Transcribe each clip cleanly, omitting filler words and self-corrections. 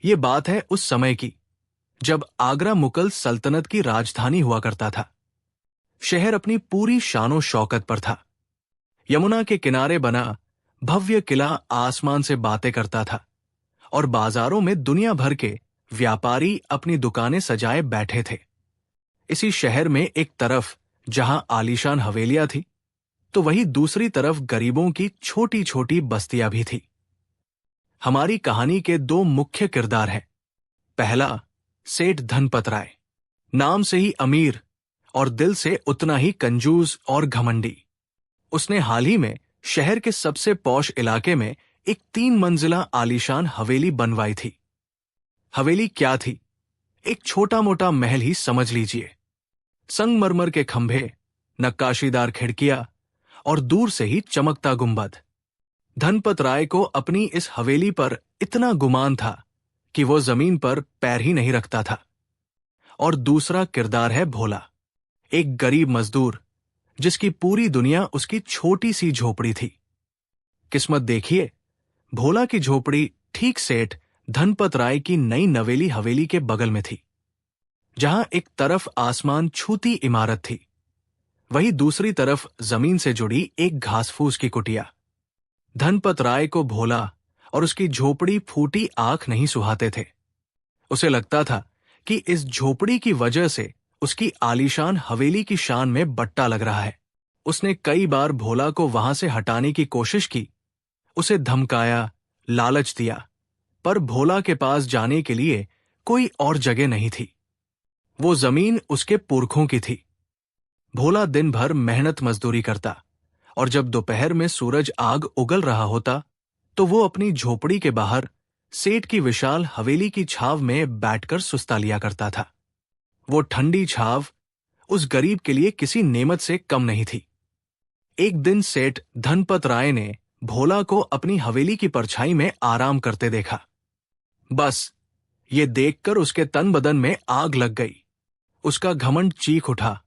ये बात है उस समय की, जब आगरा मुगल सल्तनत की राजधानी हुआ करता था। शहर अपनी पूरी शानो शौकत पर था। यमुना के किनारे बना भव्य किला आसमान से बातें करता था और बाजारों में दुनिया भर के व्यापारी अपनी दुकानें सजाए बैठे थे। इसी शहर में एक तरफ जहां आलीशान हवेलियां थी, तो वहीं दूसरी तरफ गरीबों की छोटी छोटी बस्तियां भी थी। हमारी कहानी के दो मुख्य किरदार हैं। पहला, सेठ धनपत राय, नाम से ही अमीर और दिल से उतना ही कंजूस और घमंडी। उसने हाल ही में शहर के सबसे पॉश इलाके में एक 3 मंजिला आलीशान हवेली बनवाई थी। हवेली क्या थी? एक छोटा मोटा महल ही समझ लीजिए। संगमरमर के खंभे, नक्काशीदार खिड़कियां और दूर से ही चमकता गुंबद। धनपत राय को अपनी इस हवेली पर इतना गुमान था कि वो जमीन पर पैर ही नहीं रखता था। और दूसरा किरदार है भोला, एक गरीब मजदूर जिसकी पूरी दुनिया उसकी छोटी सी झोपड़ी थी। किस्मत देखिए, भोला की झोपड़ी ठीक सेठ धनपत राय की नई नवेली हवेली के बगल में थी, जहां एक तरफ आसमान छूती इमारत थी, वहीं दूसरी तरफ जमीन से जुड़ी एक घासफूस की कुटिया। धनपत राय को भोला और उसकी झोपड़ी फूटी आंख नहीं सुहाते थे। उसे लगता था कि इस झोपड़ी की वजह से उसकी आलीशान हवेली की शान में बट्टा लग रहा है। उसने कई बार भोला को वहां से हटाने की कोशिश की, उसे धमकाया, लालच दिया, पर भोला के पास जाने के लिए कोई और जगह नहीं थी। वो जमीन उसके पुरखों की थी। भोला दिन भर मेहनत मजदूरी करता और जब दोपहर में सूरज आग उगल रहा होता तो वो अपनी झोपड़ी के बाहर सेठ की विशाल हवेली की छाव में बैठकर सुस्ता लिया करता था। वो ठंडी छाव उस गरीब के लिए किसी नेमत से कम नहीं थी। एक दिन सेठ धनपत राय ने भोला को अपनी हवेली की परछाई में आराम करते देखा। बस ये देखकर उसके तन बदन में आग लग गई। उसका घमंड चीख उठा,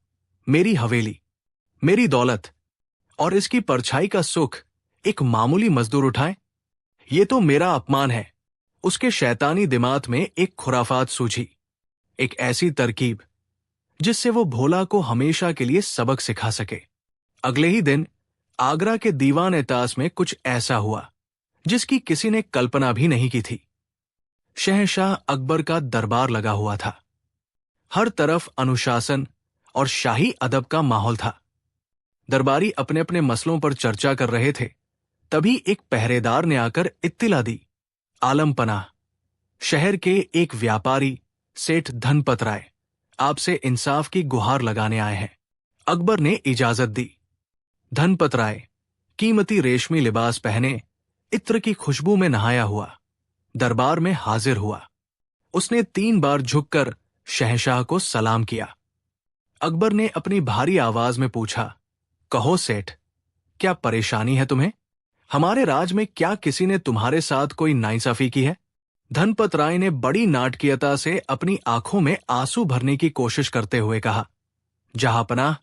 मेरी हवेली, मेरी दौलत और इसकी परछाई का सुख एक मामूली मजदूर उठाए, ये तो मेरा अपमान है। उसके शैतानी दिमाग में एक खुराफात सूझी, एक ऐसी तरकीब जिससे वो भोला को हमेशा के लिए सबक सिखा सके। अगले ही दिन आगरा के दीवान-ए-ताश में कुछ ऐसा हुआ जिसकी किसी ने कल्पना भी नहीं की थी। शहंशाह अकबर का दरबार लगा हुआ था। हर तरफ अनुशासन और शाही अदब का माहौल था। दरबारी अपने अपने मसलों पर चर्चा कर रहे थे, तभी एक पहरेदार ने आकर इत्तिला दी, आलम पनाह, शहर के एक व्यापारी सेठ धनपत राय आपसे इंसाफ की गुहार लगाने आए हैं। अकबर ने इजाजत दी। धनपत राय कीमती रेशमी लिबास पहने, इत्र की खुशबू में नहाया हुआ दरबार में हाजिर हुआ। उसने 3 बार झुककर शहंशाह को सलाम किया। अकबर ने अपनी भारी आवाज में पूछा, कहो सेठ, क्या परेशानी है तुम्हें? हमारे राज में क्या किसी ने तुम्हारे साथ कोई नाइंसाफी की है? धनपत राय ने बड़ी नाटकीयता से अपनी आंखों में आंसू भरने की कोशिश करते हुए कहा, जहांपनाह,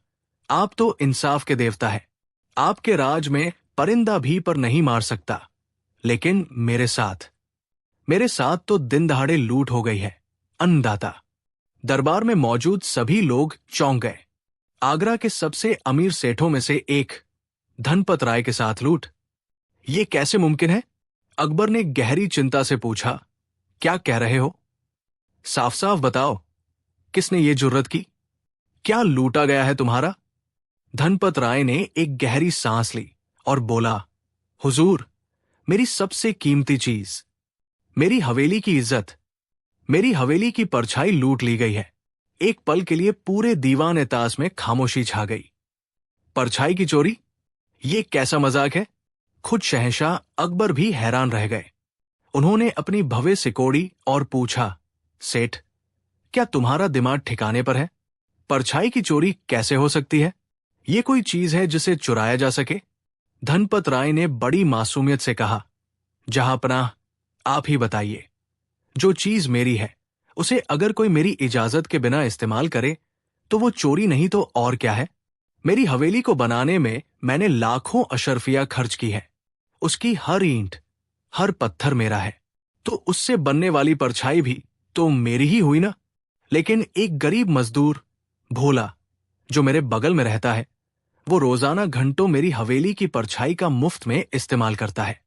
आप तो इंसाफ के देवता है। आपके राज में परिंदा भी पर नहीं मार सकता, लेकिन मेरे साथ तो दिन दहाड़े लूट हो गई है। अन्नदाता। दरबार में मौजूद सभी लोग चौंक गए। आगरा के सबसे अमीर सेठों में से एक धनपत राय के साथ लूट, ये कैसे मुमकिन है? अकबर ने गहरी चिंता से पूछा, क्या कह रहे हो? साफ साफ बताओ, किसने ये जुर्रत की? क्या लूटा गया है तुम्हारा? धनपत राय ने एक गहरी सांस ली और बोला, हुजूर, मेरी सबसे कीमती चीज, मेरी हवेली की इज्जत, मेरी हवेली की परछाई लूट ली गई है। एक पल के लिए पूरे दीवान-ए-ताश में खामोशी छा गई। परछाई की चोरी? ये कैसा मजाक है? खुद शहंशाह अकबर भी हैरान रह गए। उन्होंने अपनी भवें सिकोड़ी और पूछा, सेठ, क्या तुम्हारा दिमाग ठिकाने पर है? परछाई की चोरी कैसे हो सकती है? ये कोई चीज है जिसे चुराया जा सके? धनपत राय ने बड़ी मासूमियत से कहा, जहांपनाह, आप ही बताइए। जो चीज मेरी है, उसे अगर कोई मेरी इजाजत के बिना इस्तेमाल करे तो वो चोरी नहीं तो और क्या है? मेरी हवेली को बनाने में मैंने लाखों अशरफिया खर्च की है। उसकी हर ईंट, हर पत्थर मेरा है। तो उससे बनने वाली परछाई भी तो मेरी ही हुई ना। लेकिन एक गरीब मजदूर भोला जो मेरे बगल में रहता है, वो रोजाना घंटों मेरी हवेली की परछाई का मुफ्त में इस्तेमाल करता है।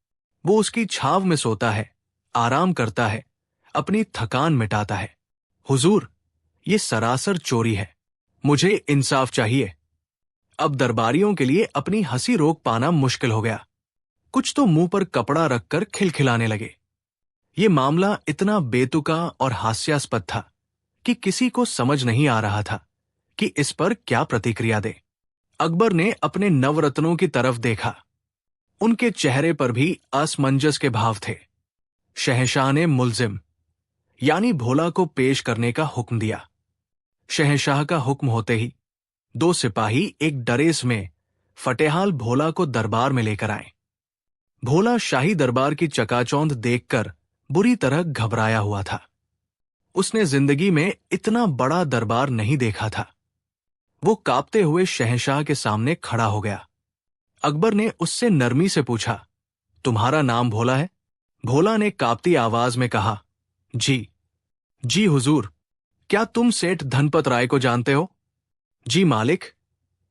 वो उसकी छाव में सोता है, आराम करता है, अपनी थकान मिटाता है। हुजूर, ये सरासर चोरी है। मुझे इंसाफ चाहिए। अब दरबारियों के लिए अपनी हंसी रोक पाना मुश्किल हो गया। कुछ तो मुंह पर कपड़ा रखकर खिलखिलाने लगे। ये मामला इतना बेतुका और हास्यास्पद था कि किसी को समझ नहीं आ रहा था कि इस पर क्या प्रतिक्रिया दे। अकबर ने अपने नवरत्नों की तरफ देखा। उनके चेहरे पर भी असमंजस के भाव थे। शहंशाह ने मुल्जिम यानी भोला को पेश करने का हुक्म दिया। शहंशाह का हुक्म होते ही दो सिपाही एक डरेस में फटेहाल भोला को दरबार में लेकर आए। भोला शाही दरबार की चकाचौंध देखकर बुरी तरह घबराया हुआ था। उसने जिंदगी में इतना बड़ा दरबार नहीं देखा था। वो कांपते हुए शहंशाह के सामने खड़ा हो गया। अकबर ने उससे नरमी से पूछा, तुम्हारा नाम भोला है? भोला ने कांपती आवाज में कहा, जी जी हुजूर। क्या तुम सेठ धनपत राय को जानते हो? जी मालिक,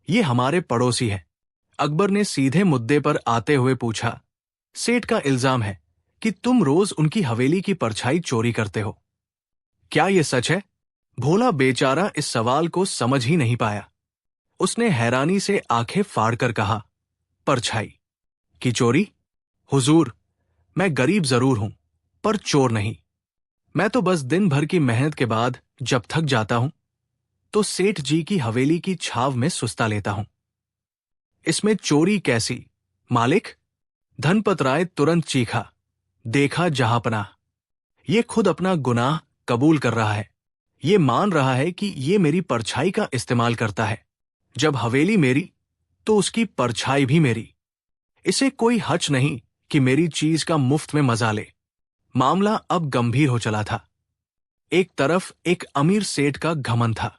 ये हमारे पड़ोसी है। अकबर ने सीधे मुद्दे पर आते हुए पूछा, सेठ का इल्जाम है कि तुम रोज उनकी हवेली की परछाई चोरी करते हो। क्या ये सच है? भोला बेचारा इस सवाल को समझ ही नहीं पाया। उसने हैरानी से आंखें फाड़कर कहा, परछाई की चोरी? हुजूर, मैं गरीब जरूर हूं, पर चोर नहीं। मैं तो बस दिन भर की मेहनत के बाद जब थक जाता हूं तो सेठ जी की हवेली की छाव में सुस्ता लेता हूं। इसमें चोरी कैसी, मालिक? धनपत राय तुरंत चीखा, देखा जहांपनाह, ये खुद अपना गुनाह कबूल कर रहा है। ये मान रहा है कि ये मेरी परछाई का इस्तेमाल करता है। जब हवेली मेरी तो उसकी परछाई भी मेरी। इसे कोई हच नहीं कि मेरी चीज का मुफ्त में मजा ले। मामला अब गंभीर हो चला था। एक तरफ एक अमीर सेठ का घमंड था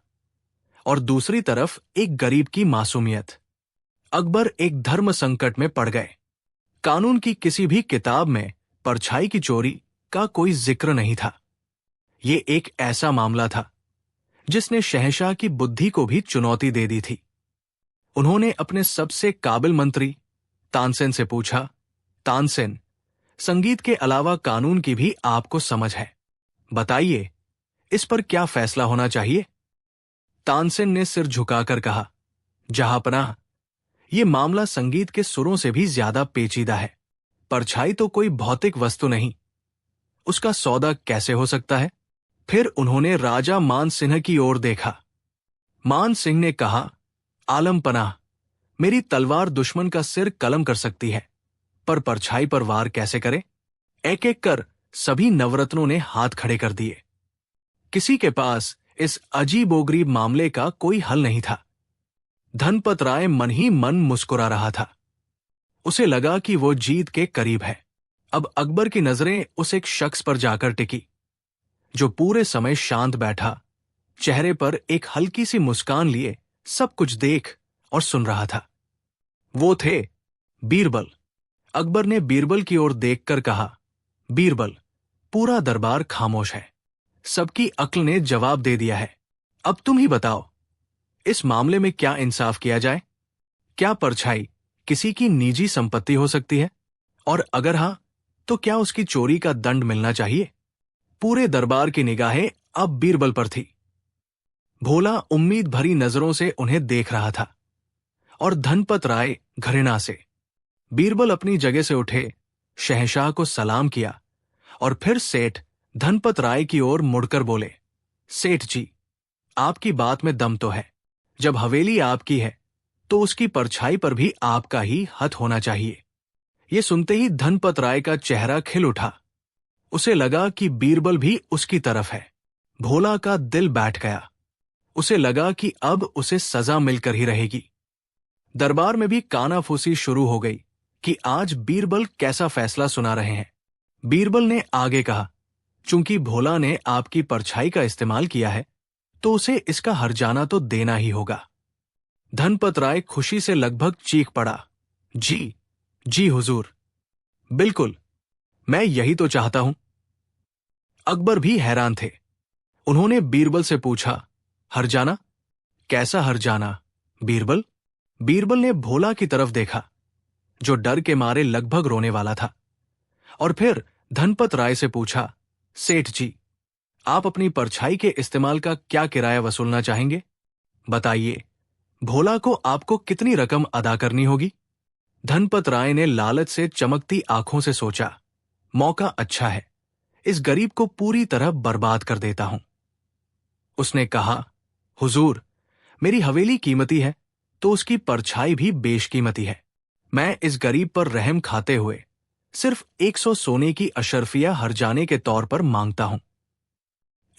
और दूसरी तरफ एक गरीब की मासूमियत। अकबर एक धर्म संकट में पड़ गए। कानून की किसी भी किताब में परछाई की चोरी का कोई जिक्र नहीं था। ये एक ऐसा मामला था जिसने शहंशाह की बुद्धि को भी चुनौती दे दी थी। उन्होंने अपने सबसे काबिल मंत्री तानसेन से पूछा, तानसेन, संगीत के अलावा कानून की भी आपको समझ है, बताइए इस पर क्या फैसला होना चाहिए? तानसेन ने सिर झुकाकर कहा, जहांपनाह, ये मामला संगीत के सुरों से भी ज्यादा पेचीदा है। परछाई तो कोई भौतिक वस्तु नहीं, उसका सौदा कैसे हो सकता है? फिर उन्होंने राजा मान सिंह की ओर देखा। मान सिंह ने कहा, आलम पनाह, मेरी तलवार दुश्मन का सिर कलम कर सकती है, पर परछाई पर वार कैसे करे? एक एक कर सभी नवरत्नों ने हाथ खड़े कर दिए। किसी के पास इस अजीबोगरीब मामले का कोई हल नहीं था। धनपत राय मन ही मन मुस्कुरा रहा था। उसे लगा कि वो जीत के करीब है। अब अकबर की नजरें उस एक शख्स पर जाकर टिकी जो पूरे समय शांत बैठा, चेहरे पर एक हल्की सी मुस्कान लिए सब कुछ देख और सुन रहा था। वो थे बीरबल। अकबर ने बीरबल की ओर देखकर कहा, बीरबल, पूरा दरबार खामोश है। सबकी अक्ल ने जवाब दे दिया है। अब तुम ही बताओ, इस मामले में क्या इंसाफ किया जाए? क्या परछाई किसी की निजी संपत्ति हो सकती है? और अगर हां, तो क्या उसकी चोरी का दंड मिलना चाहिए? पूरे दरबार की निगाहें अब बीरबल पर थी। भोला उम्मीद भरी नजरों से उन्हें देख रहा था और धनपत राय घृणा से। बीरबल अपनी जगह से उठे, शहंशाह को सलाम किया और फिर सेठ धनपत राय की ओर मुड़कर बोले, सेठ जी, आपकी बात में दम तो है। जब हवेली आपकी है तो उसकी परछाई पर भी आपका ही हथ होना चाहिए। ये सुनते ही धनपत राय का चेहरा खिल उठा। उसे लगा कि बीरबल भी उसकी तरफ है। भोला का दिल बैठ गया। उसे लगा कि अब उसे सजा मिलकर ही रहेगी। दरबार में भी कानाफूसी शुरू हो गई कि आज बीरबल कैसा फैसला सुना रहे हैं। बीरबल ने आगे कहा, चूंकि भोला ने आपकी परछाई का इस्तेमाल किया है तो उसे इसका हर्जाना तो देना ही होगा। धनपत राय खुशी से लगभग चीख पड़ा, जी जी हुजूर, बिल्कुल, मैं यही तो चाहता हूं। अकबर भी हैरान थे। उन्होंने बीरबल से पूछा, हरजाना? कैसा हरजाना बीरबल? बीरबल ने भोला की तरफ देखा, जो डर के मारे लगभग रोने वाला था, और फिर धनपत राय से पूछा, सेठ जी, आप अपनी परछाई के इस्तेमाल का क्या किराया वसूलना चाहेंगे? बताइए, भोला को आपको कितनी रकम अदा करनी होगी? धनपत राय ने लालच से चमकती आंखों से सोचा, मौका अच्छा है, इस गरीब को पूरी तरह बर्बाद कर देता हूं। उसने कहा, हुजूर, मेरी हवेली कीमती है तो उसकी परछाई भी बेशकीमती है। मैं इस गरीब पर रहम खाते हुए सिर्फ 100 सोने की अशर्फिया हरजाने के तौर पर मांगता हूं।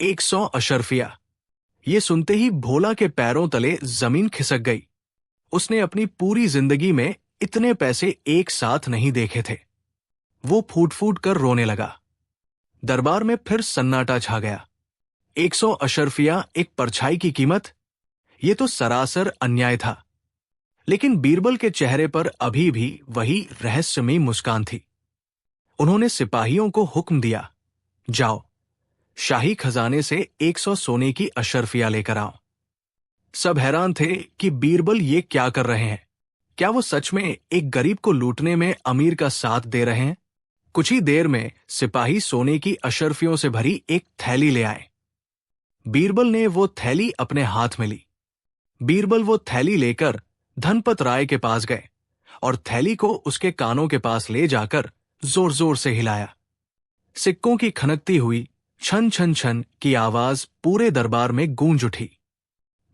100 अशर्फिया! ये सुनते ही भोला के पैरों तले जमीन खिसक गई। उसने अपनी पूरी जिंदगी में इतने पैसे एक साथ नहीं देखे थे। वो फूट फूट कर रोने लगा। दरबार में फिर सन्नाटा छा गया। 100 अशर्फिया एक परछाई की कीमत? ये तो सरासर अन्याय था। लेकिन बीरबल के चेहरे पर अभी भी वही रहस्यमयी मुस्कान थी। उन्होंने सिपाहियों को हुक्म दिया, जाओ, शाही खजाने से 100 सोने की अशर्फिया लेकर आओ। सब हैरान थे कि बीरबल ये क्या कर रहे हैं। क्या वो सच में एक गरीब को लूटने में अमीर का साथ दे रहे हैं? कुछ ही देर में सिपाही सोने की अशर्फियों से भरी एक थैली ले आए। बीरबल ने वो थैली अपने हाथ में ली। बीरबल वो थैली लेकर धनपत राय के पास गए और थैली को उसके कानों के पास ले जाकर जोर जोर से हिलाया। सिक्कों की खनकती हुई छन छन छन की आवाज पूरे दरबार में गूंज उठी।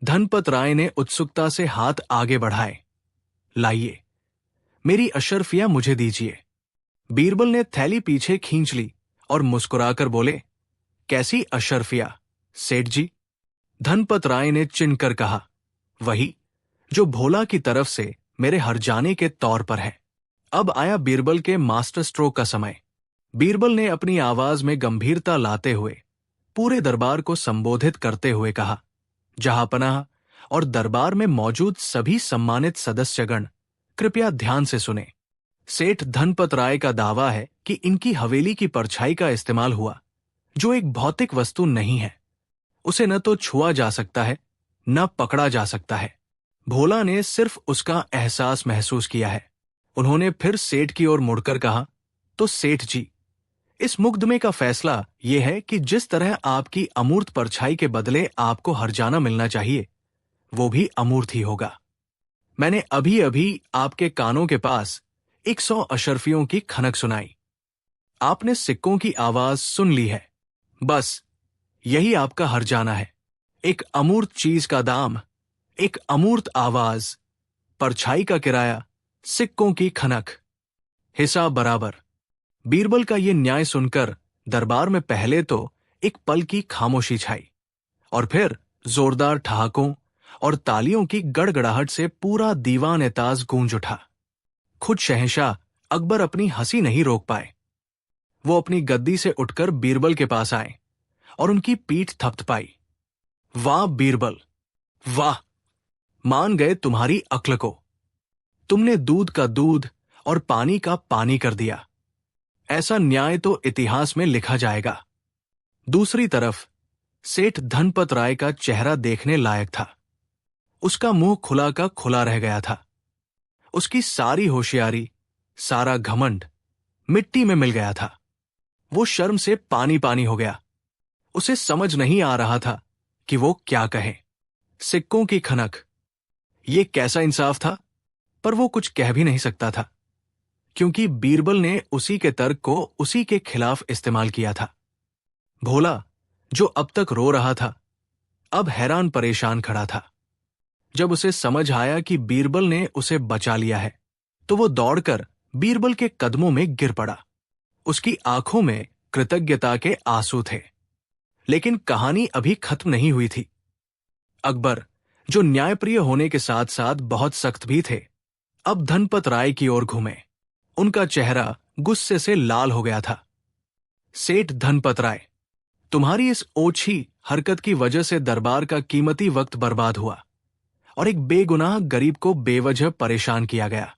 धनपत राय ने उत्सुकता से हाथ आगे बढ़ाए। लाइए, मेरी अशर्फिया मुझे दीजिए। बीरबल ने थैली पीछे खींच ली और मुस्कुराकर बोले, कैसी अशर्फिया सेठ जी? धनपत राय ने चिनकर कहा, वही जो भोला की तरफ से मेरे हरजाने के तौर पर है। अब आया बीरबल के मास्टर स्ट्रोक का समय। बीरबल ने अपनी आवाज में गंभीरता लाते हुए पूरे दरबार को संबोधित करते हुए कहा, जहांपनाह और दरबार में मौजूद सभी सम्मानित सदस्यगण, कृपया ध्यान से सुने। सेठ धनपत राय का दावा है कि इनकी हवेली की परछाई का इस्तेमाल हुआ, जो एक भौतिक वस्तु नहीं है। उसे न तो छुआ जा सकता है, न पकड़ा जा सकता है। भोला ने सिर्फ उसका एहसास महसूस किया है। उन्होंने फिर सेठ की ओर मुड़कर कहा, तो सेठ जी, इस मुकदमे का फैसला यह है कि जिस तरह आपकी अमूर्त परछाई के बदले आपको हरजाना मिलना चाहिए, वो भी अमूर्त ही होगा। मैंने अभी अभी आपके कानों के पास 100 अशर्फियों की खनक सुनाई। आपने सिक्कों की आवाज सुन ली है। बस यही आपका हरजाना है। एक अमूर्त चीज का दाम, एक अमूर्त आवाज, परछाई का किराया, सिक्कों की खनक, हिसाब बराबर। बीरबल का ये न्याय सुनकर दरबार में पहले तो एक पल की खामोशी छाई, और फिर जोरदार ठहाकों और तालियों की गड़गड़ाहट से पूरा दीवान एताज गूंज उठा। खुद शहंशाह अकबर अपनी हंसी नहीं रोक पाए। वो अपनी गद्दी से उठकर बीरबल के पास आए और उनकी पीठ थपथपाई। वाह बीरबल, वाह! मान गए तुम्हारी अक्ल को। तुमने दूध का दूध और पानी का पानी कर दिया। ऐसा न्याय तो इतिहास में लिखा जाएगा। दूसरी तरफ सेठ धनपत राय का चेहरा देखने लायक था। उसका मुंह खुला का खुला रह गया था। उसकी सारी होशियारी, सारा घमंड मिट्टी में मिल गया था। वो शर्म से पानी पानी हो गया। उसे समझ नहीं आ रहा था कि वो क्या कहे। सिक्कों की खनक, ये कैसा इंसाफ था? पर वो कुछ कह भी नहीं सकता था, क्योंकि बीरबल ने उसी के तर्क को उसी के खिलाफ इस्तेमाल किया था। भोला, जो अब तक रो रहा था, अब हैरान परेशान खड़ा था। जब उसे समझ आया कि बीरबल ने उसे बचा लिया है, तो वो दौड़कर बीरबल के कदमों में गिर पड़ा। उसकी आंखों में कृतज्ञता के आंसू थे। लेकिन कहानी अभी खत्म नहीं हुई थी। अकबर, जो न्यायप्रिय होने के साथ साथ बहुत सख्त भी थे, अब धनपत राय की ओर घूमे। उनका चेहरा गुस्से से लाल हो गया था। सेठ धनपत राय, तुम्हारी इस ओछी हरकत की वजह से दरबार का कीमती वक्त बर्बाद हुआ और एक बेगुनाह गरीब को बेवजह परेशान किया गया।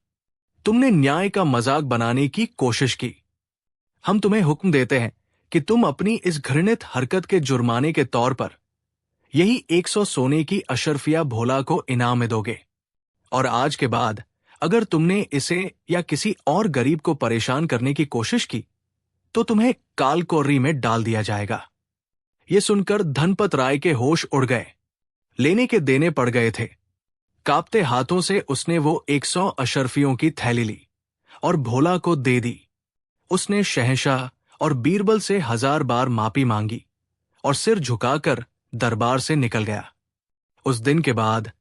तुमने न्याय का मजाक बनाने की कोशिश की। हम तुम्हें हुक्म देते हैं कि तुम अपनी इस घृणित हरकत के जुर्माने के तौर पर यही 100 सोने की अशर्फिया भोला को इनाम में दोगे, और आज के बाद अगर तुमने इसे या किसी और गरीब को परेशान करने की कोशिश की तो तुम्हें कालकोर्री में डाल दिया जाएगा। ये सुनकर धनपत राय के होश उड़ गए। लेने के देने पड़ गए थे। कांपते हाथों से उसने वो 100 अशर्फियों की थैली ली और भोला को दे दी। उसने शहंशाह और बीरबल से 1000 बार माफी मांगी और सिर झुकाकर दरबार से निकल गया। उस दिन के बाद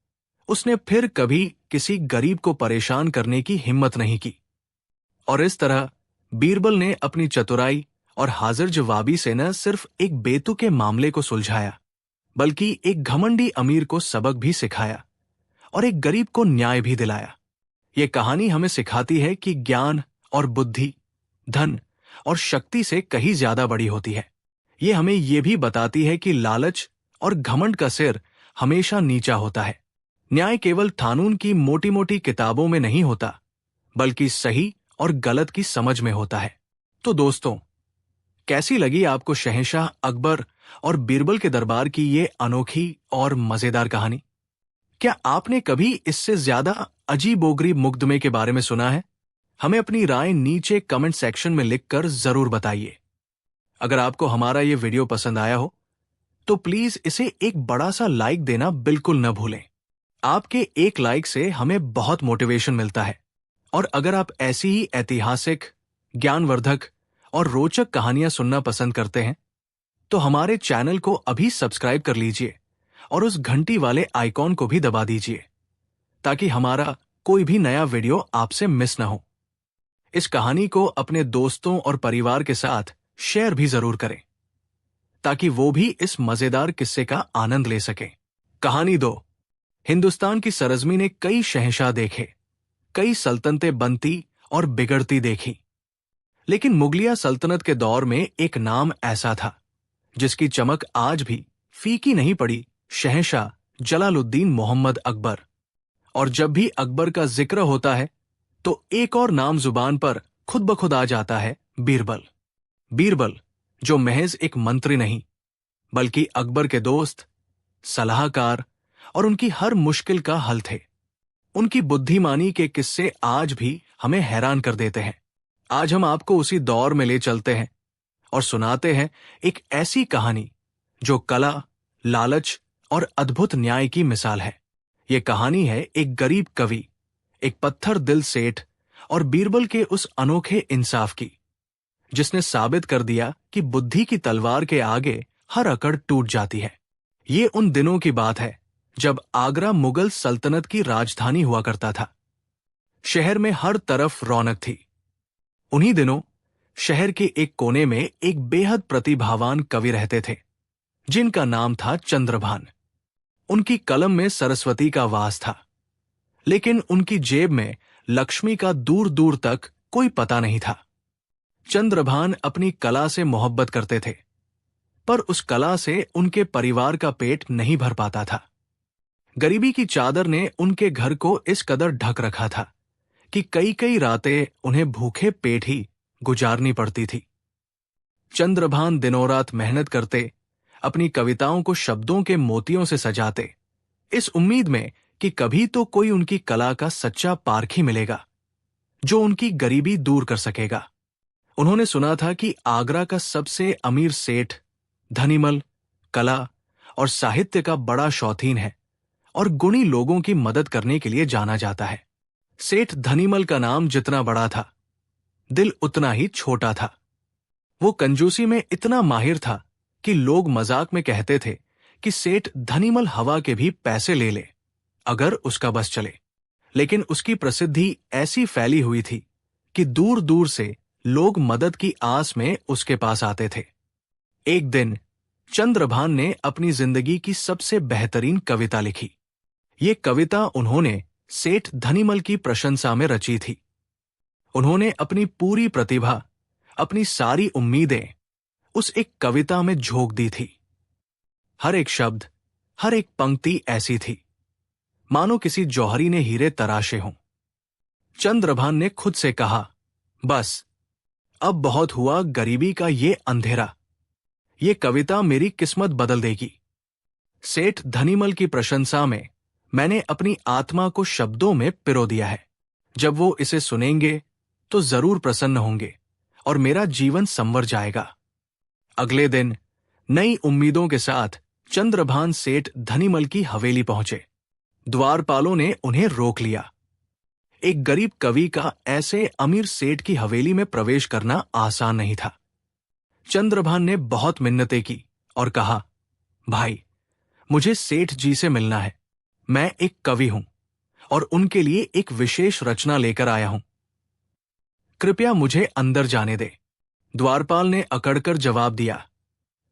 उसने फिर कभी किसी गरीब को परेशान करने की हिम्मत नहीं की। और इस तरह बीरबल ने अपनी चतुराई और हाजिर जवाबी से न सिर्फ एक बेतुके मामले को सुलझाया, बल्कि एक घमंडी अमीर को सबक भी सिखाया और एक गरीब को न्याय भी दिलाया। ये कहानी हमें सिखाती है कि ज्ञान और बुद्धि, धन और शक्ति से कहीं ज्यादा बड़ी होती है। ये हमें ये भी बताती है कि लालच और घमंड का सिर हमेशा नीचा होता है। न्याय केवल कानून की मोटी मोटी किताबों में नहीं होता, बल्कि सही और गलत की समझ में होता है। तो दोस्तों, कैसी लगी आपको शहंशाह अकबर और बीरबल के दरबार की ये अनोखी और मजेदार कहानी? क्या आपने कभी इससे ज्यादा अजीबोगरीब मुकदमे के बारे में सुना है? हमें अपनी राय नीचे कमेंट सेक्शन में लिखकर जरूर बताइए। अगर आपको हमारा ये वीडियो पसंद आया हो तो प्लीज इसे एक बड़ा सा लाइक देना बिल्कुल न भूलें। आपके एक लाइक से हमें बहुत मोटिवेशन मिलता है। और अगर आप ऐसी ही ऐतिहासिक, ज्ञानवर्धक और रोचक कहानियां सुनना पसंद करते हैं तो हमारे चैनल को अभी सब्सक्राइब कर लीजिए और उस घंटी वाले आइकॉन को भी दबा दीजिए ताकि हमारा कोई भी नया वीडियो आपसे मिस न हो। इस कहानी को अपने दोस्तों और परिवार के साथ शेयर भी जरूर करें ताकि वो भी इस मजेदार किस्से का आनंद ले सकें। कहानी 2। हिंदुस्तान की सरजमी ने कई शहंशाह देखे, कई सल्तनतें बनती और बिगड़ती देखी, लेकिन मुगलिया सल्तनत के दौर में एक नाम ऐसा था जिसकी चमक आज भी फीकी नहीं पड़ी, शहंशाह जलालुद्दीन मोहम्मद अकबर। और जब भी अकबर का जिक्र होता है तो एक और नाम जुबान पर खुद ब खुद आ जाता है, बीरबल। बीरबल जो महज एक मंत्री नहीं बल्कि अकबर के दोस्त, सलाहकार और उनकी हर मुश्किल का हल थे। उनकी बुद्धिमानी के किस्से आज भी हमें हैरान कर देते हैं। आज हम आपको उसी दौर में ले चलते हैं और सुनाते हैं एक ऐसी कहानी जो कला, लालच और अद्भुत न्याय की मिसाल है। ये कहानी है एक गरीब कवि, एक पत्थर दिल सेठ और बीरबल के उस अनोखे इंसाफ की, जिसने साबित कर दिया कि बुद्धि की तलवार के आगे हर अकड़ टूट जाती है। ये उन दिनों की बात है जब आगरा मुगल सल्तनत की राजधानी हुआ करता था। शहर में हर तरफ रौनक थी। उन्हीं दिनों शहर के एक कोने में एक बेहद प्रतिभावान कवि रहते थे जिनका नाम था चंद्रभान। उनकी कलम में सरस्वती का वास था, लेकिन उनकी जेब में लक्ष्मी का दूर दूर तक कोई पता नहीं था। चंद्रभान अपनी कला से मोहब्बत करते थे, पर उस कला से उनके परिवार का पेट नहीं भर पाता था। गरीबी की चादर ने उनके घर को इस कदर ढक रखा था कि कई कई रातें उन्हें भूखे पेट ही गुजारनी पड़ती थी। चंद्रभान दिनों रात मेहनत करते, अपनी कविताओं को शब्दों के मोतियों से सजाते, इस उम्मीद में कि कभी तो कोई उनकी कला का सच्चा पारखी मिलेगा जो उनकी गरीबी दूर कर सकेगा। उन्होंने सुना था कि आगरा का सबसे अमीर सेठ धनीमल कला और साहित्य का बड़ा शौकीन है और गुणी लोगों की मदद करने के लिए जाना जाता है। सेठ धनीमल का नाम जितना बड़ा था, दिल उतना ही छोटा था। वो कंजूसी में इतना माहिर था कि लोग मजाक में कहते थे कि सेठ धनीमल हवा के भी पैसे ले ले अगर उसका बस चले। लेकिन उसकी प्रसिद्धि ऐसी फैली हुई थी कि दूर दूर से लोग मदद की आस में उसके पास आते थे। एक दिन चंद्रभान ने अपनी जिंदगी की सबसे बेहतरीन कविता लिखी। ये कविता उन्होंने सेठ धनीमल की प्रशंसा में रची थी। उन्होंने अपनी पूरी प्रतिभा, अपनी सारी उम्मीदें उस एक कविता में झोंक दी थी। हर एक शब्द, हर एक पंक्ति ऐसी थी मानो किसी जौहरी ने हीरे तराशे हों। चंद्रभान ने खुद से कहा, बस अब बहुत हुआ गरीबी का ये अंधेरा, ये कविता मेरी किस्मत बदल देगी। सेठ धनीमल की प्रशंसा में मैंने अपनी आत्मा को शब्दों में पिरो दिया है। जब वो इसे सुनेंगे तो जरूर प्रसन्न होंगे और मेरा जीवन संवर जाएगा। अगले दिन नई उम्मीदों के साथ चंद्रभान सेठ धनीमल की हवेली पहुंचे। द्वारपालों ने उन्हें रोक लिया। एक गरीब कवि का ऐसे अमीर सेठ की हवेली में प्रवेश करना आसान नहीं था। चंद्रभान ने बहुत मिन्नतें की और कहा, भाई, मुझे सेठ जी से मिलना है। मैं एक कवि हूं और उनके लिए एक विशेष रचना लेकर आया हूं। कृपया मुझे अंदर जाने दे। द्वारपाल ने अकड़कर जवाब दिया,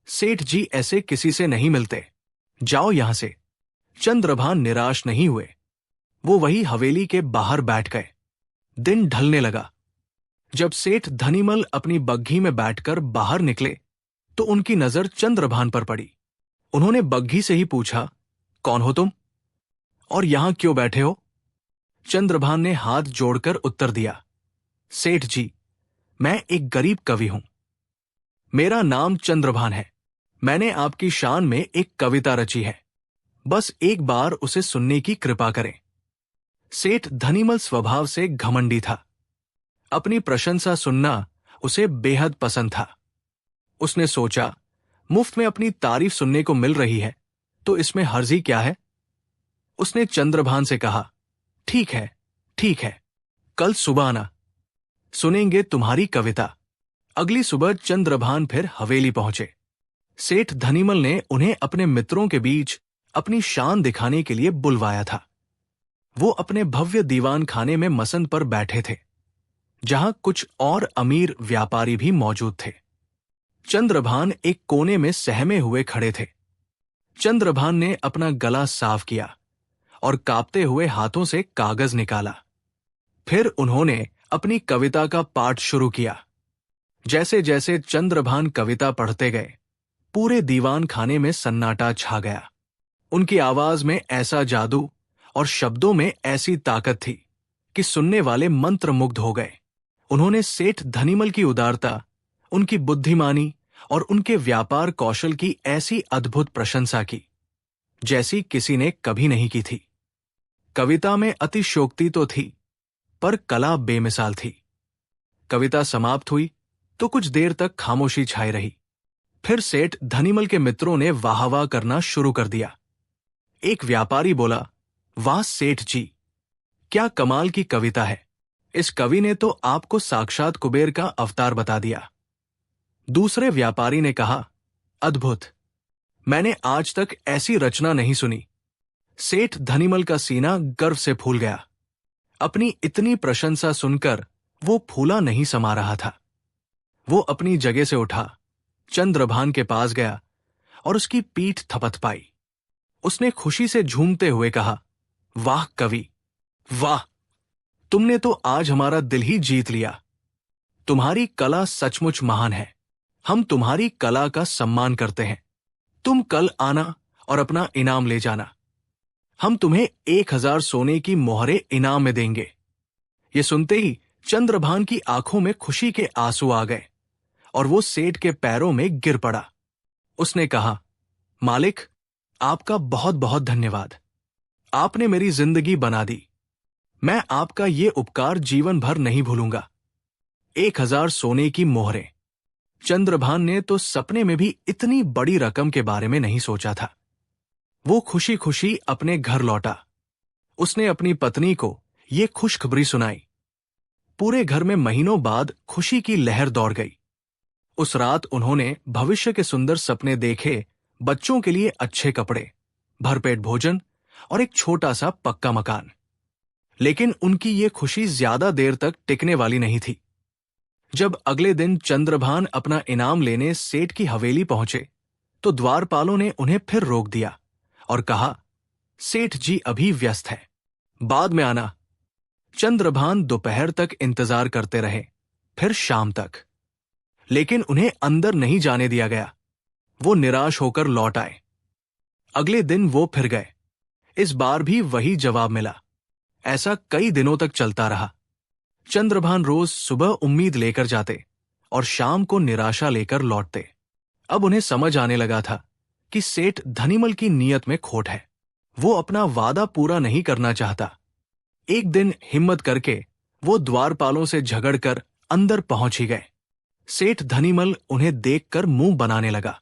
सेठ जी ऐसे किसी से नहीं मिलते, जाओ यहां से। चंद्रभान निराश नहीं हुए। वो वही हवेली के बाहर बैठ गए। दिन ढलने लगा। जब सेठ धनीमल अपनी बग्घी में बैठकर बाहर निकले तो उनकी नजर चंद्रभान पर पड़ी। उन्होंने बग्घी से ही पूछा, कौन हो तुम और यहां क्यों बैठे हो? चंद्रभान ने हाथ जोड़कर उत्तर दिया, सेठ जी, मैं एक गरीब कवि हूं। मेरा नाम चंद्रभान है। मैंने आपकी शान में एक कविता रची है। बस एक बार उसे सुनने की कृपा करें। सेठ धनीमल स्वभाव से घमंडी था। अपनी प्रशंसा सुनना उसे बेहद पसंद था। उसने सोचा, मुफ्त में अपनी तारीफ सुनने को मिल रही है तो इसमें हर्जी क्या है? उसने चंद्रभान से कहा, ठीक है, ठीक है, कल सुबह आना, सुनेंगे तुम्हारी कविता। अगली सुबह चंद्रभान फिर हवेली पहुंचे। सेठ धनीमल ने उन्हें अपने मित्रों के बीच अपनी शान दिखाने के लिए बुलवाया था। वो अपने भव्य दीवान खाने में मसंद पर बैठे थे, जहां कुछ और अमीर व्यापारी भी मौजूद थे। चंद्रभान एक कोने में सहमे हुए खड़े थे। चंद्रभान ने अपना गला साफ किया और कांपते हुए हाथों से कागज निकाला। फिर उन्होंने अपनी कविता का पाठ शुरू किया। जैसे जैसे चंद्रभान कविता पढ़ते गए, पूरे दीवान खाने में सन्नाटा छा गया। उनकी आवाज में ऐसा जादू और शब्दों में ऐसी ताकत थी कि सुनने वाले मंत्रमुग्ध हो गए। उन्होंने सेठ धनीमल की उदारता, उनकी बुद्धिमानी और उनके व्यापार कौशल की ऐसी अद्भुत प्रशंसा की जैसी किसी ने कभी नहीं की थी। कविता में अतिशयोक्ति तो थी, पर कला बेमिसाल थी। कविता समाप्त हुई तो कुछ देर तक खामोशी छाई रही। फिर सेठ धनीमल के मित्रों ने वाहवाह करना शुरू कर दिया। एक व्यापारी बोला, वाह सेठ जी, क्या कमाल की कविता है। इस कवि ने तो आपको साक्षात कुबेर का अवतार बता दिया। दूसरे व्यापारी ने कहा, अद्भुत, मैंने आज तक ऐसी रचना नहीं सुनी। सेठ धनीमल का सीना गर्व से फूल गया। अपनी इतनी प्रशंसा सुनकर वो फूला नहीं समा रहा था। वो अपनी जगह से उठा, चंद्रभान के पास गया और उसकी पीठ थपथपाई। उसने खुशी से झूमते हुए कहा, वाह कवि, वाह, तुमने तो आज हमारा दिल ही जीत लिया। तुम्हारी कला सचमुच महान है। हम तुम्हारी कला का सम्मान करते हैं। तुम कल आना और अपना इनाम ले जाना। हम तुम्हें 1000 सोने की मोहरें इनाम में देंगे। ये सुनते ही चंद्रभान की आंखों में खुशी के आंसू आ गए और वो सेठ के पैरों में गिर पड़ा। उसने कहा, मालिक, आपका बहुत बहुत धन्यवाद। आपने मेरी जिंदगी बना दी। मैं आपका ये उपकार जीवन भर नहीं भूलूंगा। 1000 सोने की मोहरें। चंद्रभान ने तो सपने में भी इतनी बड़ी रकम के बारे में नहीं सोचा था। वो खुशी खुशी अपने घर लौटा। उसने अपनी पत्नी को ये खुशखबरी सुनाई। पूरे घर में महीनों बाद खुशी की लहर दौड़ गई। उस रात उन्होंने भविष्य के सुंदर सपने देखे, बच्चों के लिए अच्छे कपड़े, भरपेट भोजन और एक छोटा सा पक्का मकान। लेकिन उनकी ये खुशी ज्यादा देर तक टिकने वाली नहीं थी। जब अगले दिन चंद्रभान अपना इनाम लेने सेठ की हवेली पहुंचे तो द्वारपालों ने उन्हें फिर रोक दिया और कहा, सेठ जी अभी व्यस्त है, बाद में आना। चंद्रभान दोपहर तक इंतजार करते रहे, फिर शाम तक, लेकिन उन्हें अंदर नहीं जाने दिया गया। वो निराश होकर लौट आए। अगले दिन वो फिर गए। इस बार भी वही जवाब मिला। ऐसा कई दिनों तक चलता रहा। चंद्रभान रोज सुबह उम्मीद लेकर जाते और शाम को निराशा लेकर लौटते। अब उन्हें समझ आने लगा था कि सेठ धनीमल की नीयत में खोट है। वो अपना वादा पूरा नहीं करना चाहता। एक दिन हिम्मत करके वो द्वारपालों से झगड़कर अंदर पहुंच ही गए। सेठ धनीमल उन्हें देखकर मुंह बनाने लगा।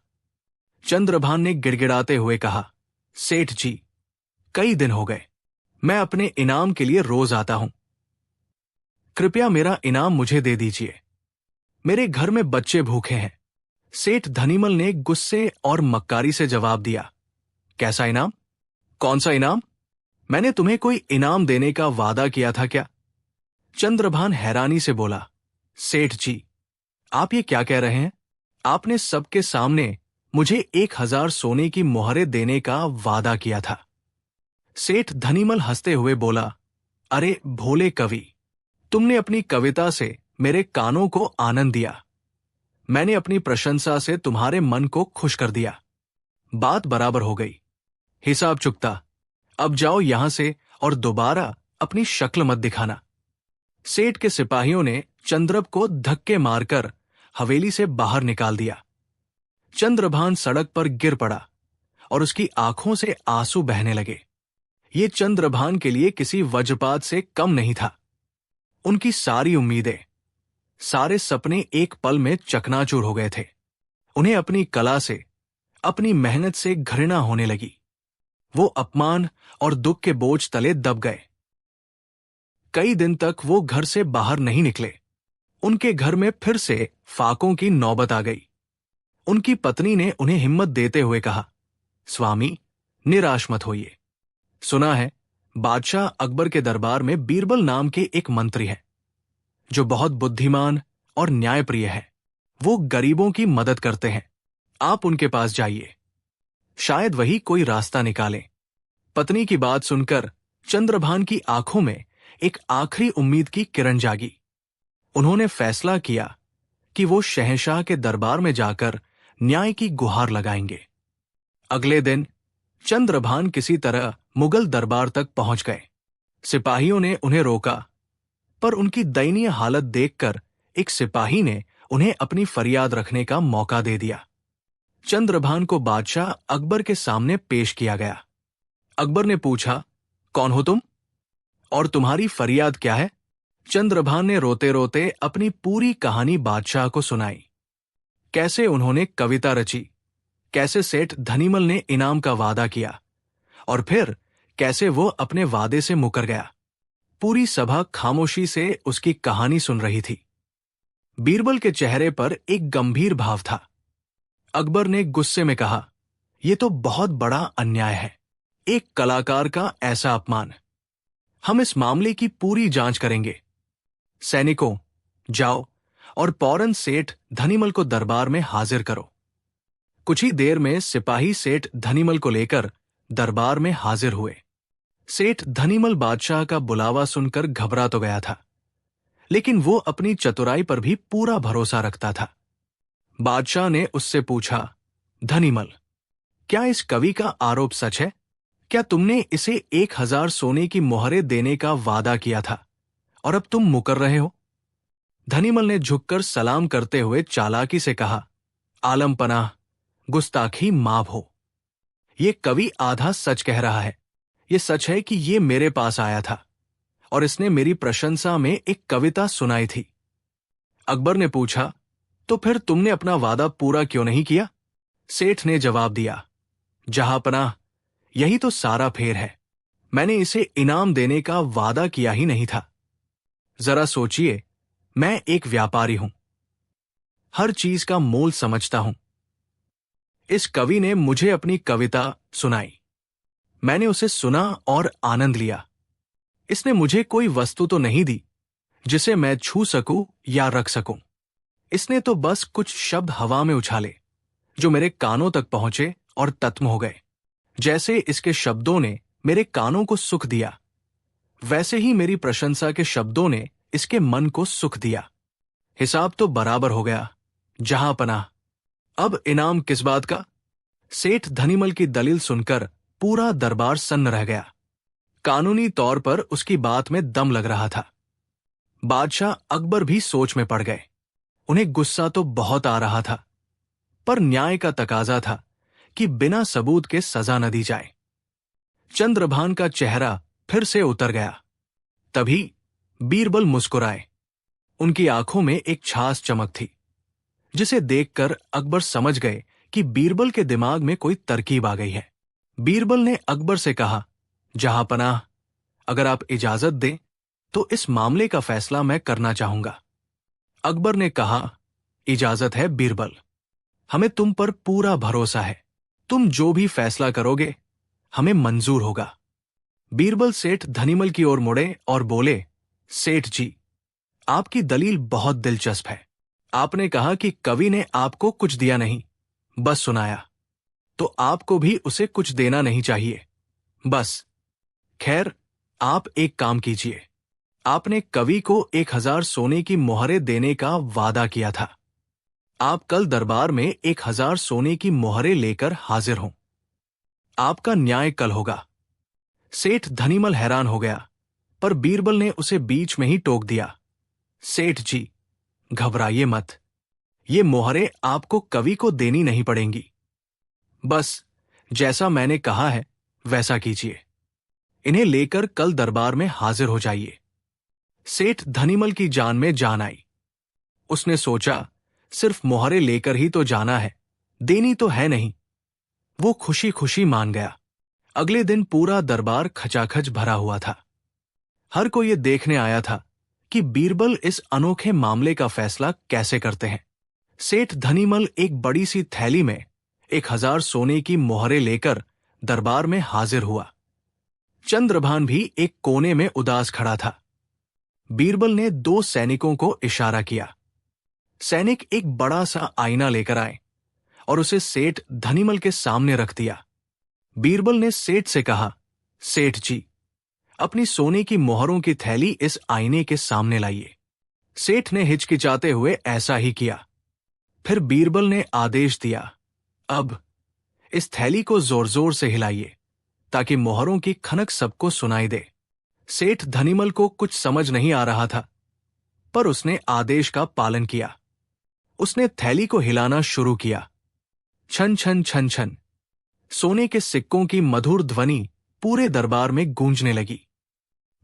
चंद्रभान ने गिड़गिड़ाते हुए कहा, सेठ जी, कई दिन हो गए, मैं अपने इनाम के लिए रोज आता हूं। कृपया मेरा इनाम मुझे दे दीजिए। मेरे घर में बच्चे भूखे हैं। सेठ धनीमल ने गुस्से और मक्कारी से जवाब दिया, कैसा इनाम? कौन सा इनाम? मैंने तुम्हें कोई इनाम देने का वादा किया था क्या? चंद्रभान हैरानी से बोला, सेठ जी, आप ये क्या कह रहे हैं? आपने सबके सामने मुझे 1000 सोने की मोहरें देने का वादा किया था। सेठ धनीमल हंसते हुए बोला, अरे भोले कवि, तुमने अपनी कविता से मेरे कानों को आनंद दिया। मैंने अपनी प्रशंसा से तुम्हारे मन को खुश कर दिया। बात बराबर हो गई। हिसाब चुकता। अब जाओ यहां से और दोबारा अपनी शक्ल मत दिखाना। सेठ के सिपाहियों ने चंद्रब को धक्के मारकर हवेली से बाहर निकाल दिया। चंद्रभान सड़क पर गिर पड़ा और उसकी आंखों से आंसू बहने लगे। ये चंद्रभान के लिए किसी वज्रपात से कम नहीं था। उनकी सारी उम्मीदें, सारे सपने एक पल में चकनाचूर हो गए थे। उन्हें अपनी कला से, अपनी मेहनत से घृणा होने लगी। वो अपमान और दुख के बोझ तले दब गए। कई दिन तक वो घर से बाहर नहीं निकले। उनके घर में फिर से फाकों की नौबत आ गई। उनकी पत्नी ने उन्हें हिम्मत देते हुए कहा, स्वामी, निराश मत होइए। सुना है बादशाह अकबर के दरबार में बीरबल नाम के एक मंत्री हैं, जो बहुत बुद्धिमान और न्यायप्रिय है। वो गरीबों की मदद करते हैं। आप उनके पास जाइए, शायद वही कोई रास्ता निकालें। पत्नी की बात सुनकर चंद्रभान की आंखों में एक आखिरी उम्मीद की किरण जागी। उन्होंने फैसला किया कि वो शहंशाह के दरबार में जाकर न्याय की गुहार लगाएंगे। अगले दिन चंद्रभान किसी तरह मुगल दरबार तक पहुंच गए। सिपाहियों ने उन्हें रोका, पर उनकी दयनीय हालत देखकर एक सिपाही ने उन्हें अपनी फरियाद रखने का मौका दे दिया। चंद्रभान को बादशाह अकबर के सामने पेश किया गया। अकबर ने पूछा, कौन हो तुम और तुम्हारी फरियाद क्या है? चंद्रभान ने रोते रोते अपनी पूरी कहानी बादशाह को सुनाई। कैसे उन्होंने कविता रची, कैसे सेठ धनीमल ने इनाम का वादा किया और फिर कैसे वो अपने वादे से मुकर गया। पूरी सभा खामोशी से उसकी कहानी सुन रही थी। बीरबल के चेहरे पर एक गंभीर भाव था। अकबर ने गुस्से में कहा, यह तो बहुत बड़ा अन्याय है, एक कलाकार का ऐसा अपमान। हम इस मामले की पूरी जांच करेंगे। सैनिकों, जाओ और फौरन सेठ धनीमल को दरबार में हाजिर करो। कुछ ही देर में सिपाही सेठ धनीमल को लेकर दरबार में हाजिर हुए। सेठ धनीमल बादशाह का बुलावा सुनकर घबरा तो गया था, लेकिन वो अपनी चतुराई पर भी पूरा भरोसा रखता था। बादशाह ने उससे पूछा, धनीमल, क्या इस कवि का आरोप सच है? क्या तुमने इसे 1000 सोने की मोहरें देने का वादा किया था और अब तुम मुकर रहे हो? धनीमल ने झुककर सलाम करते हुए चालाकी से कहा, आलम पनाह, गुस्ताखी माफ हो। ये कवि आधा सच कह रहा है। ये सच है कि ये मेरे पास आया था और इसने मेरी प्रशंसा में एक कविता सुनाई थी। अकबर ने पूछा, तो फिर तुमने अपना वादा पूरा क्यों नहीं किया? सेठ ने जवाब दिया, जहांपनाह, यही तो सारा फेर है। मैंने इसे इनाम देने का वादा किया ही नहीं था। जरा सोचिए, मैं एक व्यापारी हूं, हर चीज का मोल समझता हूं। इस कवि ने मुझे अपनी कविता सुनाई। मैंने उसे सुना और आनंद लिया। इसने मुझे कोई वस्तु तो नहीं दी जिसे मैं छू सकूं या रख सकूं। इसने तो बस कुछ शब्द हवा में उछाले जो मेरे कानों तक पहुंचे और तत्म हो गए। जैसे इसके शब्दों ने मेरे कानों को सुख दिया, वैसे ही मेरी प्रशंसा के शब्दों ने इसके मन को सुख दिया। हिसाब तो बराबर हो गया। जहांपनाह, अब इनाम किस बात का? सेठ धनीमल की दलील सुनकर पूरा दरबार सन्न रह गया। कानूनी तौर पर उसकी बात में दम लग रहा था। बादशाह अकबर भी सोच में पड़ गए। उन्हें गुस्सा तो बहुत आ रहा था, पर न्याय का तकाजा था कि बिना सबूत के सजा न दी जाए। चंद्रभान का चेहरा फिर से उतर गया। तभी बीरबल मुस्कुराए। उनकी आंखों में एक छास चमक थी, जिसे देखकर अकबर समझ गए कि बीरबल के दिमाग में कोई तरकीब आ गई है। बीरबल ने अकबर से कहा, जहांपनाह, अगर आप इजाजत दें तो इस मामले का फैसला मैं करना चाहूंगा। अकबर ने कहा, इजाजत है बीरबल, हमें तुम पर पूरा भरोसा है। तुम जो भी फैसला करोगे हमें मंजूर होगा। बीरबल सेठ धनीमल की ओर मुड़े और बोले, सेठ जी, आपकी दलील बहुत दिलचस्प है। आपने कहा कि कवि ने आपको कुछ दिया नहीं, बस सुनाया, तो आपको भी उसे कुछ देना नहीं चाहिए, बस। खैर, आप एक काम कीजिए। आपने कवि को 1000 सोने की मोहरें देने का वादा किया था। आप कल दरबार में 1000 सोने की मोहरें लेकर हाजिर हों। आपका न्याय कल होगा। सेठ धनीमल हैरान हो गया, पर बीरबल ने उसे बीच में ही टोक दिया, सेठ जी, घबराइए मत। ये मोहरें आपको कवि को देनी नहीं पड़ेंगी। बस जैसा मैंने कहा है वैसा कीजिए। इन्हें लेकर कल दरबार में हाजिर हो जाइए। सेठ धनीमल की जान में जान आई। उसने सोचा, सिर्फ मोहरें लेकर ही तो जाना है, देनी तो है नहीं। वो खुशी खुशी मान गया। अगले दिन पूरा दरबार खचाखच भरा हुआ था। हर कोई ये देखने आया था कि बीरबल इस अनोखे मामले का फैसला कैसे करते हैं। सेठ धनीमल एक बड़ी सी थैली में 1000 सोने की मोहरें लेकर दरबार में हाजिर हुआ। चंद्रभान भी एक कोने में उदास खड़ा था। बीरबल ने 2 सैनिकों को इशारा किया। सैनिक एक बड़ा सा आईना लेकर आए और उसे सेठ धनीमल के सामने रख दिया। बीरबल ने सेठ से कहा, सेठ जी, अपनी सोने की मोहरों की थैली इस आईने के सामने लाइए। सेठ ने हिचकिचाते हुए ऐसा ही किया। फिर बीरबल ने आदेश दिया, अब इस थैली को जोर जोर से हिलाइए ताकि मोहरों की खनक सबको सुनाई दे। सेठ धनीमल को कुछ समझ नहीं आ रहा था, पर उसने आदेश का पालन किया। उसने थैली को हिलाना शुरू किया। छन छन छन छन सोने के सिक्कों की मधुर ध्वनि पूरे दरबार में गूंजने लगी।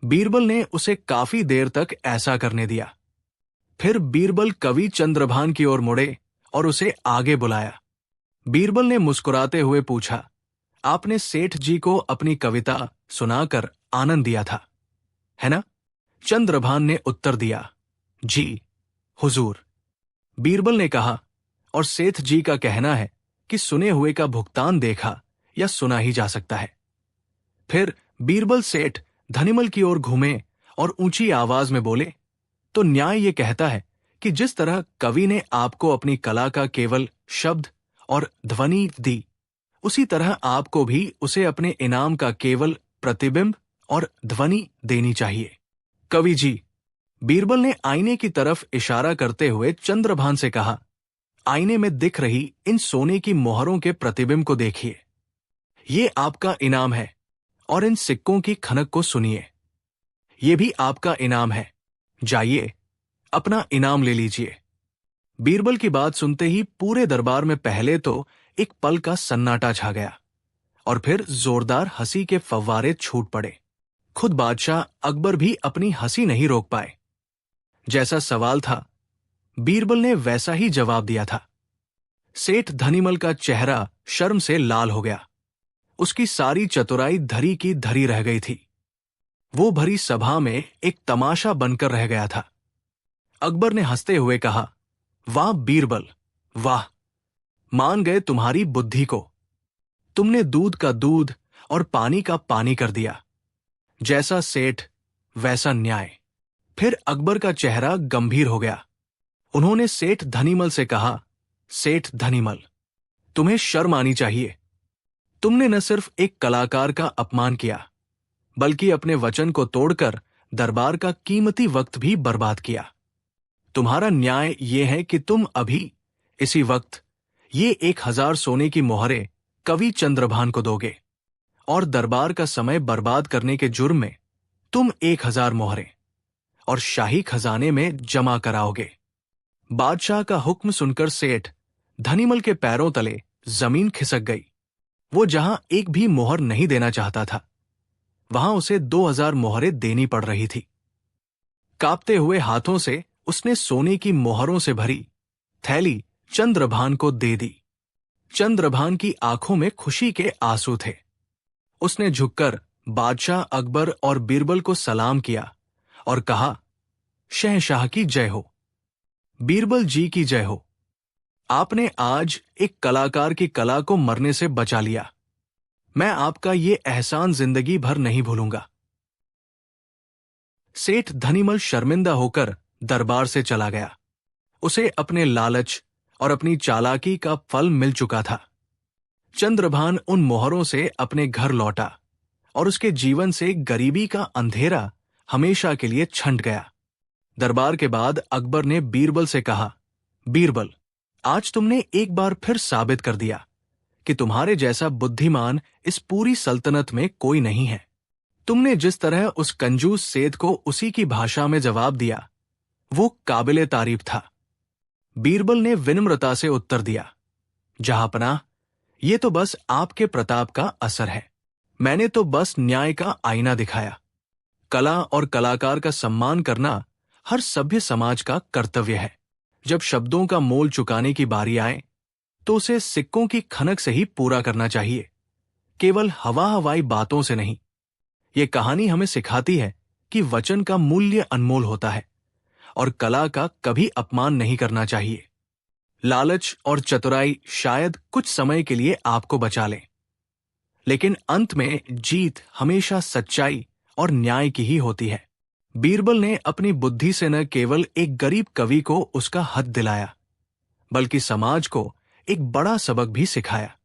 बीरबल ने उसे काफी देर तक ऐसा करने दिया। फिर बीरबल कवि चंद्रभान की ओर मुड़े और उसे आगे बुलाया। बीरबल ने मुस्कुराते हुए पूछा, आपने सेठ जी को अपनी कविता सुनाकर आनंद दिया था, है ना? चंद्रभान ने उत्तर दिया, जी हुजूर। बीरबल ने कहा, और सेठ जी का कहना है कि सुने हुए का भुगतान देखा या सुना ही जा सकता है। फिर बीरबल सेठ धनीमल की ओर घूमे और ऊंची आवाज में बोले, तो न्याय ये कहता है कि जिस तरह कवि ने आपको अपनी कला का केवल शब्द और ध्वनि दी, उसी तरह आपको भी उसे अपने इनाम का केवल प्रतिबिंब और ध्वनि देनी चाहिए। कवि जी, बीरबल ने आईने की तरफ इशारा करते हुए चंद्रभान से कहा, आईने में दिख रही इन सोने की मोहरों के प्रतिबिंब को देखिए। ये आपका इनाम है, और इन सिक्कों की खनक को सुनिए। ये भी आपका इनाम है। जाइए, अपना इनाम ले लीजिए। बीरबल की बात सुनते ही पूरे दरबार में पहले तो एक पल का सन्नाटा छा गया, और फिर जोरदार हंसी के फव्वारे छूट पड़े। खुद बादशाह अकबर भी अपनी हंसी नहीं रोक पाए। जैसा सवाल था, बीरबल ने वैसा ही जवाब दिया था। सेठ धनीमल का चेहरा शर्म से लाल हो गया। उसकी सारी चतुराई धरी की धरी रह गई थी। वो भरी सभा में एक तमाशा बनकर रह गया था। अकबर ने हंसते हुए कहा, वाह बीरबल, वाह, मान गए तुम्हारी बुद्धि को। तुमने दूध का दूध और पानी का पानी कर दिया। जैसा सेठ वैसा न्याय। फिर अकबर का चेहरा गंभीर हो गया। उन्होंने सेठ धनीमल से कहा, सेठ धनीमल, तुम्हें शर्म आनी चाहिए। तुमने न सिर्फ एक कलाकार का अपमान किया, बल्कि अपने वचन को तोड़कर दरबार का कीमती वक्त भी बर्बाद किया। तुम्हारा न्याय यह है कि तुम अभी इसी वक्त ये 1000 सोने की मोहरें कवि चंद्रभान को दोगे, और दरबार का समय बर्बाद करने के जुर्म में तुम 1000 मोहरें और शाही खजाने में जमा कराओगे। बादशाह का हुक्म सुनकर सेठ धनीमल के पैरों तले जमीन खिसक गई। वो जहां एक भी मोहर नहीं देना चाहता था, वहां उसे 2000 मोहरें देनी पड़ रही थी। कांपते हुए हाथों से उसने सोने की मोहरों से भरी थैली चंद्रभान को दे दी। चंद्रभान की आंखों में खुशी के आंसू थे। उसने झुककर बादशाह अकबर और बीरबल को सलाम किया और कहा, शहंशाह की जय हो, बीरबल जी की जय हो। आपने आज एक कलाकार की कला को मरने से बचा लिया। मैं आपका ये एहसान जिंदगी भर नहीं भूलूंगा। सेठ धनीमल शर्मिंदा होकर दरबार से चला गया। उसे अपने लालच और अपनी चालाकी का फल मिल चुका था। चंद्रभान उन मोहरों से अपने घर लौटा और उसके जीवन से गरीबी का अंधेरा हमेशा के लिए छंट गया। दरबार के बाद अकबर ने बीरबल से कहा, बीरबल, आज तुमने एक बार फिर साबित कर दिया कि तुम्हारे जैसा बुद्धिमान इस पूरी सल्तनत में कोई नहीं है। तुमने जिस तरह उस कंजूस सेठ को उसी की भाषा में जवाब दिया, वो काबिले तारीफ था। बीरबल ने विनम्रता से उत्तर दिया, जहांपनाह, ये तो बस आपके प्रताप का असर है। मैंने तो बस न्याय का आईना दिखाया। कला और कलाकार का सम्मान करना हर सभ्य समाज का कर्तव्य है। जब शब्दों का मोल चुकाने की बारी आए तो उसे सिक्कों की खनक से ही पूरा करना चाहिए, केवल हवा हवाई बातों से नहीं। ये कहानी हमें सिखाती है कि वचन का मूल्य अनमोल होता है और कला का कभी अपमान नहीं करना चाहिए। लालच और चतुराई शायद कुछ समय के लिए आपको बचा लें, लेकिन अंत में जीत हमेशा सच्चाई और न्याय की ही होती है। बीरबल ने अपनी बुद्धि से न केवल एक गरीब कवि को उसका हक दिलाया, बल्कि समाज को एक बड़ा सबक भी सिखाया।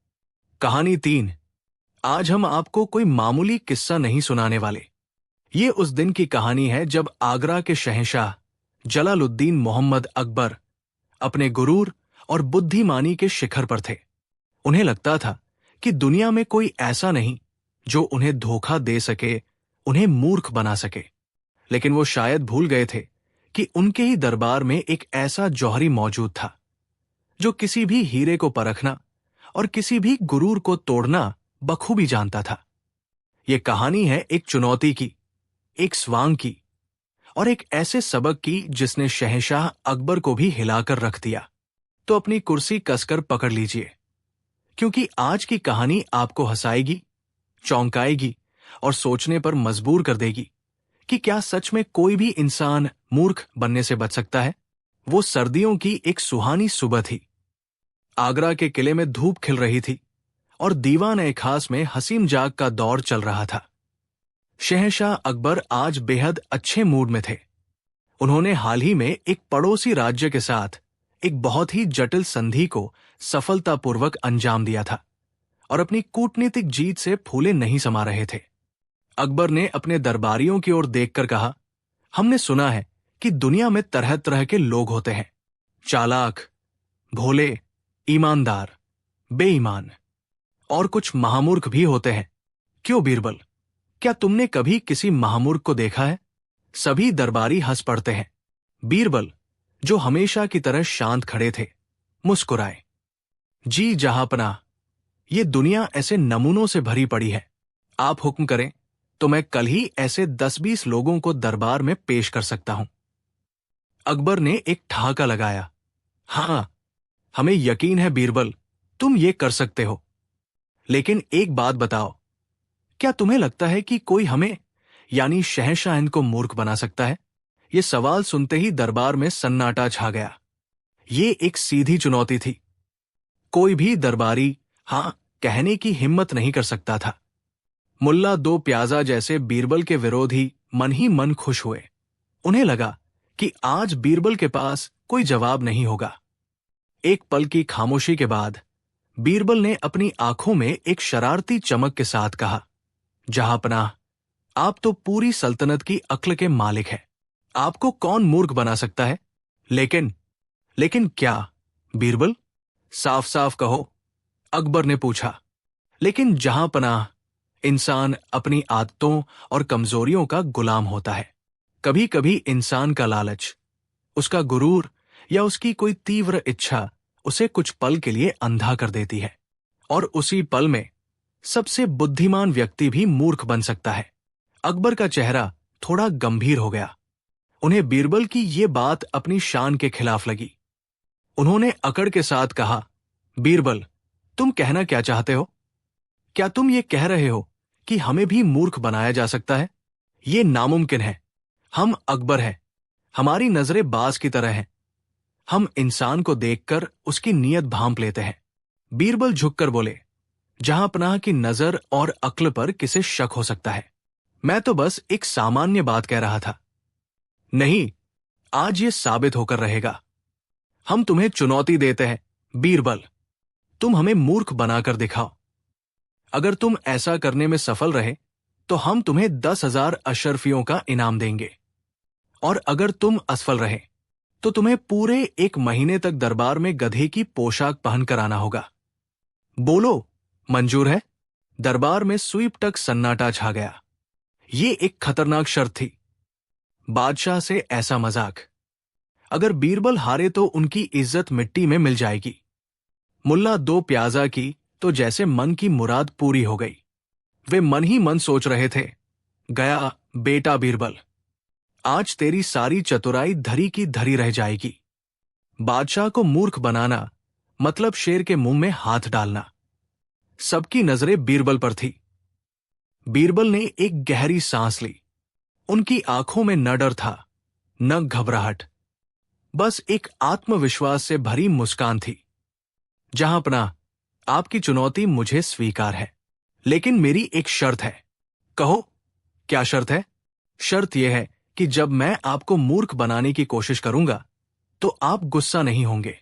कहानी 3। आज हम आपको कोई मामूली किस्सा नहीं सुनाने वाले। ये उस दिन की कहानी है जब आगरा के शहंशाह जलालुद्दीन मोहम्मद अकबर अपने गुरूर और बुद्धिमानी के शिखर पर थे। उन्हें लगता था कि दुनिया में कोई ऐसा नहीं जो उन्हें धोखा दे सके, उन्हें मूर्ख बना सके। लेकिन वो शायद भूल गए थे कि उनके ही दरबार में एक ऐसा जौहरी मौजूद था जो किसी भी हीरे को परखना और किसी भी गुरूर को तोड़ना बखूबी जानता था। ये कहानी है एक चुनौती की, एक स्वांग की और एक ऐसे सबक की जिसने शहंशाह अकबर को भी हिलाकर रख दिया। तो अपनी कुर्सी कसकर पकड़ लीजिए, क्योंकि आज की कहानी आपको हंसाएगी, चौंकाएगी और सोचने पर मजबूर कर देगी कि क्या सच में कोई भी इंसान मूर्ख बनने से बच सकता है। वो सर्दियों की एक सुहानी सुबह थी। आगरा के किले में धूप खिल रही थी और दीवान-ए-खास में हसीम जाग का दौर चल रहा था। शहंशाह अकबर आज बेहद अच्छे मूड में थे। उन्होंने हाल ही में एक पड़ोसी राज्य के साथ एक बहुत ही जटिल संधि को सफलतापूर्वक अंजाम दिया था और अपनी कूटनीतिक जीत से फूले नहीं समा रहे थे। अकबर ने अपने दरबारियों की ओर देखकर कहा, हमने सुना है कि दुनिया में तरह तरह के लोग होते हैं, चालाक, भोले, ईमानदार, बेईमान और कुछ महामूर्ख भी होते हैं। क्यों बीरबल, क्या तुमने कभी किसी महामूर्ख को देखा है? सभी दरबारी हंस पड़ते हैं। बीरबल, जो हमेशा की तरह शांत खड़े थे, मुस्कुराए। जी जहांपनाह, ये दुनिया ऐसे नमूनों से भरी पड़ी है। आप हुक्म करें तो मैं कल ही ऐसे 10-20 लोगों को दरबार में पेश कर सकता हूं। अकबर ने एक ठहाका लगाया। हां, हमें यकीन है बीरबल, तुम ये कर सकते हो। लेकिन एक बात बताओ, क्या तुम्हें लगता है कि कोई हमें यानी शहंशाह को मूर्ख बना सकता है? ये सवाल सुनते ही दरबार में सन्नाटा छा गया। ये एक सीधी चुनौती थी। कोई भी दरबारी हां कहने की हिम्मत नहीं कर सकता था। मुल्ला दो प्याजा जैसे बीरबल के विरोधी मन ही मन खुश हुए। उन्हें लगा कि आज बीरबल के पास कोई जवाब नहीं होगा। एक पल की खामोशी के बाद बीरबल ने अपनी आंखों में एक शरारती चमक के साथ कहा, जहांपनाह, आप तो पूरी सल्तनत की अक्ल के मालिक हैं। आपको कौन मूर्ख बना सकता है? लेकिन क्या बीरबल, साफ साफ कहो, अकबर ने पूछा। लेकिन जहांपनाह, इंसान अपनी आदतों और कमजोरियों का गुलाम होता है। कभी कभी इंसान का लालच, उसका गुरूर या उसकी कोई तीव्र इच्छा उसे कुछ पल के लिए अंधा कर देती है, और उसी पल में सबसे बुद्धिमान व्यक्ति भी मूर्ख बन सकता है। अकबर का चेहरा थोड़ा गंभीर हो गया। उन्हें बीरबल की ये बात अपनी शान के खिलाफ लगी। उन्होंने अकड़ के साथ कहा, बीरबल, तुम कहना क्या चाहते हो? क्या तुम ये कह रहे हो कि हमें भी मूर्ख बनाया जा सकता है? ये नामुमकिन है। हम अकबर हैं, हमारी नजरें बाज की तरह हैं। हम इंसान को देखकर उसकी नीयत भांप लेते हैं। बीरबल झुककर बोले, जहां पनाह की नजर और अक्ल पर किसे शक हो सकता है? मैं तो बस एक सामान्य बात कह रहा था। नहीं, आज ये साबित होकर रहेगा। हम तुम्हें चुनौती देते हैं, बीरबल, तुम हमें मूर्ख बनाकर दिखाओ। अगर तुम ऐसा करने में सफल रहे तो हम तुम्हें 10,000 अशरफियों का इनाम देंगे, और अगर तुम असफल रहे तो तुम्हें पूरे 1 महीने तक दरबार में गधे की पोशाक पहनकर आना होगा। बोलो, मंजूर है? दरबार में स्वीप तक सन्नाटा छा गया। ये एक खतरनाक शर्त थी। बादशाह से ऐसा मजाक। अगर बीरबल हारे तो उनकी इज्जत मिट्टी में मिल जाएगी। मुल्ला 2 प्याजा की तो जैसे मन की मुराद पूरी हो गई। वे मन ही मन सोच रहे थे, गया बेटा बीरबल, आज तेरी सारी चतुराई धरी की धरी रह जाएगी। बादशाह को मूर्ख बनाना मतलब शेर के मुंह में हाथ डालना। सबकी नजरें बीरबल पर थी। बीरबल ने एक गहरी सांस ली। उनकी आंखों में न डर था, न घबराहट, बस एक आत्मविश्वास से भरी मुस्कान थी। जहां पनाह, आपकी चुनौती मुझे स्वीकार है, लेकिन मेरी एक शर्त है। कहो, क्या शर्त है? शर्त यह है कि जब मैं आपको मूर्ख बनाने की कोशिश करूंगा तो आप गुस्सा नहीं होंगे।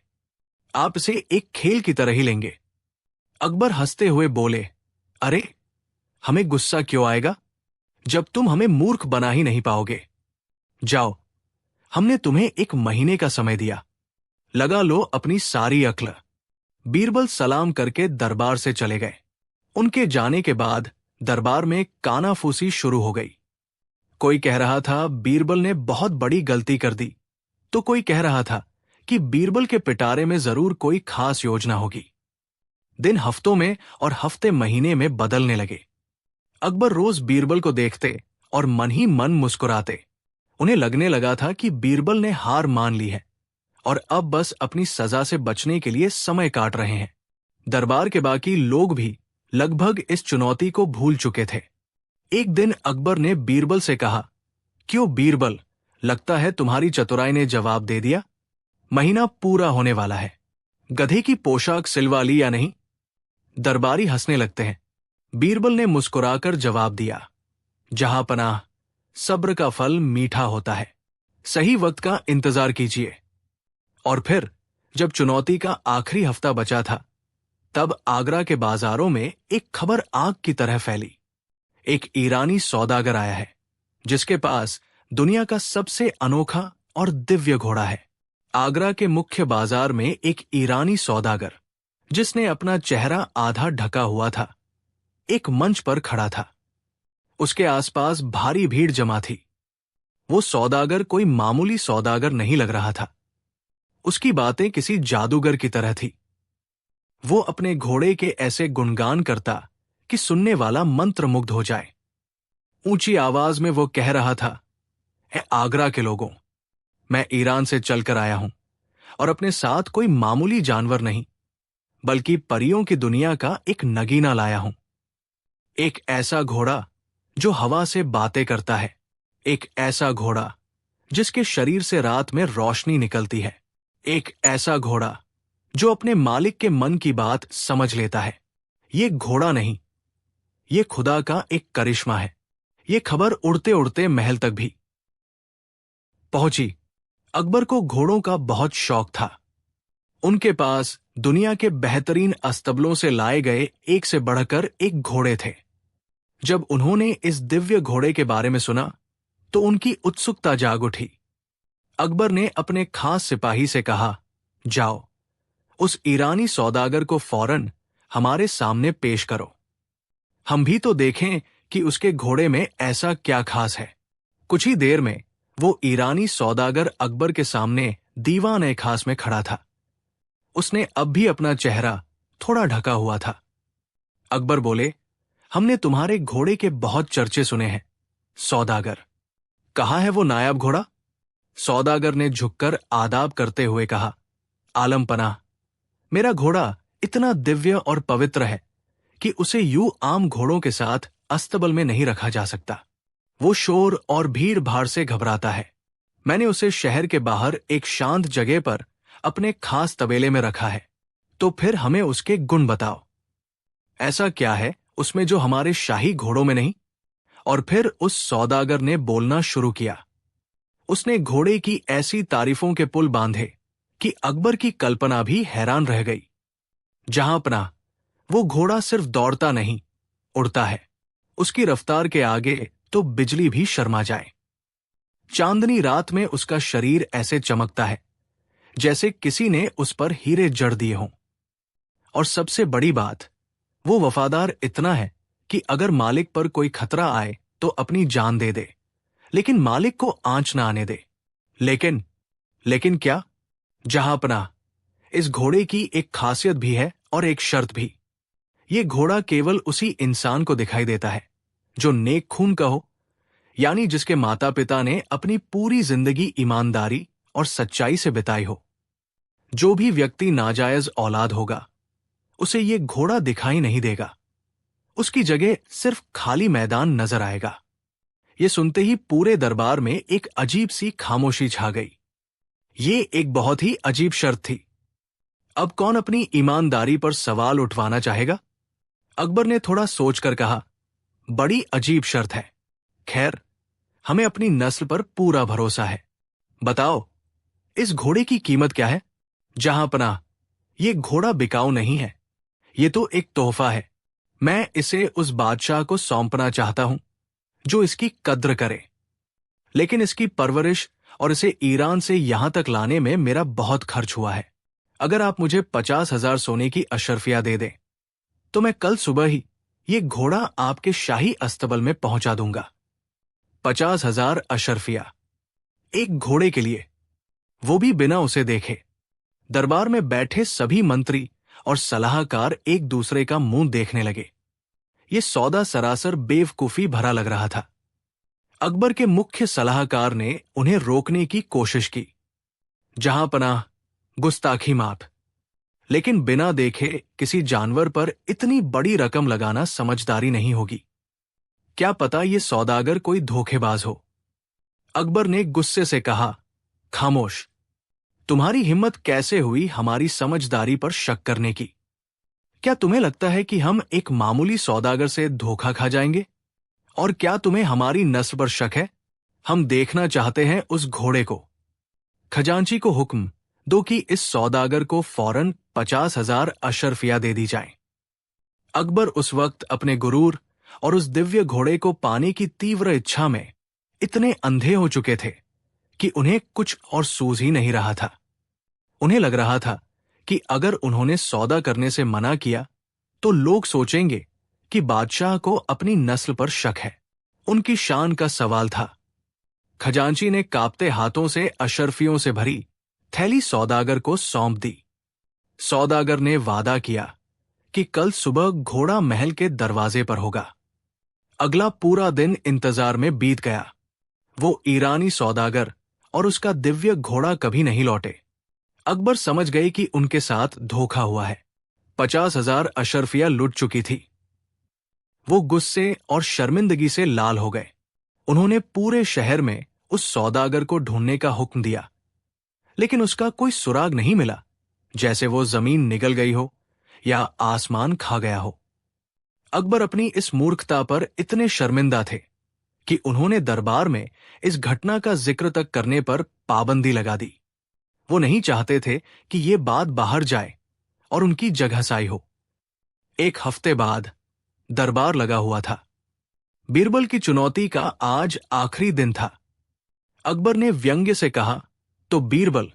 आप इसे एक खेल की तरह ही लेंगे। अकबर हंसते हुए बोले, अरे, हमें गुस्सा क्यों आएगा जब तुम हमें मूर्ख बना ही नहीं पाओगे? जाओ, हमने तुम्हें 1 महीने का समय दिया, लगा लो अपनी सारी अक्ल। बीरबल सलाम करके दरबार से चले गए। उनके जाने के बाद दरबार में कानाफूसी शुरू हो गई। कोई कह रहा था बीरबल ने बहुत बड़ी गलती कर दी, तो कोई कह रहा था कि बीरबल के पिटारे में जरूर कोई खास योजना होगी। दिन हफ्तों में और हफ्ते महीने में बदलने लगे। अकबर रोज बीरबल को देखते और मन ही मन मुस्कुराते। उन्हें लगने लगा था कि बीरबल ने हार मान ली है और अब बस अपनी सजा से बचने के लिए समय काट रहे हैं। दरबार के बाकी लोग भी लगभग इस चुनौती को भूल चुके थे। एक दिन अकबर ने बीरबल से कहा, क्यों बीरबल, लगता है तुम्हारी चतुराई ने जवाब दे दिया। महीना पूरा होने वाला है, गधे की पोशाक सिलवा ली या नहीं? दरबारी हंसने लगते हैं। बीरबल ने मुस्कुराकर जवाब दिया, जहां पनाह, सब्र का फल मीठा होता है। सही वक्त का इंतजार कीजिए। और फिर जब चुनौती का आखिरी हफ्ता बचा था, तब आगरा के बाजारों में एक खबर आग की तरह फैली। एक ईरानी सौदागर आया है जिसके पास दुनिया का सबसे अनोखा और दिव्य घोड़ा है। आगरा के मुख्य बाजार में एक ईरानी सौदागर, जिसने अपना चेहरा आधा ढका हुआ था, एक मंच पर खड़ा था। उसके आसपास भारी भीड़ जमा थी। वो सौदागर कोई मामूली सौदागर नहीं लग रहा था। उसकी बातें किसी जादूगर की तरह थी। वो अपने घोड़े के ऐसे गुणगान करता कि सुनने वाला मंत्रमुग्ध हो जाए। ऊंची आवाज में वो कह रहा था, ए आगरा के लोगों, मैं ईरान से चलकर आया हूं और अपने साथ कोई मामूली जानवर नहीं, बल्कि परियों की दुनिया का एक नगीना लाया हूं। एक ऐसा घोड़ा जो हवा से बातें करता है, एक ऐसा घोड़ा जिसके शरीर से रात में रोशनी निकलती है, एक ऐसा घोड़ा जो अपने मालिक के मन की बात समझ लेता है। ये घोड़ा नहीं, ये खुदा का एक करिश्मा है। ये खबर उड़ते उड़ते महल तक भी पहुंची। अकबर को घोड़ों का बहुत शौक था। उनके पास दुनिया के बेहतरीन अस्तबलों से लाए गए एक से बढ़कर एक घोड़े थे। जब उन्होंने इस दिव्य घोड़े के बारे में सुना तो उनकी उत्सुकता जाग उठी। अकबर ने अपने खास सिपाही से कहा, जाओ, उस ईरानी सौदागर को फौरन हमारे सामने पेश करो। हम भी तो देखें कि उसके घोड़े में ऐसा क्या खास है। कुछ ही देर में वो ईरानी सौदागर अकबर के सामने दीवान-ए खास में खड़ा था। उसने अब भी अपना चेहरा थोड़ा ढका हुआ था। अकबर बोले, हमने तुम्हारे घोड़े के बहुत चर्चे सुने हैं। सौदागर, कहाँ है वो नायाब घोड़ा? सौदागर ने झुककर आदाब करते हुए कहा, आलम पनाह, मेरा घोड़ा इतना दिव्य और पवित्र है कि उसे यूं आम घोड़ों के साथ अस्तबल में नहीं रखा जा सकता। वो शोर और भीड़ भाड़ से घबराता है। मैंने उसे शहर के बाहर एक शांत जगह पर अपने खास तबेले में रखा है। तो फिर हमें उसके गुण बताओ। ऐसा क्या है उसमें जो हमारे शाही घोड़ों में नहीं? और फिर उस सौदागर ने बोलना शुरू किया। उसने घोड़े की ऐसी तारीफों के पुल बांधे कि अकबर की कल्पना भी हैरान रह गई। जहां पनाह, वो घोड़ा सिर्फ दौड़ता नहीं, उड़ता है। उसकी रफ्तार के आगे तो बिजली भी शर्मा जाए। चांदनी रात में उसका शरीर ऐसे चमकता है जैसे किसी ने उस पर हीरे जड़ दिए हों। और सबसे बड़ी बात, वो वफादार इतना है कि अगर मालिक पर कोई खतरा आए तो अपनी जान दे दे, लेकिन मालिक को आंच ना आने दे। लेकिन क्या? जहां पनाह, इस घोड़े की एक खासियत भी है और एक शर्त भी। ये घोड़ा केवल उसी इंसान को दिखाई देता है जो नेक खून का हो, यानी जिसके माता पिता ने अपनी पूरी जिंदगी ईमानदारी और सच्चाई से बिताई हो। जो भी व्यक्ति नाजायज औलाद होगा, उसे ये घोड़ा दिखाई नहीं देगा। उसकी जगह सिर्फ खाली मैदान नजर आएगा। ये सुनते ही पूरे दरबार में एक अजीब सी खामोशी छा गई। ये एक बहुत ही अजीब शर्त थी। अब कौन अपनी ईमानदारी पर सवाल उठवाना चाहेगा? अकबर ने थोड़ा सोचकर कहा, बड़ी अजीब शर्त है। खैर, हमें अपनी नस्ल पर पूरा भरोसा है। बताओ, इस घोड़े की कीमत क्या है? जहां पनाह, ये घोड़ा बिकाऊ नहीं है। ये तो एक तोहफा है। मैं इसे उस बादशाह को सौंपना चाहता हूं जो इसकी कद्र करे। लेकिन इसकी परवरिश और इसे ईरान से यहां तक लाने में मेरा बहुत खर्च हुआ है। अगर आप मुझे 50,000 सोने की अशर्फिया दे दें तो मैं कल सुबह ही ये घोड़ा आपके शाही अस्तबल में पहुंचा दूंगा। 50,000 अशर्फिया एक घोड़े के लिए, वो भी बिना उसे देखे। दरबार में बैठे सभी मंत्री और सलाहकार एक दूसरे का मुंह देखने लगे। ये सौदा सरासर बेवकूफी भरा लग रहा था। अकबर के मुख्य सलाहकार ने उन्हें रोकने की कोशिश की। जहां पनाह, गुस्ताखी माफ, लेकिन बिना देखे किसी जानवर पर इतनी बड़ी रकम लगाना समझदारी नहीं होगी। क्या पता ये सौदागर कोई धोखेबाज हो। अकबर ने गुस्से से कहा, खामोश, तुम्हारी हिम्मत कैसे हुई हमारी समझदारी पर शक करने की? क्या तुम्हें लगता है कि हम एक मामूली सौदागर से धोखा खा जाएंगे? और क्या तुम्हें हमारी नस्ल पर शक है? हम देखना चाहते हैं उस घोड़े को। खजांची को हुक्म दो कि इस सौदागर को फौरन 50,000 अशर्फिया दे दी जाए। अकबर उस वक्त अपने गुरूर और उस दिव्य घोड़े को पाने की तीव्र इच्छा में इतने अंधे हो चुके थे कि उन्हें कुछ और सूझ ही नहीं रहा था। उन्हें लग रहा था कि अगर उन्होंने सौदा करने से मना किया तो लोग सोचेंगे कि बादशाह को अपनी नस्ल पर शक है। उनकी शान का सवाल था। खजांची ने कांपते हाथों से अशर्फियों से भरी थैली सौदागर को सौंप दी। सौदागर ने वादा किया कि कल सुबह घोड़ा महल के दरवाजे पर होगा। अगला पूरा दिन इंतजार में बीत गया। वो ईरानी सौदागर और उसका दिव्य घोड़ा कभी नहीं लौटे। अकबर समझ गए कि उनके साथ धोखा हुआ है। 50,000 अशर्फिया लुट चुकी थी। वो गुस्से और शर्मिंदगी से लाल हो गए। उन्होंने पूरे शहर में उस सौदागर को ढूंढने का हुक्म दिया, लेकिन उसका कोई सुराग नहीं मिला, जैसे वो जमीन निगल गई हो या आसमान खा गया हो। अकबर अपनी इस मूर्खता पर इतने शर्मिंदा थे कि उन्होंने दरबार में इस घटना का जिक्र तक करने पर पाबंदी लगा दी। वो नहीं चाहते थे कि ये बात बाहर जाए और उनकी जगहसाई हो। एक हफ्ते बाद दरबार लगा हुआ था। बीरबल की चुनौती का आज आखिरी दिन था। अकबर ने व्यंग्य से कहा, तो बीरबल,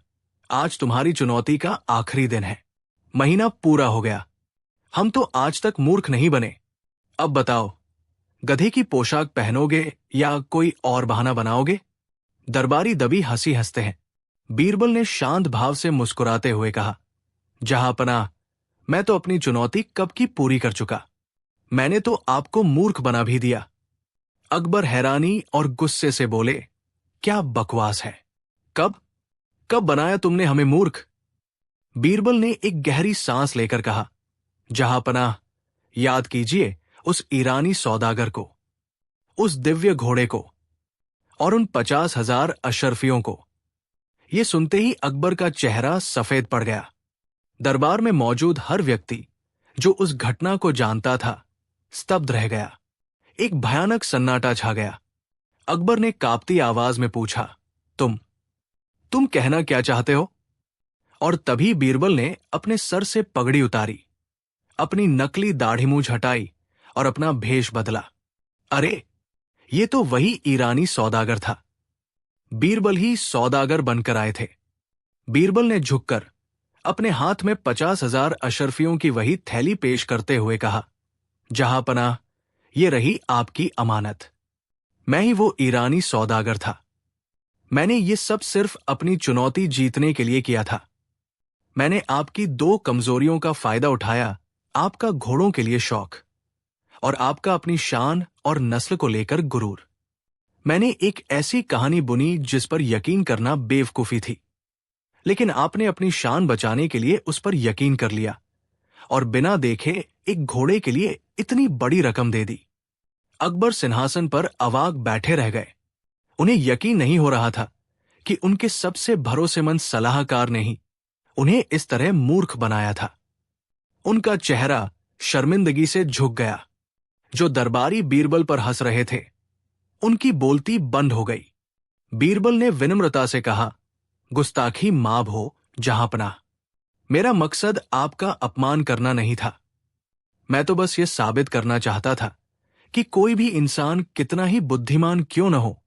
आज तुम्हारी चुनौती का आखिरी दिन है। महीना पूरा हो गया। हम तो आज तक मूर्ख नहीं बने। अब बताओ, गधे की पोशाक पहनोगे या कोई और बहाना बनाओगे? दरबारी दबी हंसी हंसते हैं। बीरबल ने शांत भाव से मुस्कुराते हुए कहा, जहांपनाह, मैं तो अपनी चुनौती कब की पूरी कर चुका। मैंने तो आपको मूर्ख बना भी दिया। अकबर हैरानी और गुस्से से बोले, क्या बकवास है? कब कब बनाया तुमने हमें मूर्ख? बीरबल ने एक गहरी सांस लेकर कहा, जहांपनाह, याद कीजिए उस ईरानी सौदागर को, उस दिव्य घोड़े को और उन 50,000 अशरफियों को। यह सुनते ही अकबर का चेहरा सफेद पड़ गया। दरबार में मौजूद हर व्यक्ति जो उस घटना को जानता था स्तब्ध रह गया। एक भयानक सन्नाटा छा गया। अकबर ने कांपती आवाज में पूछा, तुम कहना क्या चाहते हो? और तभी बीरबल ने अपने सर से पगड़ी उतारी, अपनी नकली दाढ़ी मूंछ हटाई और अपना भेष बदला। अरे, ये तो वही ईरानी सौदागर था। बीरबल ही सौदागर बनकर आए थे। बीरबल ने झुककर अपने हाथ में 50,000 अशरफियों की वही थैली पेश करते हुए कहा, जहांपनाह, ये रही आपकी अमानत। मैं ही वो ईरानी सौदागर था। मैंने ये सब सिर्फ अपनी चुनौती जीतने के लिए किया था। मैंने आपकी 2 कमजोरियों का फायदा उठाया, आपका घोड़ों के लिए शौक और आपका अपनी शान और नस्ल को लेकर गुरूर। मैंने एक ऐसी कहानी बुनी जिस पर यकीन करना बेवकूफी थी, लेकिन आपने अपनी शान बचाने के लिए उस पर यकीन कर लिया और बिना देखे एक घोड़े के लिए इतनी बड़ी रकम दे दी। अकबर सिंहासन पर अवाक बैठे रह गए। उन्हें यकीन नहीं हो रहा था कि उनके सबसे भरोसेमंद सलाहकार ने ही उन्हें इस तरह मूर्ख बनाया था। उनका चेहरा शर्मिंदगी से झुक गया। जो दरबारी बीरबल पर हंस रहे थे, उनकी बोलती बंद हो गई। बीरबल ने विनम्रता से कहा, गुस्ताखी माफ हो जहांपनाह। मेरा मकसद आपका अपमान करना नहीं था। मैं तो बस ये साबित करना चाहता था कि कोई भी इंसान कितना ही बुद्धिमान क्यों न हो,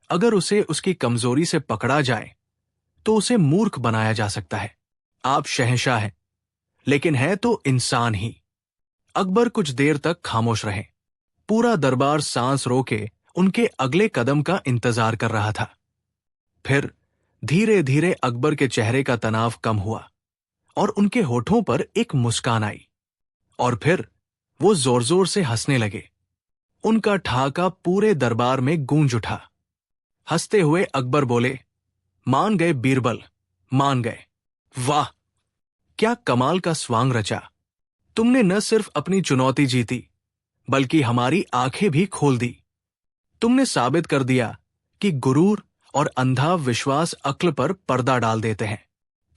अगर उसे उसकी कमजोरी से पकड़ा जाए तो उसे मूर्ख बनाया जा सकता है। आप शहंशाह हैं, लेकिन है तो इंसान ही। अकबर कुछ देर तक खामोश रहे। पूरा दरबार सांस रोके उनके अगले कदम का इंतजार कर रहा था। फिर धीरे धीरे अकबर के चेहरे का तनाव कम हुआ और उनके होठों पर एक मुस्कान आई। और फिर वो जोर जोर से हंसने लगे। उनका ठहाका पूरे दरबार में गूंज उठा। हंसते हुए अकबर बोले, मान गए बीरबल, मान गए। वाह, क्या कमाल का स्वांग रचा। तुमने न सिर्फ अपनी चुनौती जीती, बल्कि हमारी आंखें भी खोल दी। तुमने साबित कर दिया कि गुरूर और अंधा विश्वास अक्ल पर पर्दा डाल देते हैं।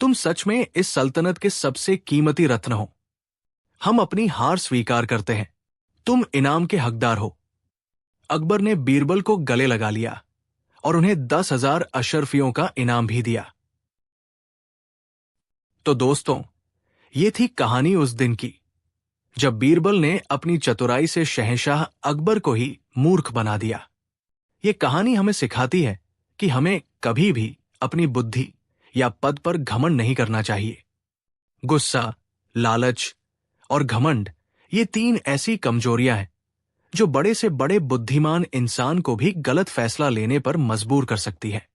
तुम सच में इस सल्तनत के सबसे कीमती रत्न हो। हम अपनी हार स्वीकार करते हैं। तुम इनाम के हकदार हो। अकबर ने बीरबल को गले लगा लिया और उन्हें 10,000 अशरफियों का इनाम भी दिया। तो दोस्तों, ये थी कहानी उस दिन की जब बीरबल ने अपनी चतुराई से शहंशाह अकबर को ही मूर्ख बना दिया। ये कहानी हमें सिखाती है कि हमें कभी भी अपनी बुद्धि या पद पर घमंड नहीं करना चाहिए। गुस्सा, लालच और घमंड, ये 3 ऐसी कमजोरियां हैं जो बड़े से बड़े बुद्धिमान इंसान को भी गलत फैसला लेने पर मजबूर कर सकती है।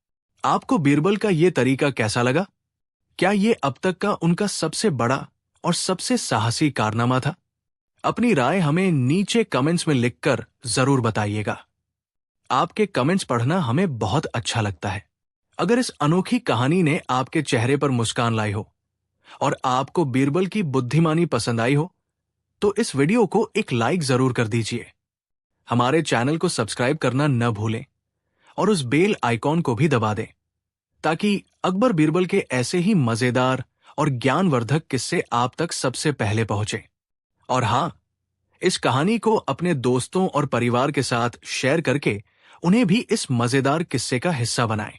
आपको बीरबल का ये तरीका कैसा लगा? क्या ये अब तक का उनका सबसे बड़ा और सबसे साहसी कारनामा था? अपनी राय हमें नीचे कमेंट्स में लिखकर जरूर बताइएगा। आपके कमेंट्स पढ़ना हमें बहुत अच्छा लगता है। अगर इस अनोखी कहानी ने आपके चेहरे पर मुस्कान लाई हो और आपको बीरबल की बुद्धिमानी पसंद आई हो, तो इस वीडियो को एक लाइक जरूर कर दीजिए। हमारे चैनल को सब्सक्राइब करना न भूलें और उस बेल आइकॉन को भी दबा दें, ताकि अकबर बीरबल के ऐसे ही मजेदार और ज्ञानवर्धक किस्से आप तक सबसे पहले पहुंचे। और हाँ, इस कहानी को अपने दोस्तों और परिवार के साथ शेयर करके उन्हें भी इस मजेदार किस्से का हिस्सा बनाएं।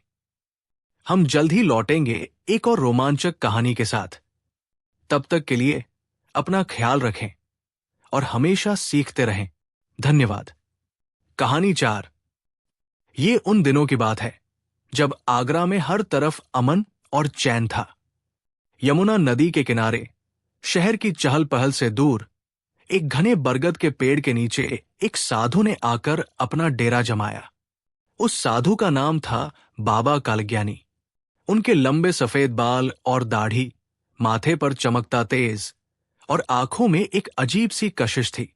हम जल्द ही लौटेंगे एक और रोमांचक कहानी के साथ। तब तक के लिए अपना ख्याल रखें और हमेशा सीखते रहें। धन्यवाद। कहानी 4। ये उन दिनों की बात है जब आगरा में हर तरफ अमन और चैन था। यमुना नदी के किनारे, शहर की चहल पहल से दूर, एक घने बरगद के पेड़ के नीचे एक साधु ने आकर अपना डेरा जमाया। उस साधु का नाम था बाबा कालज्ञानी। उनके लंबे सफेद बाल और दाढ़ी माथे पर चमकता तेज और आंखों में एक अजीब सी कशिश थी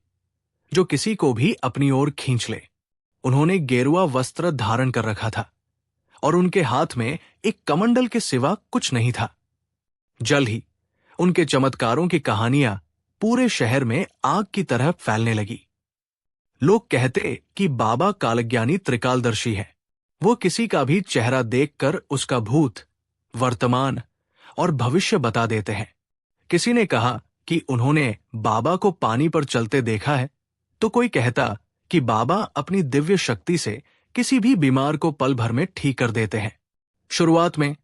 जो किसी को भी अपनी ओर खींच ले। उन्होंने गेरुआ वस्त्र धारण कर रखा था और उनके हाथ में एक कमंडल के सिवा कुछ नहीं था। जल्द ही उनके चमत्कारों की कहानियां पूरे शहर में आग की तरह फैलने लगी। लोग कहते कि बाबा कालज्ञानी त्रिकालदर्शी है। वो किसी का भी चेहरा देखकर उसका भूत, वर्तमान और भविष्य बता देते हैं। किसी ने कहा कि उन्होंने बाबा को पानी पर चलते देखा है, तो कोई कहता कि बाबा अपनी दिव्य शक्ति से किसी भी बीमार को पल भर में ठीक कर देते हैं। शुरुआत में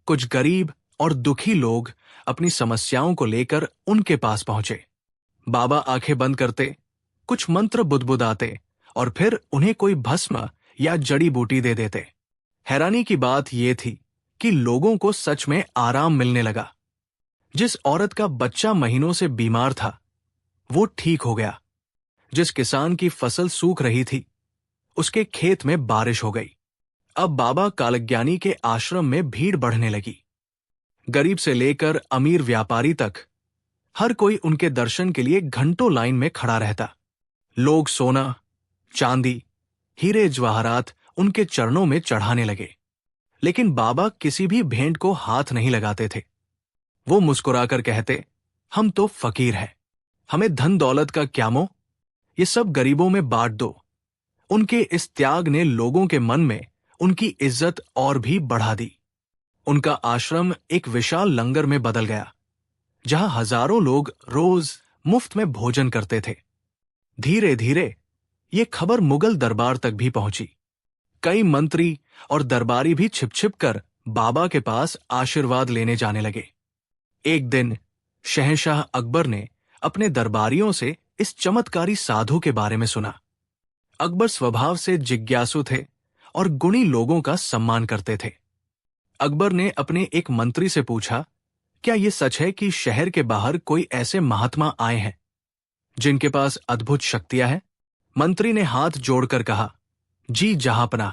कुछ गरीब और दुखी लोग अपनी समस्याओं को लेकर उनके पास पहुंचे। बाबा आंखें बंद करते, कुछ मंत्र बुदबुदाते और फिर उन्हें कोई भस्म या जड़ी बूटी दे देते। हैरानी की बात यह थी कि लोगों को सच में आराम मिलने लगा। जिस औरत का बच्चा महीनों से बीमार था, वो ठीक हो गया। जिस किसान की फसल सूख रही थी, उसके खेत में बारिश हो गई। अब बाबा कालज्ञानी के आश्रम में भीड़ बढ़ने लगी। गरीब से लेकर अमीर व्यापारी तक हर कोई उनके दर्शन के लिए घंटों लाइन में खड़ा रहता। लोग सोना, चांदी, हीरे जवाहरात उनके चरणों में चढ़ाने लगे, लेकिन बाबा किसी भी भेंट को हाथ नहीं लगाते थे। वो मुस्कुराकर कहते, हम तो फकीर हैं, हमें धन दौलत का क्या मोह, ये सब गरीबों में बांट दो। उनके इस त्याग ने लोगों के मन में उनकी इज्जत और भी बढ़ा दी। उनका आश्रम एक विशाल लंगर में बदल गया, जहां हजारों लोग रोज मुफ्त में भोजन करते थे। धीरे धीरे ये खबर मुगल दरबार तक भी पहुंची। कई मंत्री और दरबारी भी छिप छिप कर बाबा के पास आशीर्वाद लेने जाने लगे। एक दिन शहंशाह अकबर ने अपने दरबारियों से इस चमत्कारी साधु के बारे में सुना। अकबर स्वभाव से जिज्ञासु थे और गुणी लोगों का सम्मान करते थे। अकबर ने अपने एक मंत्री से पूछा, क्या यह सच है कि शहर के बाहर कोई ऐसे महात्मा आए हैं जिनके पास अद्भुत शक्तियां हैं? मंत्री ने हाथ जोड़कर कहा, जी जहांपनाह,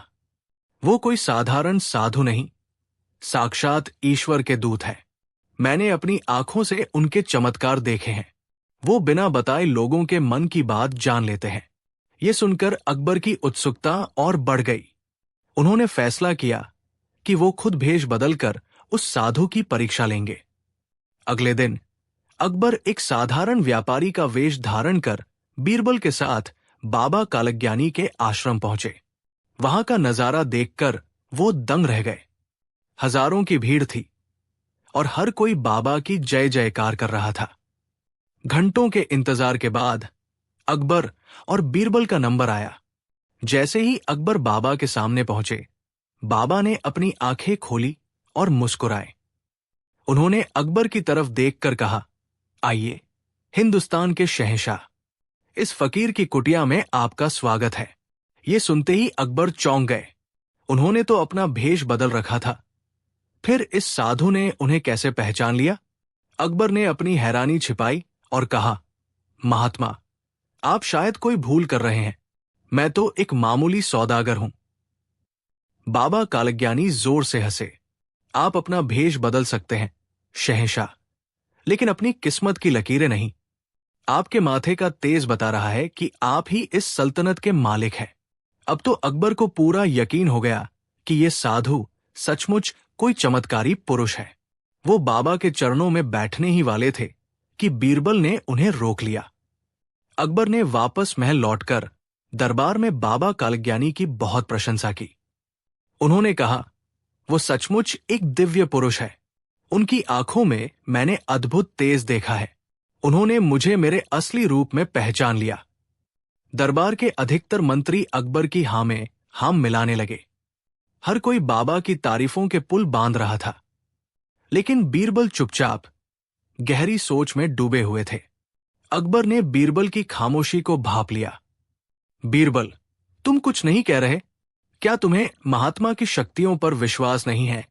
वो कोई साधारण साधु नहीं, साक्षात ईश्वर के दूत है। मैंने अपनी आंखों से उनके चमत्कार देखे हैं। वो बिना बताए लोगों के मन की बात जान लेते हैं। ये सुनकर अकबर की उत्सुकता और बढ़ गई। उन्होंने फैसला किया कि वो खुद भेष बदलकर उस साधु की परीक्षा लेंगे। अगले दिन अकबर एक साधारण व्यापारी का वेश धारण कर बीरबल के साथ बाबा कालज्ञानी के आश्रम पहुंचे। वहां का नजारा देखकर वो दंग रह गए। हजारों की भीड़ थी और हर कोई बाबा की जय जयकार कर रहा था। घंटों के इंतजार के बाद अकबर और बीरबल का नंबर आया। जैसे ही अकबर बाबा के सामने पहुंचे, बाबा ने अपनी आंखें खोली और मुस्कुराए। उन्होंने अकबर की तरफ देखकर कहा, आइए, हिंदुस्तान के शहंशाह, इस फकीर की कुटिया में आपका स्वागत है। ये सुनते ही अकबर चौंक गए। उन्होंने तो अपना भेष बदल रखा था, फिर इस साधु ने उन्हें कैसे पहचान लिया? अकबर ने अपनी हैरानी छिपाई और कहा, महात्मा, आप शायद कोई भूल कर रहे हैं। मैं तो एक मामूली सौदागर हूं। बाबा कालज्ञानी जोर से हंसे। आप अपना भेष बदल सकते हैं शहंशाह, लेकिन अपनी किस्मत की लकीरें नहीं। आपके माथे का तेज बता रहा है कि आप ही इस सल्तनत के मालिक हैं। अब तो अकबर को पूरा यकीन हो गया कि यह साधु सचमुच कोई चमत्कारी पुरुष है। वो बाबा के चरणों में बैठने ही वाले थे कि बीरबल ने उन्हें रोक लिया। अकबर ने वापस महल लौटकर दरबार में बाबा कालज्ञानी की बहुत प्रशंसा की। उन्होंने कहा, वो सचमुच एक दिव्य पुरुष है। उनकी आंखों में मैंने अद्भुत तेज देखा है। उन्होंने मुझे मेरे असली रूप में पहचान लिया। दरबार के अधिकतर मंत्री अकबर की हाँ में हाँ मिलाने लगे। हर कोई बाबा की तारीफों के पुल बांध रहा था, लेकिन बीरबल चुपचाप गहरी सोच में डूबे हुए थे। अकबर ने बीरबल की खामोशी को भांप लिया। बीरबल, तुम कुछ नहीं कह रहे? क्या तुम्हें महात्मा की शक्तियों पर विश्वास नहीं है?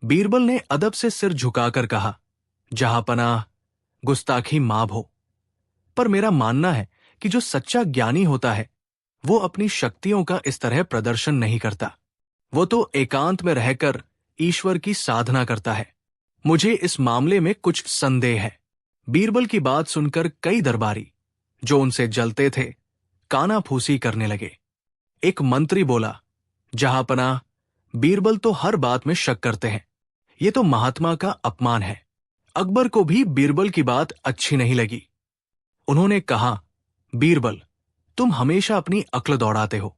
बीरबल ने अदब से सिर झुकाकर कहा, जहांपनाह, गुस्ताखी माफ हो, पर मेरा मानना है कि जो सच्चा ज्ञानी होता है वो अपनी शक्तियों का इस तरह प्रदर्शन नहीं करता। वो तो एकांत में रहकर ईश्वर की साधना करता है। मुझे इस मामले में कुछ संदेह है। बीरबल की बात सुनकर कई दरबारी, जो उनसे जलते थे, कानाफूसी करने लगे। एक मंत्री बोला, जहांपनाह, बीरबल तो हर बात में शक करते हैं। ये तो महात्मा का अपमान है। अकबर को भी बीरबल की बात अच्छी नहीं लगी। उन्होंने कहा, बीरबल, तुम हमेशा अपनी अक्ल दौड़ाते हो।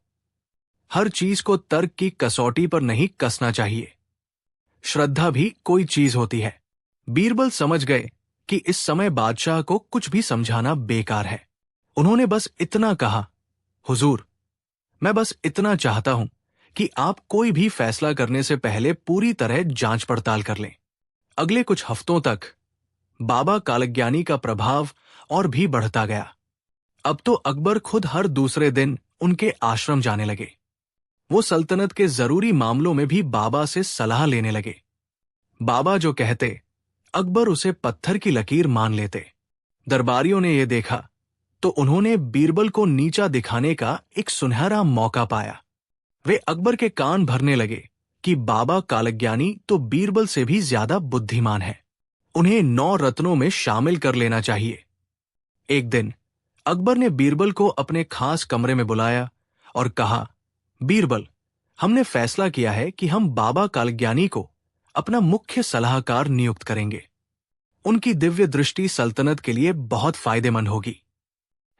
हर चीज को तर्क की कसौटी पर नहीं कसना चाहिए। श्रद्धा भी कोई चीज होती है। बीरबल समझ गए कि इस समय बादशाह को कुछ भी समझाना बेकार है। उन्होंने बस इतना कहा, हुजूर, मैं बस इतना चाहता हूं कि आप कोई भी फैसला करने से पहले पूरी तरह जांच पड़ताल कर लें। अगले कुछ हफ्तों तक बाबा कालज्ञानी का प्रभाव और भी बढ़ता गया। अब तो अकबर खुद हर दूसरे दिन उनके आश्रम जाने लगे। वो सल्तनत के जरूरी मामलों में भी बाबा से सलाह लेने लगे। बाबा जो कहते, अकबर उसे पत्थर की लकीर मान लेते। दरबारियों ने यह देखा तो उन्होंने बीरबल को नीचा दिखाने का एक सुनहरा मौका पाया। वे अकबर के कान भरने लगे कि बाबा कालज्ञानी तो बीरबल से भी ज्यादा बुद्धिमान है। उन्हें 9 रत्नों में शामिल कर लेना चाहिए। एक दिन अकबर ने बीरबल को अपने खास कमरे में बुलाया और कहा, बीरबल, हमने फैसला किया है कि हम बाबा कालज्ञानी को अपना मुख्य सलाहकार नियुक्त करेंगे। उनकी दिव्य दृष्टि सल्तनत के लिए बहुत फायदेमंद होगी।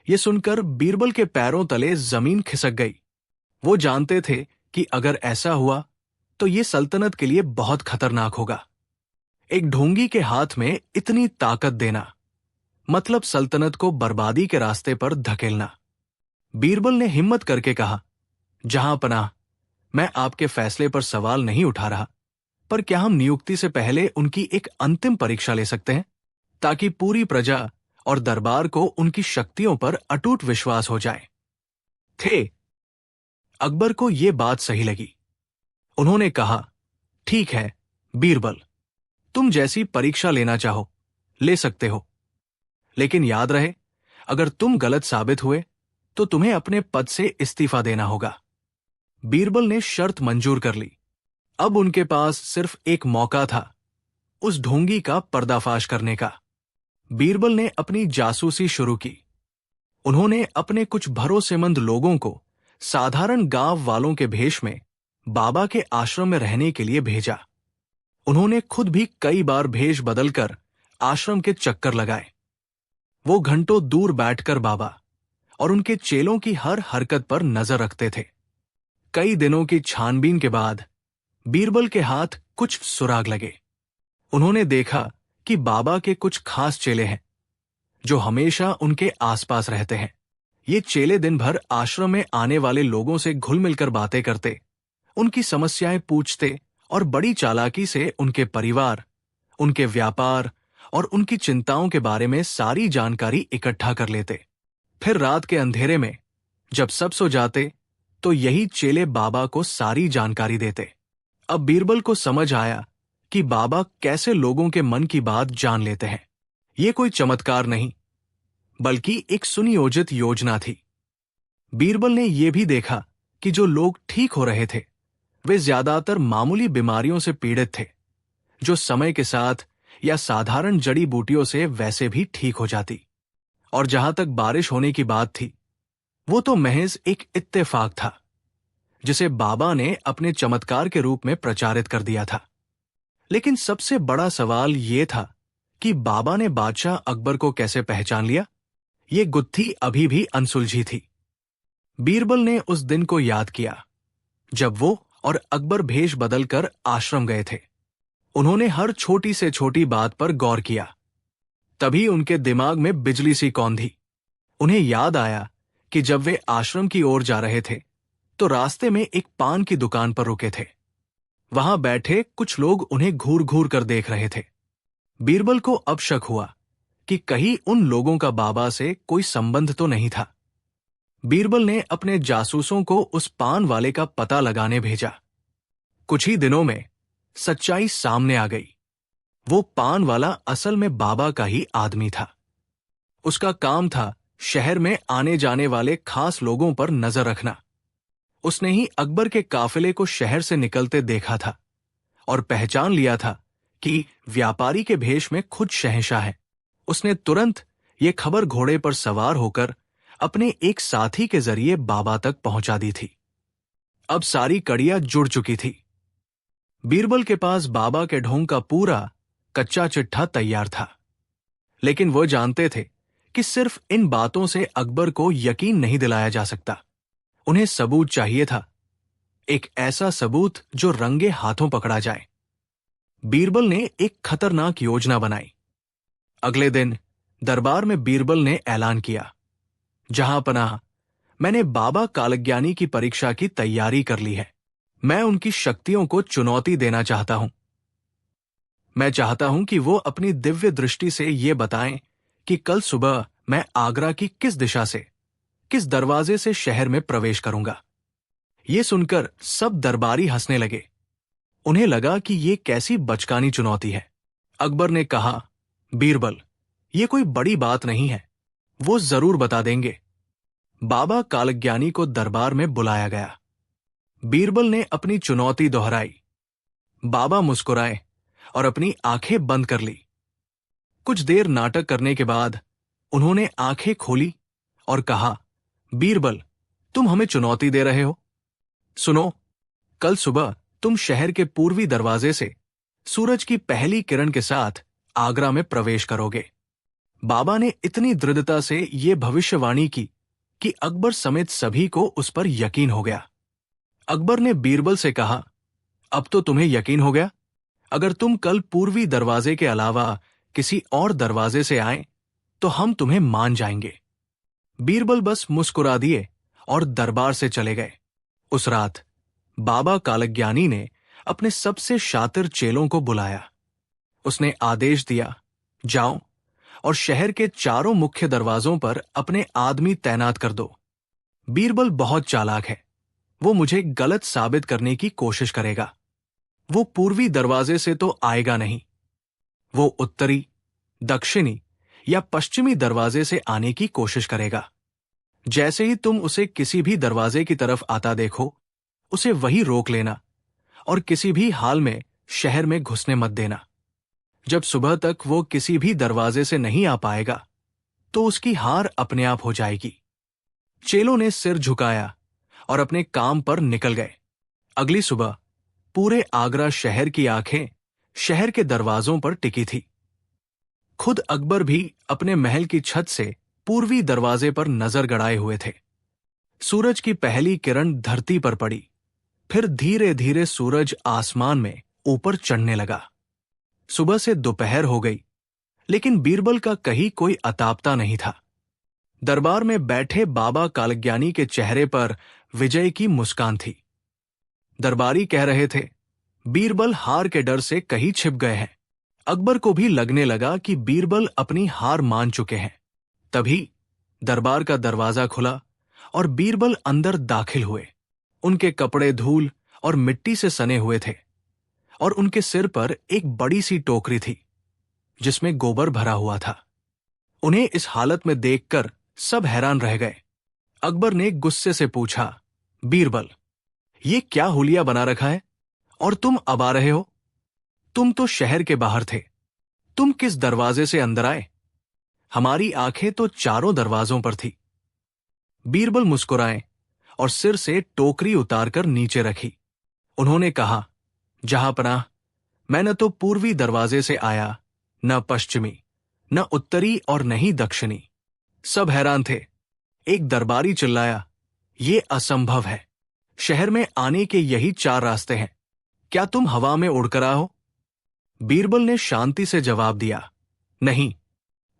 ये सुनकर बीरबल के पैरों तले जमीन खिसक गई। वो जानते थे कि अगर ऐसा हुआ तो ये सल्तनत के लिए बहुत खतरनाक होगा। एक ढोंगी के हाथ में इतनी ताकत देना मतलब सल्तनत को बर्बादी के रास्ते पर धकेलना। बीरबल ने हिम्मत करके कहा, जहांपनाह, मैं आपके फैसले पर सवाल नहीं उठा रहा, पर क्या हम नियुक्ति से पहले उनकी एक अंतिम परीक्षा ले सकते हैं, ताकि पूरी प्रजा और दरबार को उनकी शक्तियों पर अटूट विश्वास हो जाए। थे अकबर को यह बात सही लगी। उन्होंने कहा, ठीक है बीरबल, तुम जैसी परीक्षा लेना चाहो ले सकते हो, लेकिन याद रहे, अगर तुम गलत साबित हुए तो तुम्हें अपने पद से इस्तीफा देना होगा। बीरबल ने शर्त मंजूर कर ली। अब उनके पास सिर्फ एक मौका था, उस ढोंगी का पर्दाफाश करने का। बीरबल ने अपनी जासूसी शुरू की। उन्होंने अपने कुछ भरोसेमंद लोगों को साधारण गांव वालों के भेष में बाबा के आश्रम में रहने के लिए भेजा। उन्होंने खुद भी कई बार भेष बदलकर आश्रम के चक्कर लगाए। वो घंटों दूर बैठकर बाबा और उनके चेलों की हर हरकत पर नजर रखते थे। कई दिनों की छानबीन के बाद बीरबल के हाथ कुछ सुराग लगे। उन्होंने देखा कि बाबा के कुछ खास चेले हैं जो हमेशा उनके आसपास रहते हैं। ये चेले दिन भर आश्रम में आने वाले लोगों से घुल मिलकर बातें करते, उनकी समस्याएं पूछते और बड़ी चालाकी से उनके परिवार, उनके व्यापार और उनकी चिंताओं के बारे में सारी जानकारी इकट्ठा कर लेते। फिर रात के अंधेरे में जब सब सो जाते तो यही चेले बाबा को सारी जानकारी देते। अब बीरबल को समझ आया कि बाबा कैसे लोगों के मन की बात जान लेते हैं। ये कोई चमत्कार नहीं, बल्कि एक सुनियोजित योजना थी। बीरबल ने यह भी देखा कि जो लोग ठीक हो रहे थे वे ज्यादातर मामूली बीमारियों से पीड़ित थे, जो समय के साथ या साधारण जड़ी बूटियों से वैसे भी ठीक हो जाती। और जहां तक बारिश होने की बात थी, वो तो महज एक इत्तेफाक था जिसे बाबा ने अपने चमत्कार के रूप में प्रचारित कर दिया था। लेकिन सबसे बड़ा सवाल यह था कि बाबा ने बादशाह अकबर को कैसे पहचान लिया। ये गुत्थी अभी भी अनसुलझी थी। बीरबल ने उस दिन को याद किया जब वो और अकबर भेष बदलकर आश्रम गए थे। उन्होंने हर छोटी से छोटी बात पर गौर किया। तभी उनके दिमाग में बिजली सी कौंधी। उन्हें याद आया कि जब वे आश्रम की ओर जा रहे थे तो रास्ते में एक पान की दुकान पर रुके थे। वहां बैठे कुछ लोग उन्हें घूर घूर कर देख रहे थे। बीरबल को अब शक हुआ कि कहीं उन लोगों का बाबा से कोई संबंध तो नहीं था। बीरबल ने अपने जासूसों को उस पान वाले का पता लगाने भेजा। कुछ ही दिनों में सच्चाई सामने आ गई। वो पान वाला असल में बाबा का ही आदमी था। उसका काम था शहर में आने जाने वाले खास लोगों पर नजर रखना। उसने ही अकबर के काफिले को शहर से निकलते देखा था और पहचान लिया था कि व्यापारी के भेष में खुद शहंशाह है। उसने तुरंत ये खबर घोड़े पर सवार होकर अपने एक साथी के जरिए बाबा तक पहुंचा दी थी। अब सारी कड़ियां जुड़ चुकी थी। बीरबल के पास बाबा के ढोंग का पूरा कच्चा चिट्ठा तैयार था, लेकिन वो जानते थे कि सिर्फ इन बातों से अकबर को यकीन नहीं दिलाया जा सकता। उन्हें सबूत चाहिए था, एक ऐसा सबूत जो रंगे हाथों पकड़ा जाए। बीरबल ने एक खतरनाक योजना बनाई। अगले दिन दरबार में बीरबल ने ऐलान किया, जहां पनाह, मैंने बाबा कालज्ञानी की परीक्षा की तैयारी कर ली है। मैं उनकी शक्तियों को चुनौती देना चाहता हूं। मैं चाहता हूं कि वो अपनी दिव्य दृष्टि से ये बताएं कि कल सुबह मैं आगरा की किस दिशा से, किस दरवाजे से शहर में प्रवेश करूंगा। ये सुनकर सब दरबारी हंसने लगे। उन्हें लगा कि ये कैसी बचकानी चुनौती है। अकबर ने कहा, बीरबल, ये कोई बड़ी बात नहीं है, वो जरूर बता देंगे। बाबा कालज्ञानी को दरबार में बुलाया गया। बीरबल ने अपनी चुनौती दोहराई। बाबा मुस्कुराए और अपनी आंखें बंद कर ली। कुछ देर नाटक करने के बाद उन्होंने आंखें खोली और कहा, बीरबल, तुम हमें चुनौती दे रहे हो? सुनो, कल सुबह तुम शहर के पूर्वी दरवाजे से सूरज की पहली किरण के साथ आगरा में प्रवेश करोगे। बाबा ने इतनी दृढ़ता से ये भविष्यवाणी की कि अकबर समेत सभी को उस पर यकीन हो गया। अकबर ने बीरबल से कहा, अब तो तुम्हें यकीन हो गया? अगर तुम कल पूर्वी दरवाजे के अलावा किसी और दरवाजे से आए तो हम तुम्हें मान जाएंगे। बीरबल बस मुस्कुरा दिए और दरबार से चले गए। उस रात बाबा कालज्ञानी ने अपने सबसे शातिर चेलों को बुलाया। उसने आदेश दिया, जाओ और शहर के चारों मुख्य दरवाजों पर अपने आदमी तैनात कर दो। बीरबल बहुत चालाक है, वो मुझे गलत साबित करने की कोशिश करेगा। वो पूर्वी दरवाजे से तो आएगा नहीं, वो उत्तरी, दक्षिणी या पश्चिमी दरवाजे से आने की कोशिश करेगा। जैसे ही तुम उसे किसी भी दरवाजे की तरफ आता देखो, उसे वही रोक लेना और किसी भी हाल में शहर में घुसने मत देना। जब सुबह तक वो किसी भी दरवाजे से नहीं आ पाएगा तो उसकी हार अपने आप हो जाएगी। चेलों ने सिर झुकाया और अपने काम पर निकल गए। अगली सुबह पूरे आगरा शहर की आंखें शहर के दरवाजों पर टिकी थी। खुद अकबर भी अपने महल की छत से पूर्वी दरवाजे पर नजर गड़ाए हुए थे। सूरज की पहली किरण धरती पर पड़ी, फिर धीरे धीरे सूरज आसमान में ऊपर चढ़ने लगा। सुबह से दोपहर हो गई, लेकिन बीरबल का कहीं कोई अतापता नहीं था। दरबार में बैठे बाबा कालज्ञानी के चेहरे पर विजय की मुस्कान थी। दरबारी कह रहे थे, बीरबल हार के डर से कहीं छिप गए हैं। अकबर को भी लगने लगा कि बीरबल अपनी हार मान चुके हैं। तभी दरबार का दरवाजा खुला और बीरबल अंदर दाखिल हुए। उनके कपड़े धूल और मिट्टी से सने हुए थे और उनके सिर पर एक बड़ी सी टोकरी थी जिसमें गोबर भरा हुआ था। उन्हें इस हालत में देखकर सब हैरान रह गए। अकबर ने गुस्से से पूछा, बीरबल, ये क्या हुलिया बना रखा है और तुम अब आ रहे हो? तुम तो शहर के बाहर थे, तुम किस दरवाजे से अंदर आए? हमारी आंखें तो चारों दरवाजों पर थी। बीरबल मुस्कुराए और सिर से टोकरी उतारकर नीचे रखी। उन्होंने कहा, जहांपनाह, मैं न तो पूर्वी दरवाजे से आया, न पश्चिमी, न उत्तरी और न ही दक्षिणी। सब हैरान थे। एक दरबारी चिल्लाया, ये असंभव है। शहर में आने के यही 4 रास्ते हैं। क्या तुम हवा में उड़कर आए हो? बीरबल ने शांति से जवाब दिया, नहीं,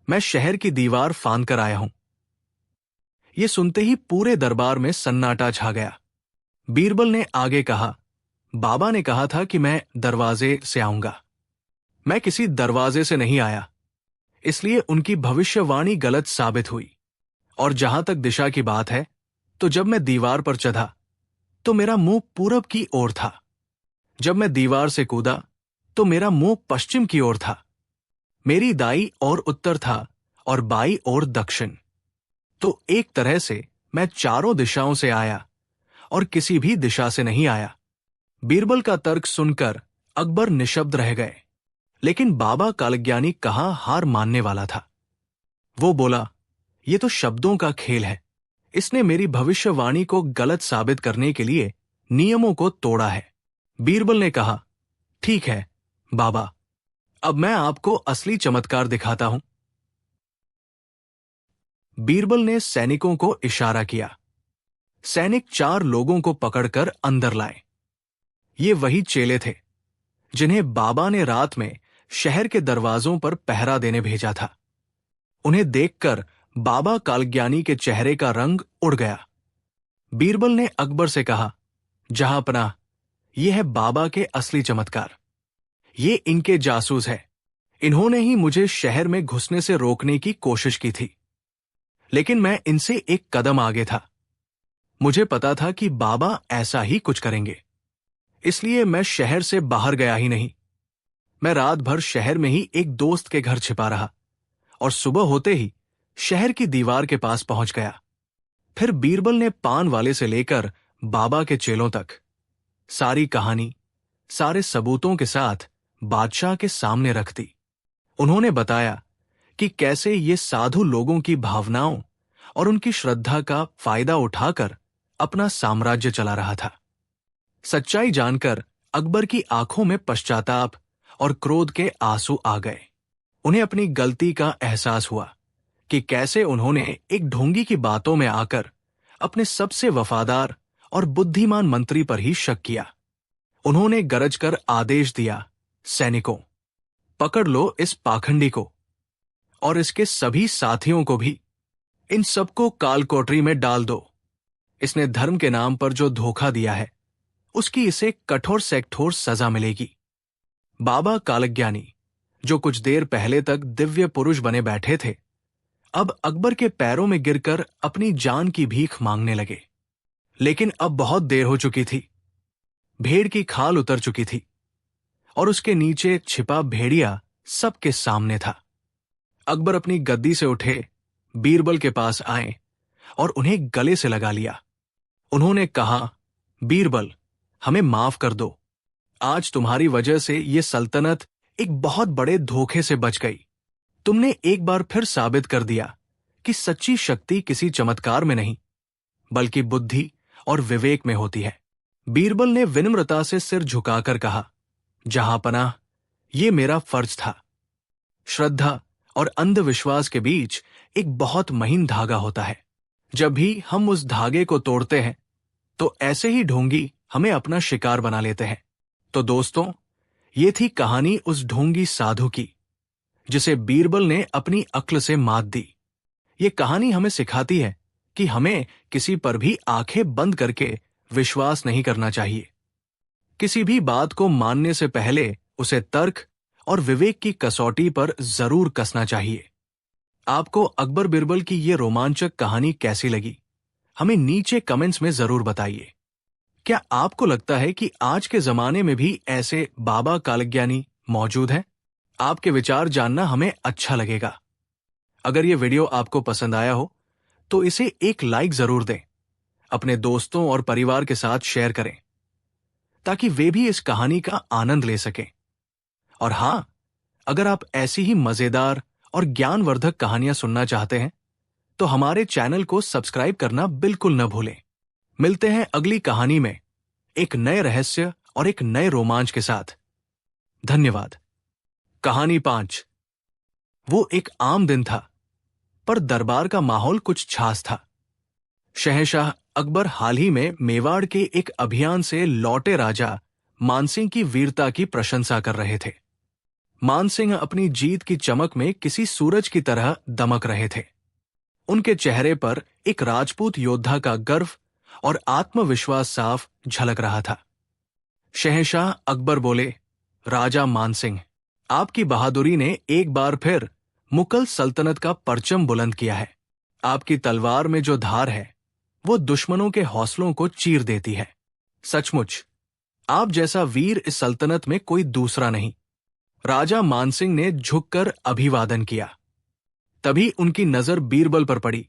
मैं शहर की दीवार फांद कर आया हूं। यह सुनते ही पूरे दरबार में सन्नाटा छा गया। बीरबल ने आगे कहा, बाबा ने कहा था कि मैं दरवाजे से आऊंगा। मैं किसी दरवाजे से नहीं आया, इसलिए उनकी भविष्यवाणी गलत साबित हुई। और जहां तक दिशा की बात है, तो जब मैं दीवार पर चढ़ा तो मेरा मुंह पूरब की ओर था। जब मैं दीवार से कूदा तो मेरा मुंह पश्चिम की ओर था। मेरी दाई ओर उत्तर था और बाई ओर दक्षिण। तो एक तरह से मैं चारों दिशाओं से आया और किसी भी दिशा से नहीं आया। बीरबल का तर्क सुनकर अकबर निशब्द रह गए। लेकिन बाबा कालज्ञानी कहाँ हार मानने वाला था। वो बोला, ये तो शब्दों का खेल है। इसने मेरी भविष्यवाणी को गलत साबित करने के लिए नियमों को तोड़ा है। बीरबल ने कहा, ठीक है बाबा, अब मैं आपको असली चमत्कार दिखाता हूं। बीरबल ने सैनिकों को इशारा किया। सैनिक 4 लोगों को पकड़कर अंदर लाए। ये वही चेले थे जिन्हें बाबा ने रात में शहर के दरवाजों पर पहरा देने भेजा था। उन्हें देखकर बाबा कालज्ञानी के चेहरे का रंग उड़ गया। बीरबल ने अकबर से कहा, जहांपनाह, ये है बाबा के असली चमत्कार। ये इनके जासूस है। इन्होंने ही मुझे शहर में घुसने से रोकने की कोशिश की थी, लेकिन मैं इनसे एक कदम आगे था। मुझे पता था कि बाबा ऐसा ही कुछ करेंगे, इसलिए मैं शहर से बाहर गया ही नहीं। मैं रात भर शहर में ही एक दोस्त के घर छिपा रहा और सुबह होते ही शहर की दीवार के पास पहुंच गया। फिर बीरबल ने पान वाले से लेकर बाबा के चेलों तक सारी कहानी सारे सबूतों के साथ बादशाह के सामने रख दी। उन्होंने बताया कि कैसे ये साधु लोगों की भावनाओं और उनकी श्रद्धा का फायदा उठाकर अपना साम्राज्य चला रहा था। सच्चाई जानकर अकबर की आंखों में पश्चाताप और क्रोध के आंसू आ गए। उन्हें अपनी गलती का एहसास हुआ कि कैसे उन्होंने एक ढोंगी की बातों में आकर अपने सबसे वफादार और बुद्धिमान मंत्री पर ही शक किया। उन्होंने गरजकर आदेश दिया, सैनिकों, पकड़ लो इस पाखंडी को और इसके सभी साथियों को भी। इन सबको काल कोठरी में डाल दो। इसने धर्म के नाम पर जो धोखा दिया है, उसकी इसे कठोर से कठोर सजा मिलेगी। बाबा कालज्ञानी, जो कुछ देर पहले तक दिव्य पुरुष बने बैठे थे, अब अकबर के पैरों में गिरकर अपनी जान की भीख मांगने लगे। लेकिन अब बहुत देर हो चुकी थी। भेड़ की खाल उतर चुकी थी और उसके नीचे छिपा भेड़िया सबके सामने था। अकबर अपनी गद्दी से उठे, बीरबल के पास आए और उन्हें गले से लगा लिया। उन्होंने कहा, बीरबल, हमें माफ कर दो। आज तुम्हारी वजह से ये सल्तनत एक बहुत बड़े धोखे से बच गई। तुमने एक बार फिर साबित कर दिया कि सच्ची शक्ति किसी चमत्कार में नहीं, बल्कि बुद्धि और विवेक में होती है। बीरबल ने विनम्रता से सिर झुकाकर कहा, जहांपनाह, ये मेरा फर्ज था। श्रद्धा और अंधविश्वास के बीच एक बहुत महीन धागा होता है। जब भी हम उस धागे को तोड़ते हैं, तो ऐसे ही ढोंगी हमें अपना शिकार बना लेते हैं। तो दोस्तों, ये थी कहानी उस ढोंगी साधु की, जिसे बीरबल ने अपनी अक्ल से मात दी। ये कहानी हमें सिखाती है कि हमें किसी पर भी आंखें बंद करके विश्वास नहीं करना चाहिए। किसी भी बात को मानने से पहले उसे तर्क और विवेक की कसौटी पर जरूर कसना चाहिए। आपको अकबर बीरबल की ये रोमांचक कहानी कैसी लगी, हमें नीचे कमेंट्स में जरूर बताइए। क्या आपको लगता है कि आज के जमाने में भी ऐसे बाबा कालज्ञानी मौजूद हैं? आपके विचार जानना हमें अच्छा लगेगा। अगर ये वीडियो आपको पसंद आया हो तो इसे एक लाइक जरूर दें। अपने दोस्तों और परिवार के साथ शेयर करें ताकि वे भी इस कहानी का आनंद ले सकें। और हां, अगर आप ऐसी ही मजेदार और ज्ञानवर्धक कहानियां सुनना चाहते हैं तो हमारे चैनल को सब्सक्राइब करना बिल्कुल न भूलें। मिलते हैं अगली कहानी में एक नए रहस्य और एक नए रोमांच के साथ। धन्यवाद। कहानी 5। वो एक आम दिन था, पर दरबार का माहौल कुछ खास था। शहंशाह अकबर हाल ही में मेवाड़ के एक अभियान से लौटे राजा मानसिंह की वीरता की प्रशंसा कर रहे थे। मानसिंह अपनी जीत की चमक में किसी सूरज की तरह दमक रहे थे। उनके चेहरे पर एक राजपूत योद्धा का गर्व और आत्मविश्वास साफ झलक रहा था। शहंशाह अकबर बोले, राजा मानसिंह, आपकी बहादुरी ने एक बार फिर मुगल सल्तनत का परचम बुलंद किया है। आपकी तलवार में जो धार है वो दुश्मनों के हौसलों को चीर देती है। सचमुच आप जैसा वीर इस सल्तनत में कोई दूसरा नहीं। राजा मानसिंह ने झुककर अभिवादन किया। तभी उनकी नजर बीरबल पर पड़ी,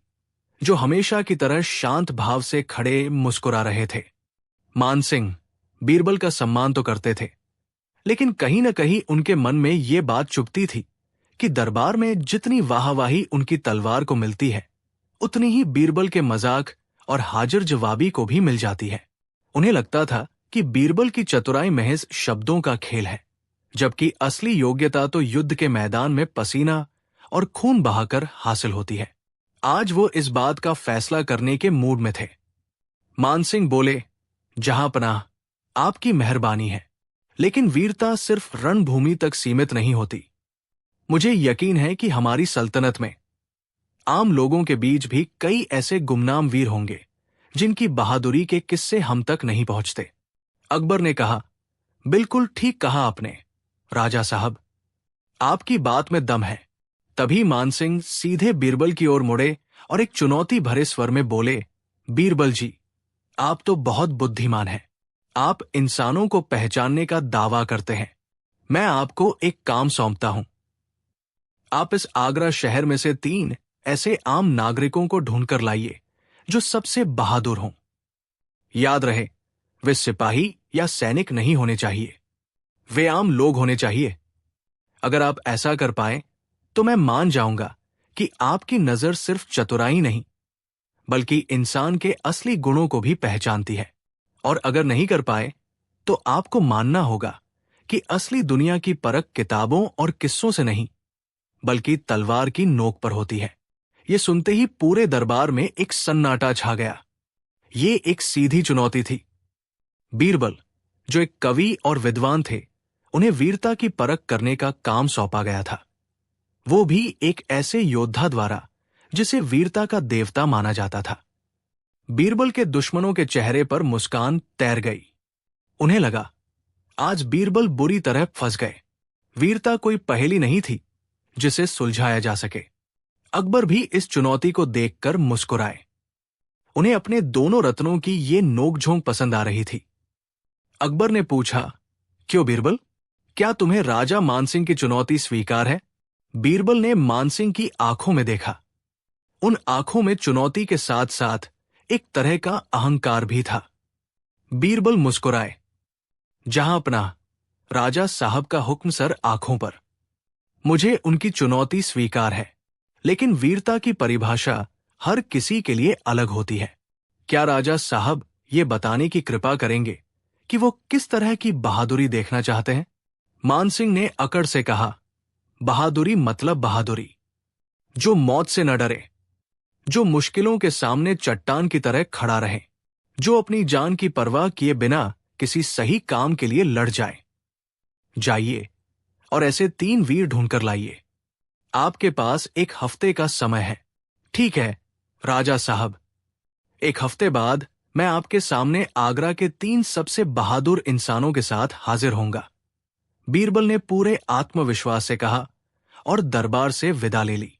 जो हमेशा की तरह शांत भाव से खड़े मुस्कुरा रहे थे। मानसिंह बीरबल का सम्मान तो करते थे, लेकिन कहीं न कहीं उनके मन में ये बात चुभती थी कि दरबार में जितनी वाहवाही उनकी तलवार को मिलती है, उतनी ही बीरबल के मजाक और हाजिर जवाबी को भी मिल जाती है। उन्हें लगता था कि बीरबल की चतुराई महज शब्दों का खेल है, जबकि असली योग्यता तो युद्ध के मैदान में पसीना और खून बहाकर हासिल होती है। आज वो इस बात का फैसला करने के मूड में थे। मानसिंह बोले, जहांपनाह, आपकी मेहरबानी है, लेकिन वीरता सिर्फ रणभूमि तक सीमित नहीं होती। मुझे यकीन है कि हमारी सल्तनत में आम लोगों के बीच भी कई ऐसे गुमनाम वीर होंगे जिनकी बहादुरी के किस्से हम तक नहीं पहुंचते। अकबर ने कहा, बिल्कुल ठीक कहा आपने, राजा साहब, आपकी बात में दम है। तभी मानसिंह सीधे बीरबल की ओर मुड़े और एक चुनौती भरे स्वर में बोले, बीरबल जी, आप तो बहुत बुद्धिमान हैं। आप इंसानों को पहचानने का दावा करते हैं। मैं आपको एक काम सौंपता हूं। आप इस आगरा शहर में से 3 ऐसे आम नागरिकों को ढूंढकर लाइए जो सबसे बहादुर हों। याद रहे, वे सिपाही या सैनिक नहीं होने चाहिए, वे आम लोग होने चाहिए। अगर आप ऐसा कर पाए तो मैं मान जाऊंगा कि आपकी नजर सिर्फ चतुराई नहीं, बल्कि इंसान के असली गुणों को भी पहचानती है। और अगर नहीं कर पाए तो आपको मानना होगा कि असली दुनिया की परख किताबों और किस्सों से नहीं, बल्कि तलवार की नोक पर होती है। यह सुनते ही पूरे दरबार में एक सन्नाटा छा गया। ये एक सीधी चुनौती थी। बीरबल, जो एक कवि और विद्वान थे, उन्हें वीरता की परख करने का काम सौंपा गया था, वो भी एक ऐसे योद्धा द्वारा जिसे वीरता का देवता माना जाता था। बीरबल के दुश्मनों के चेहरे पर मुस्कान तैर गई। उन्हें लगा, आज बीरबल बुरी तरह फंस गए। वीरता कोई पहेली नहीं थी जिसे सुलझाया जा सके। अकबर भी इस चुनौती को देखकर मुस्कुराए। उन्हें अपने दोनों रत्नों की ये नोकझोंक पसंद आ रही थी। अकबर ने पूछा, क्यों बीरबल, क्या तुम्हें राजा मानसिंह की चुनौती स्वीकार है? बीरबल ने मानसिंह की आंखों में देखा। उन आंखों में चुनौती के साथ साथ एक तरह का अहंकार भी था। बीरबल मुस्कुराए, जहांपनाह, राजा साहब का हुक्म सर आंखों पर। मुझे उनकी चुनौती स्वीकार है, लेकिन वीरता की परिभाषा हर किसी के लिए अलग होती है। क्या राजा साहब ये बताने की कृपा करेंगे कि वो किस तरह की बहादुरी देखना चाहते हैं? मानसिंह ने अकड़ से कहा, बहादुरी मतलब बहादुरी जो मौत से न डरे, जो मुश्किलों के सामने चट्टान की तरह खड़ा रहे, जो अपनी जान की परवाह किए बिना किसी सही काम के लिए लड़ जाए। जाइए और ऐसे 3 वीर ढूंढकर लाइए। आपके पास 1 हफ्ते का समय है। ठीक है राजा साहब, 1 हफ्ते बाद मैं आपके सामने आगरा के 3 सबसे बहादुर इंसानों के साथ हाजिर होऊंगा, बीरबल ने पूरे आत्मविश्वास से कहा और दरबार से विदा ले ली।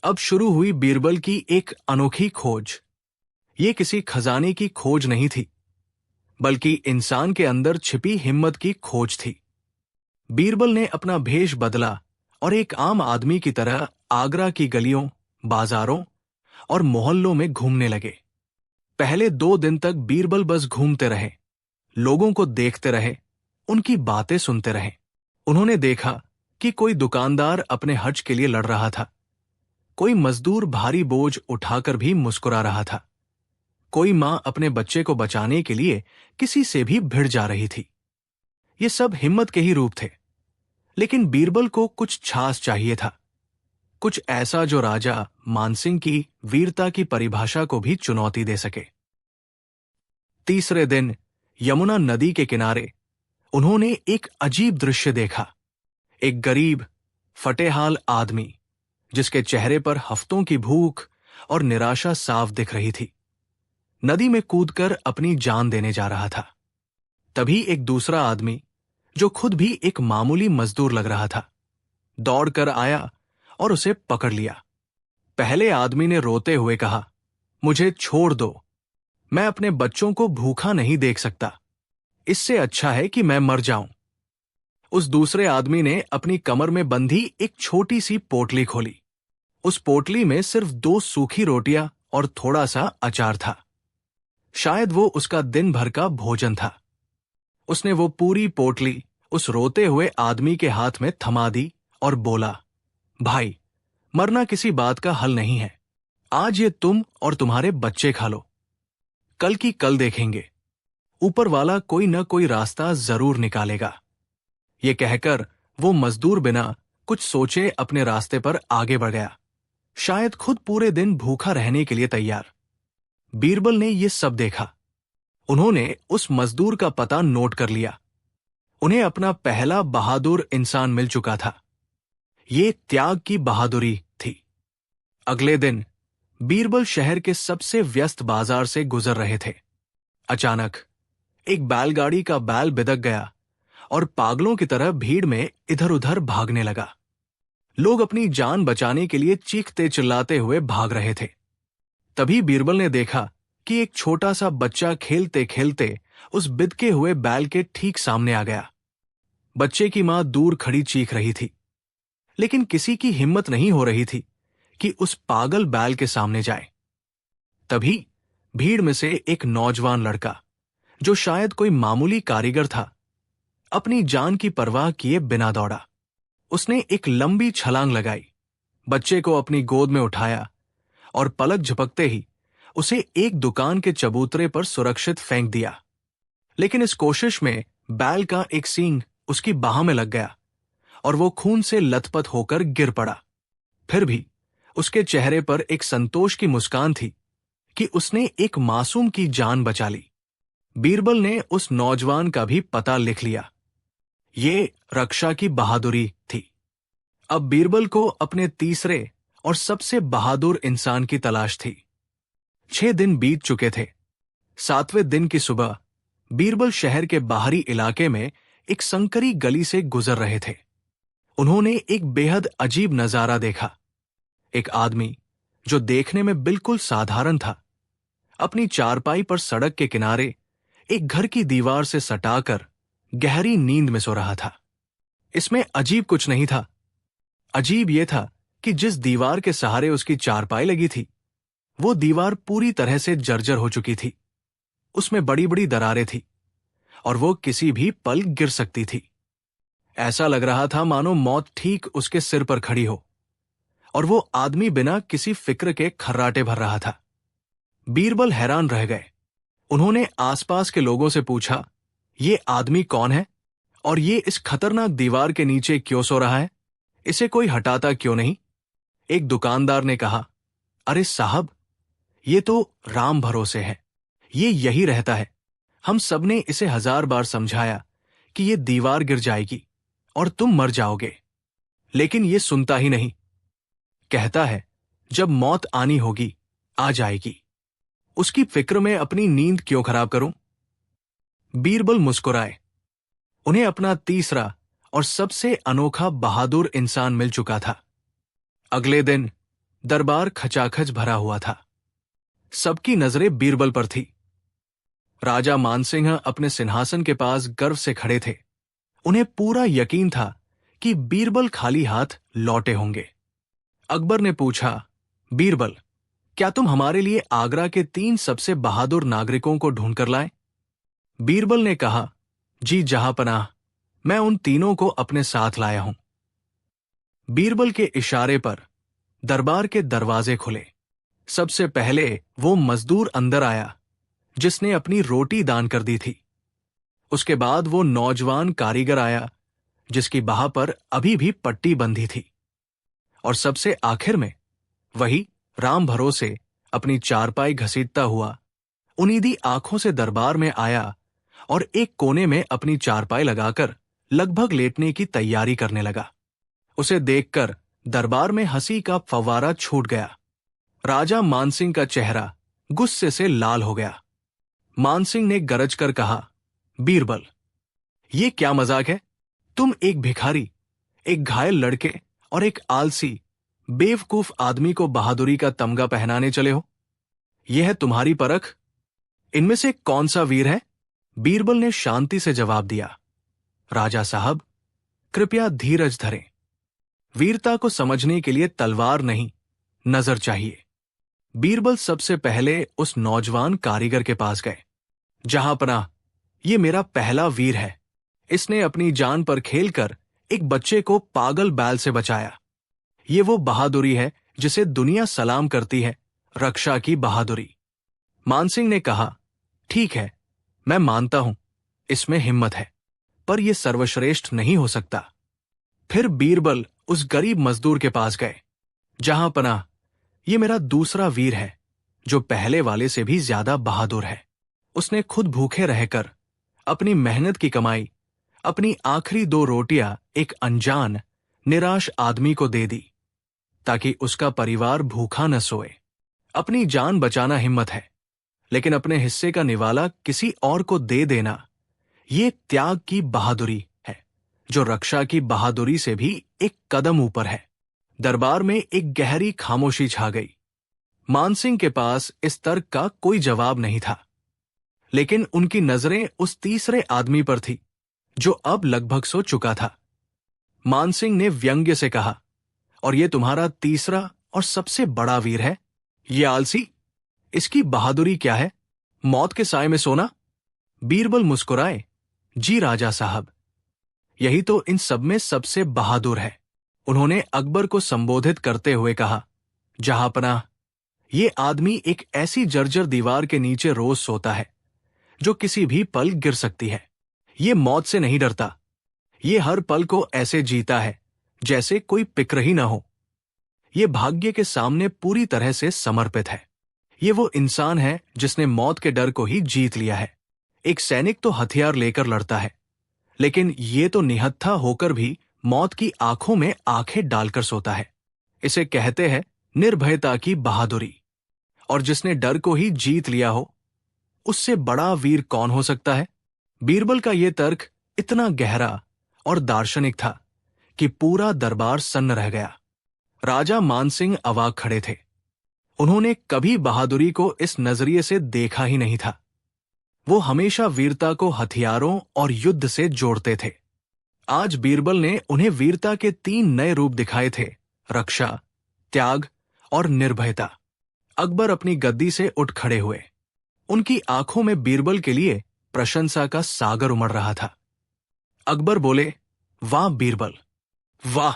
अब शुरू हुई बीरबल की एक अनोखी खोज। ये किसी खजाने की खोज नहीं थी, बल्कि इंसान के अंदर छिपी हिम्मत की खोज थी। बीरबल ने अपना भेष बदला और एक आम आदमी की तरह आगरा की गलियों, बाजारों और मोहल्लों में घूमने लगे। पहले 2 दिन तक बीरबल बस घूमते रहे, लोगों को देखते रहे, उनकी बातें सुनते रहे। उन्होंने देखा कि कोई दुकानदार अपने हज के लिए लड़ रहा था, कोई मजदूर भारी बोझ उठाकर भी मुस्कुरा रहा था, कोई मां अपने बच्चे को बचाने के लिए किसी से भी भिड़ जा रही थी। ये सब हिम्मत के ही रूप थे, लेकिन बीरबल को कुछ खास चाहिए था, कुछ ऐसा जो राजा मानसिंह की वीरता की परिभाषा को भी चुनौती दे सके। तीसरे दिन यमुना नदी के किनारे उन्होंने एक अजीब दृश्य देखा। एक गरीब, फटेहाल आदमी, जिसके चेहरे पर हफ्तों की भूख और निराशा साफ दिख रही थी, नदी में कूदकर अपनी जान देने जा रहा था। तभी एक दूसरा आदमी, जो खुद भी एक मामूली मजदूर लग रहा था, दौड़कर आया और उसे पकड़ लिया। पहले आदमी ने रोते हुए कहा, मुझे छोड़ दो, मैं अपने बच्चों को भूखा नहीं देख सकता, इससे अच्छा है कि मैं मर जाऊं। उस दूसरे आदमी ने अपनी कमर में बंधी एक छोटी सी पोटली खोली। उस पोटली में सिर्फ 2 सूखी रोटियां और थोड़ा सा अचार था। शायद वो उसका दिन भर का भोजन था। उसने वो पूरी पोटली उस रोते हुए आदमी के हाथ में थमा दी और बोला, भाई, मरना किसी बात का हल नहीं है। आज ये तुम और तुम्हारे बच्चे खा लो, कल की कल देखेंगे। ऊपर वाला कोई न कोई रास्ता जरूर निकालेगा। ये कहकर वो मजदूर बिना कुछ सोचे अपने रास्ते पर आगे बढ़ गया, शायद खुद पूरे दिन भूखा रहने के लिए तैयार। बीरबल ने ये सब देखा। उन्होंने उस मजदूर का पता नोट कर लिया। उन्हें अपना पहला बहादुर इंसान मिल चुका था। ये त्याग की बहादुरी थी। अगले दिन बीरबल शहर के सबसे व्यस्त बाजार से गुजर रहे थे। अचानक एक बैलगाड़ी का बैल बिदक गया और पागलों की तरह भीड़ में इधर उधर भागने लगा। लोग अपनी जान बचाने के लिए चीखते चिल्लाते हुए भाग रहे थे। तभी बीरबल ने देखा कि एक छोटा सा बच्चा खेलते खेलते उस बिदके हुए बैल के ठीक सामने आ गया। बच्चे की मां दूर खड़ी चीख रही थी, लेकिन किसी की हिम्मत नहीं हो रही थी कि उस पागल बैल के सामने जाए। तभी भीड़ में से एक नौजवान लड़का, जो शायद कोई मामूली कारीगर था, अपनी जान की परवाह किए बिना दौड़ा। उसने एक लंबी छलांग लगाई, बच्चे को अपनी गोद में उठाया और पलक झपकते ही उसे एक दुकान के चबूतरे पर सुरक्षित फेंक दिया। लेकिन इस कोशिश में बैल का एक सींग उसकी बाह में लग गया और वो खून से लथपथ होकर गिर पड़ा। फिर भी उसके चेहरे पर एक संतोष की मुस्कान थी कि उसने एक मासूम की जान बचा ली। बीरबल ने उस नौजवान का भी पता लिख लिया। ये रक्षा की बहादुरी थी। अब बीरबल को अपने तीसरे और सबसे बहादुर इंसान की तलाश थी। 6 दिन बीत चुके थे। 7वें दिन की सुबह बीरबल शहर के बाहरी इलाके में एक संकरी गली से गुजर रहे थे। उन्होंने एक बेहद अजीब नजारा देखा। एक आदमी, जो देखने में बिल्कुल साधारण था, अपनी चारपाई पर सड़क के किनारे एक घर की दीवार से सटाकर गहरी नींद में सो रहा था। इसमें अजीब कुछ नहीं था। अजीब यह था कि जिस दीवार के सहारे उसकी चारपाई लगी थी, वो दीवार पूरी तरह से जर्जर हो चुकी थी। उसमें बड़ी बड़ी दरारें थी और वो किसी भी पल गिर सकती थी। ऐसा लग रहा था मानो मौत ठीक उसके सिर पर खड़ी हो, और वो आदमी बिना किसी फिक्र के खर्राटे भर रहा था। बीरबल हैरान रह गए। उन्होंने आसपास के लोगों से पूछा, ये आदमी कौन है और ये इस खतरनाक दीवार के नीचे क्यों सो रहा है? इसे कोई हटाता क्यों नहीं? एक दुकानदार ने कहा, अरे साहब, ये तो राम भरोसे है, ये यही रहता है। हम सबने इसे 1000 बार समझाया कि ये दीवार गिर जाएगी और तुम मर जाओगे, लेकिन ये सुनता ही नहीं। कहता है जब मौत आनी होगी आ जाएगी, उसकी फिक्र में अपनी नींद क्यों खराब करूं? बीरबल मुस्कुराए। उन्हें अपना तीसरा और सबसे अनोखा बहादुर इंसान मिल चुका था। अगले दिन दरबार खचाखच भरा हुआ था। सबकी नजरें बीरबल पर थी। राजा मानसिंह अपने सिंहासन के पास गर्व से खड़े थे। उन्हें पूरा यकीन था कि बीरबल खाली हाथ लौटे होंगे। अकबर ने पूछा, बीरबल, क्या तुम हमारे लिए आगरा के 3 सबसे बहादुर नागरिकों को ढूंढ कर लाए? बीरबल ने कहा, जी जहांपनाह, मैं उन तीनों को अपने साथ लाया हूं। बीरबल के इशारे पर दरबार के दरवाजे खुले। सबसे पहले वो मजदूर अंदर आया जिसने अपनी रोटी दान कर दी थी। उसके बाद वो नौजवान कारीगर आया जिसकी बाह पर अभी भी पट्टी बंधी थी। और सबसे आखिर में वही राम भरोसे अपनी चारपाई घसीटता हुआ उन्नीदी आंखों से दरबार में आया और एक कोने में अपनी चारपाई लगाकर लगभग लेटने की तैयारी करने लगा। उसे देखकर दरबार में हंसी का फव्वारा छूट गया। राजा मानसिंह का चेहरा गुस्से से लाल हो गया। मानसिंह ने गरज कर कहा, बीरबल, ये क्या मजाक है? तुम एक भिखारी, एक घायल लड़के और एक आलसी बेवकूफ आदमी को बहादुरी का तमगा पहनाने चले हो? यह है तुम्हारी परख? इनमें से कौन सा वीर है? बीरबल ने शांति से जवाब दिया, राजा साहब, कृपया धीरज धरें। वीरता को समझने के लिए तलवार नहीं, नजर चाहिए। बीरबल सबसे पहले उस नौजवान कारीगर के पास गए। जहांपनाह, ये मेरा पहला वीर है, इसने अपनी जान पर खेलकर एक बच्चे को पागल बैल से बचाया। ये वो बहादुरी है जिसे दुनिया सलाम करती है, रक्षा की बहादुरी। मानसिंह ने कहा, ठीक है, मैं मानता हूं, इसमें हिम्मत है, पर यह सर्वश्रेष्ठ नहीं हो सकता। फिर बीरबल उस गरीब मजदूर के पास गए। जहां पनाह, ये मेरा दूसरा वीर है, जो पहले वाले से भी ज्यादा बहादुर है। उसने खुद भूखे रहकर अपनी मेहनत की कमाई, अपनी आखिरी 2 रोटियां एक अनजान, निराश आदमी को दे दी, ताकि उसका परिवार भूखा न सोए। अपनी जान बचाना हिम्मत है, लेकिन अपने हिस्से का निवाला किसी और को दे देना, ये त्याग की बहादुरी है, जो रक्षा की बहादुरी से भी एक कदम ऊपर है। दरबार में एक गहरी खामोशी छा गई। मानसिंह के पास इस तर्क का कोई जवाब नहीं था, लेकिन उनकी नजरें उस तीसरे आदमी पर थी, जो अब लगभग सो चुका था। मानसिंह ने व्यंग्य से कहा, और ये तुम्हारा तीसरा और सबसे बड़ा वीर है? ये आलसी, इसकी बहादुरी क्या है? मौत के साए में सोना? बीरबल मुस्कुराए, जी राजा साहब, यही तो इन सब में सबसे बहादुर है। उन्होंने अकबर को संबोधित करते हुए कहा, जहांपनाह, ये आदमी एक ऐसी जर्जर दीवार के नीचे रोज सोता है, जो किसी भी पल गिर सकती है। ये मौत से नहीं डरता। ये हर पल को ऐसे जीता है जैसे कोई फिक्र ही न हो। ये भाग्य के सामने पूरी तरह से समर्पित है। ये वो इंसान है जिसने मौत के डर को ही जीत लिया है। एक सैनिक तो हथियार लेकर लड़ता है, लेकिन ये तो निहत्था होकर भी मौत की आंखों में आंखें डालकर सोता है। इसे कहते हैं निर्भयता की बहादुरी। और जिसने डर को ही जीत लिया हो, उससे बड़ा वीर कौन हो सकता है? बीरबल का यह तर्क इतना गहरा और दार्शनिक था कि पूरा दरबार सन्न रह गया। राजा मानसिंह अवाक खड़े थे। उन्होंने कभी बहादुरी को इस नजरिए से देखा ही नहीं था। वो हमेशा वीरता को हथियारों और युद्ध से जोड़ते थे। आज बीरबल ने उन्हें वीरता के 3 नए रूप दिखाए थे, रक्षा, त्याग और निर्भयता। अकबर अपनी गद्दी से उठ खड़े हुए। उनकी आंखों में बीरबल के लिए प्रशंसा का सागर उमड़ रहा था। अकबर बोले, वाह बीरबल, वाह,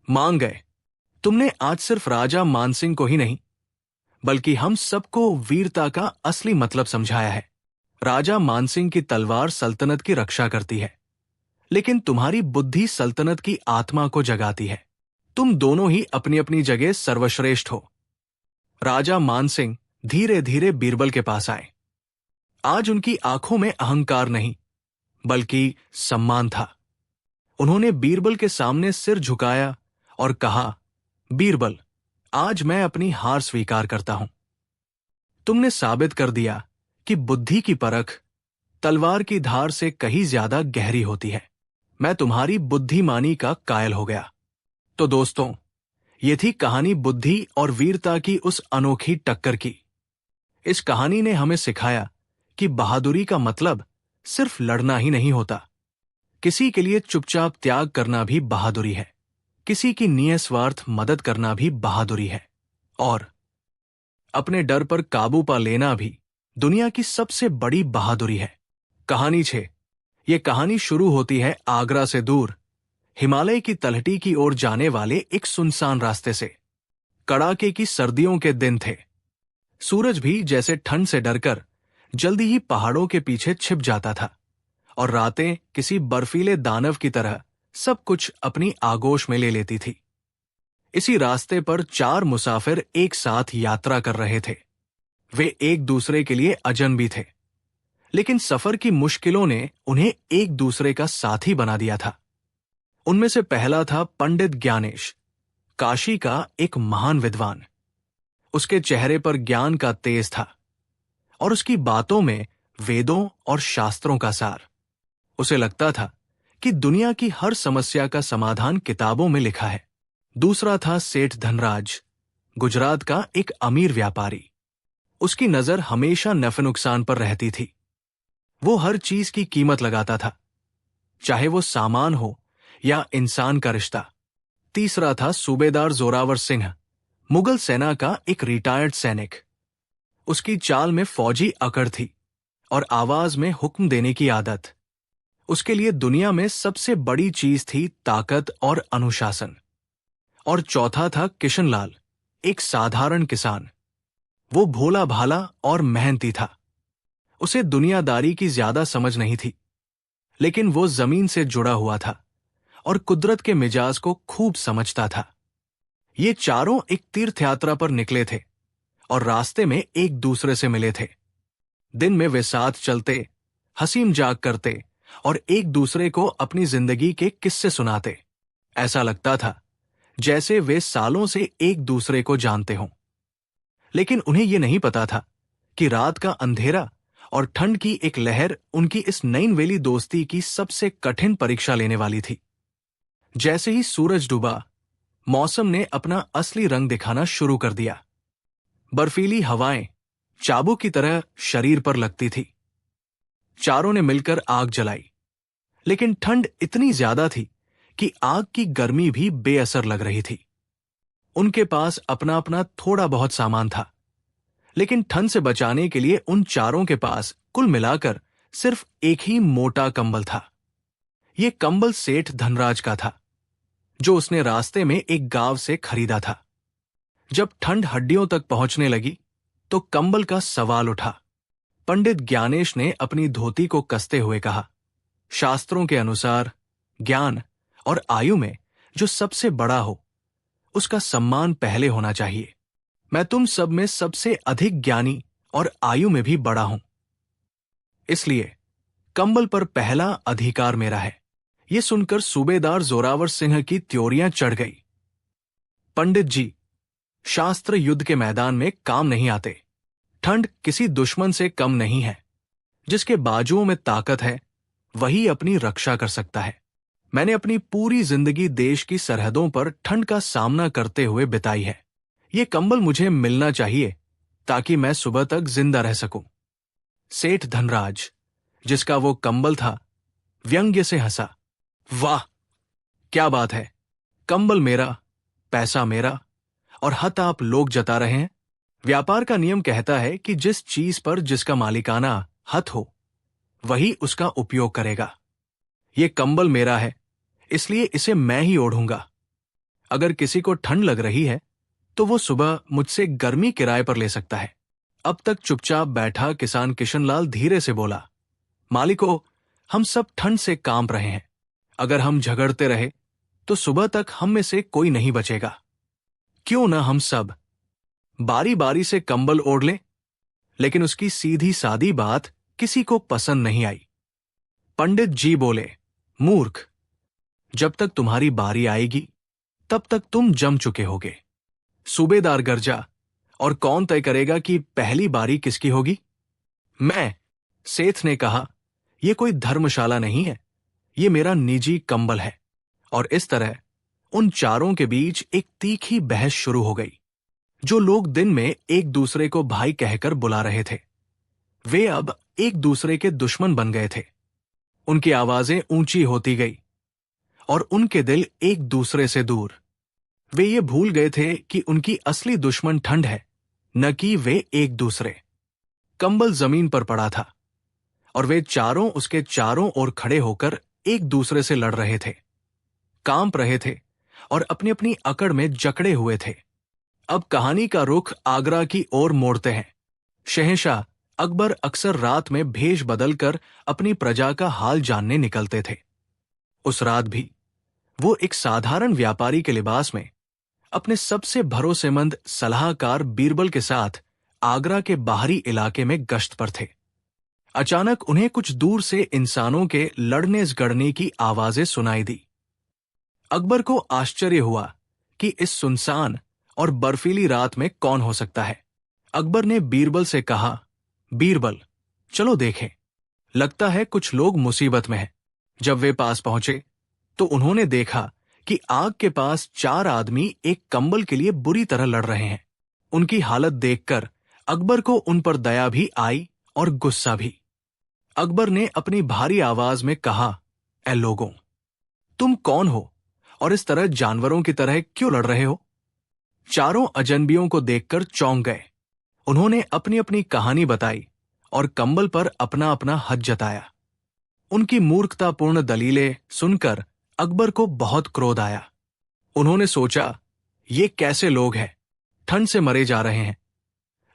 मान गए। तुमने आज सिर्फ राजा मानसिंह को ही नहीं, बल्कि हम सबको वीरता का असली मतलब समझाया है। राजा मानसिंह की तलवार सल्तनत की रक्षा करती है, लेकिन तुम्हारी बुद्धि सल्तनत की आत्मा को जगाती है। तुम दोनों ही अपनी अपनी जगह सर्वश्रेष्ठ हो। राजा मानसिंह धीरे धीरे बीरबल के पास आए। आज उनकी आंखों में अहंकार नहीं, बल्कि सम्मान था। उन्होंने बीरबल के सामने सिर झुकाया और कहा, बीरबल, आज मैं अपनी हार स्वीकार करता हूं। तुमने साबित कर दिया कि बुद्धि की परख तलवार की धार से कहीं ज्यादा गहरी होती है। मैं तुम्हारी बुद्धिमानी का कायल हो गया। तो दोस्तों, ये थी कहानी बुद्धि और वीरता की उस अनोखी टक्कर की। इस कहानी ने हमें सिखाया कि बहादुरी का मतलब सिर्फ लड़ना ही नहीं होता। किसी के लिए चुपचाप त्याग करना भी बहादुरी है। किसी की निस्वार्थ मदद करना भी बहादुरी है। और अपने डर पर काबू पा लेना भी दुनिया की सबसे बड़ी बहादुरी है। कहानी 6। ये कहानी शुरू होती है आगरा से दूर, हिमालय की तलहटी की ओर जाने वाले एक सुनसान रास्ते से। कड़ाके की सर्दियों के दिन थे। सूरज भी जैसे ठंड से डरकर जल्दी ही पहाड़ों के पीछे छिप जाता था, और रातें किसी बर्फीले दानव की तरह सब कुछ अपनी आगोश में ले लेती थी। इसी रास्ते पर 4 मुसाफिर एक साथ यात्रा कर रहे थे। वे एक दूसरे के लिए अजनबी थे, लेकिन सफर की मुश्किलों ने उन्हें एक दूसरे का साथी बना दिया था। उनमें से पहला था पंडित ज्ञानेश, काशी का एक महान विद्वान। उसके चेहरे पर ज्ञान का तेज था, और उसकी बातों में वेदों और शास्त्रों का सार। उसे लगता था कि दुनिया की हर समस्या का समाधान किताबों में लिखा है। दूसरा था सेठ धनराज, गुजरात का एक अमीर व्यापारी। उसकी नजर हमेशा नफे नुकसान पर रहती थी। वो हर चीज की कीमत लगाता था, चाहे वो सामान हो या इंसान का रिश्ता। तीसरा था सूबेदार जोरावर सिंह, मुगल सेना का एक रिटायर्ड सैनिक। उसकी चाल में फौजी अकड़ थी और आवाज में हुक्म देने की आदत। उसके लिए दुनिया में सबसे बड़ी चीज थी ताकत और अनुशासन। और चौथा था किशनलाल, एक साधारण किसान। वो भोला भाला और मेहनती था। उसे दुनियादारी की ज्यादा समझ नहीं थी, लेकिन वो जमीन से जुड़ा हुआ था और कुदरत के मिजाज को खूब समझता था। ये चारों एक तीर्थ यात्रा पर निकले थे और रास्ते में एक दूसरे से मिले थे। दिन में वे साथ चलते, हंसी मजाक करते और एक दूसरे को अपनी जिंदगी के किस्से सुनाते। ऐसा लगता था जैसे वे सालों से एक दूसरे को जानते हों। लेकिन उन्हें यह नहीं पता था कि रात का अंधेरा और ठंड की एक लहर उनकी इस नैनवेली दोस्ती की सबसे कठिन परीक्षा लेने वाली थी। जैसे ही सूरज डूबा, मौसम ने अपना असली रंग दिखाना शुरू कर दिया। बर्फीली हवाएं चाबुक की तरह शरीर पर लगती थी। चारों ने मिलकर आग जलाई, लेकिन ठंड इतनी ज्यादा थी कि आग की गर्मी भी बेअसर लग रही थी। उनके पास अपना अपना थोड़ा बहुत सामान था, लेकिन ठंड से बचाने के लिए उन चारों के पास कुल मिलाकर सिर्फ एक ही मोटा कंबल था। यह कंबल सेठ धनराज का था, जो उसने रास्ते में एक गांव से खरीदा था। जब ठंड हड्डियों तक पहुंचने लगी तो कंबल का सवाल उठा। पंडित ज्ञानेश ने अपनी धोती को कसते हुए कहा, शास्त्रों के अनुसार ज्ञान और आयु में जो सबसे बड़ा हो, उसका सम्मान पहले होना चाहिए। मैं तुम सब में सबसे अधिक ज्ञानी और आयु में भी बड़ा हूं, इसलिए कंबल पर पहला अधिकार मेरा है। यह सुनकर सूबेदार जोरावर सिंह की त्योरियां चढ़ गई। पंडित जी, शास्त्र युद्ध के मैदान में काम नहीं आते। ठंड किसी दुश्मन से कम नहीं है। जिसके बाजुओं में ताकत है, वही अपनी रक्षा कर सकता है। मैंने अपनी पूरी जिंदगी देश की सरहदों पर ठंड का सामना करते हुए बिताई है। ये कंबल मुझे मिलना चाहिए ताकि मैं सुबह तक जिंदा रह सकूं। सेठ धनराज, जिसका वो कंबल था, व्यंग्य से हंसा। वाह, क्या बात है! कंबल मेरा, पैसा मेरा, और हत आप लोग जता रहे हैं। व्यापार का नियम कहता है कि जिस चीज पर जिसका मालिकाना हत हो, वही उसका उपयोग करेगा। ये कंबल मेरा है, इसलिए इसे मैं ही ओढ़ूंगा। अगर किसी को ठंड लग रही है तो वो सुबह मुझसे गर्मी किराए पर ले सकता है। अब तक चुपचाप बैठा किसान किशनलाल धीरे से बोला, मालिको, हम सब ठंड से कांप रहे हैं। अगर हम झगड़ते रहे तो सुबह तक हम में से कोई नहीं बचेगा। क्यों ना हम सब बारी बारी से कंबल ओढ़ लें? लेकिन उसकी सीधी सादी बात किसी को पसंद नहीं आई। पंडित जी बोले, मूर्ख, जब तक तुम्हारी बारी आएगी तब तक तुम जम चुके होगे। सूबेदार गरजा, और कौन तय करेगा कि पहली बारी किसकी होगी? मैं, सेठ ने कहा। यह कोई धर्मशाला नहीं है, यह मेरा निजी कंबल है। और इस तरह उन चारों के बीच एक तीखी बहस शुरू हो गई। जो लोग दिन में एक दूसरे को भाई कहकर बुला रहे थे, वे अब एक दूसरे के दुश्मन बन गए थे। उनकी आवाजें ऊंची होती गई और उनके दिल एक दूसरे से दूर। वे ये भूल गए थे कि उनकी असली दुश्मन ठंड है, न कि वे एक दूसरे। कंबल जमीन पर पड़ा था और वे चारों उसके चारों ओर खड़े होकर एक दूसरे से लड़ रहे थे, कांप रहे थे और अपनी अपनी अकड़ में जकड़े हुए थे। अब कहानी का रुख आगरा की ओर मोड़ते हैं। शहंशाह अकबर अक्सर रात में भेष बदलकर अपनी प्रजा का हाल जानने निकलते थे। उस रात भी वो एक साधारण व्यापारी के लिबास में अपने सबसे भरोसेमंद सलाहकार बीरबल के साथ आगरा के बाहरी इलाके में गश्त पर थे। अचानक उन्हें कुछ दूर से इंसानों के लड़ने झगड़ने की आवाजें सुनाई दी। अकबर को आश्चर्य हुआ कि इस सुनसान और बर्फीली रात में कौन हो सकता है। अकबर ने बीरबल से कहा, बीरबल, चलो देखें, लगता है कुछ लोग मुसीबत में हैं। जब वे पास पहुंचे तो उन्होंने देखा कि आग के पास 4 आदमी एक कंबल के लिए बुरी तरह लड़ रहे हैं। उनकी हालत देखकर अकबर को उन पर दया भी आई और गुस्सा भी। अकबर ने अपनी भारी आवाज में कहा, ऐ लोगों, तुम कौन हो और इस तरह जानवरों की तरह क्यों लड़ रहे हो? चारों अजनबियों को देखकर चौंक गए। उन्होंने अपनी अपनी कहानी बताई और कंबल पर अपना अपना हक जताया। उनकी मूर्खतापूर्ण दलीलें सुनकर अकबर को बहुत क्रोध आया। उन्होंने सोचा, ये कैसे लोग हैं, ठंड से मरे जा रहे हैं,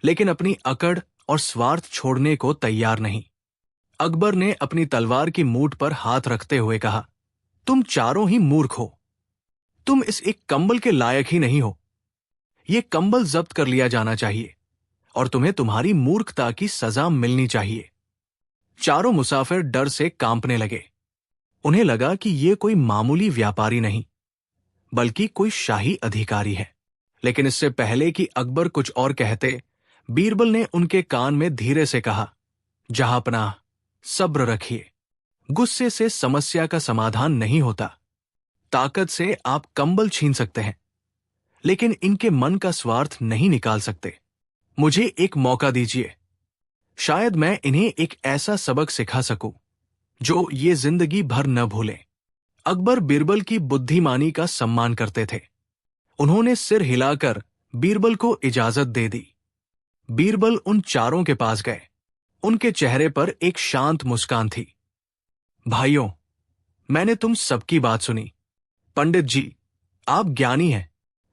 लेकिन अपनी अकड़ और स्वार्थ छोड़ने को तैयार नहीं। अकबर ने अपनी तलवार की मूठ पर हाथ रखते हुए कहा, तुम चारों ही मूर्ख हो। तुम इस एक कंबल के लायक ही नहीं हो। ये कंबल जब्त कर लिया जाना चाहिए और तुम्हें तुम्हारी मूर्खता की सजा मिलनी चाहिए। चारों मुसाफिर डर से कांपने लगे। उन्हें लगा कि ये कोई मामूली व्यापारी नहीं, बल्कि कोई शाही अधिकारी है। लेकिन इससे पहले कि अकबर कुछ और कहते, बीरबल ने उनके कान में धीरे से कहा, जहांपनाह, सब्र रखिए। गुस्से से समस्या का समाधान नहीं होता। ताकत से आप कंबल छीन सकते हैं, लेकिन इनके मन का स्वार्थ नहीं निकाल सकते। मुझे एक मौका दीजिए, शायद मैं इन्हें एक ऐसा सबक सिखा सकूं जो ये जिंदगी भर न भूलें। अकबर बीरबल की बुद्धिमानी का सम्मान करते थे। उन्होंने सिर हिलाकर बीरबल को इजाजत दे दी। बीरबल उन चारों के पास गए। उनके चेहरे पर एक शांत मुस्कान थी। भाइयों, मैंने तुम सबकी बात सुनी। पंडित जी, आप ज्ञानी हैं।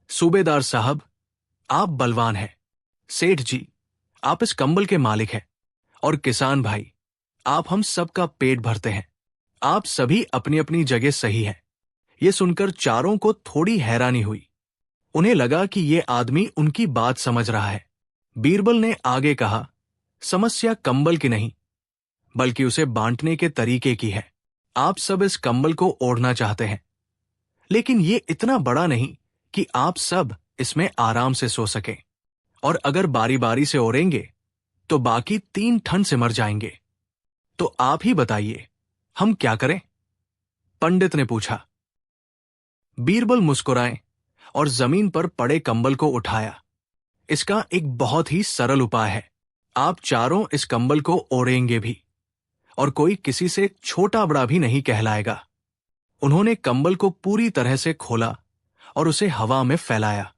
सूबेदार साहब, आप बलवान हैं। सेठ जी, आप इस कंबल के मालिक हैं। और किसान भाई, आप हम सबका पेट भरते हैं। आप सभी अपनी अपनी जगह सही हैं। ये सुनकर चारों को थोड़ी हैरानी हुई। उन्हें लगा कि ये आदमी उनकी बात समझ रहा है। बीरबल ने आगे कहा, समस्या कंबल की नहीं, बल्कि उसे बांटने के तरीके की है। आप सब इस कंबल को ओढ़ना चाहते हैं, लेकिन ये इतना बड़ा नहीं कि आप सब इसमें आराम से सो सकें। और अगर बारी बारी से ओढ़ेंगे तो बाकी 3 ठंड से मर जाएंगे। तो आप ही बताइए, हम क्या करें? पंडित ने पूछा। बीरबल मुस्कुराए और जमीन पर पड़े कंबल को उठाया। इसका एक बहुत ही सरल उपाय है। आप चारों इस कंबल को ओढ़ेंगे भी, और कोई किसी से छोटा बड़ा भी नहीं कहलाएगा। उन्होंने कंबल को पूरी तरह से खोला और उसे हवा में फैलाया।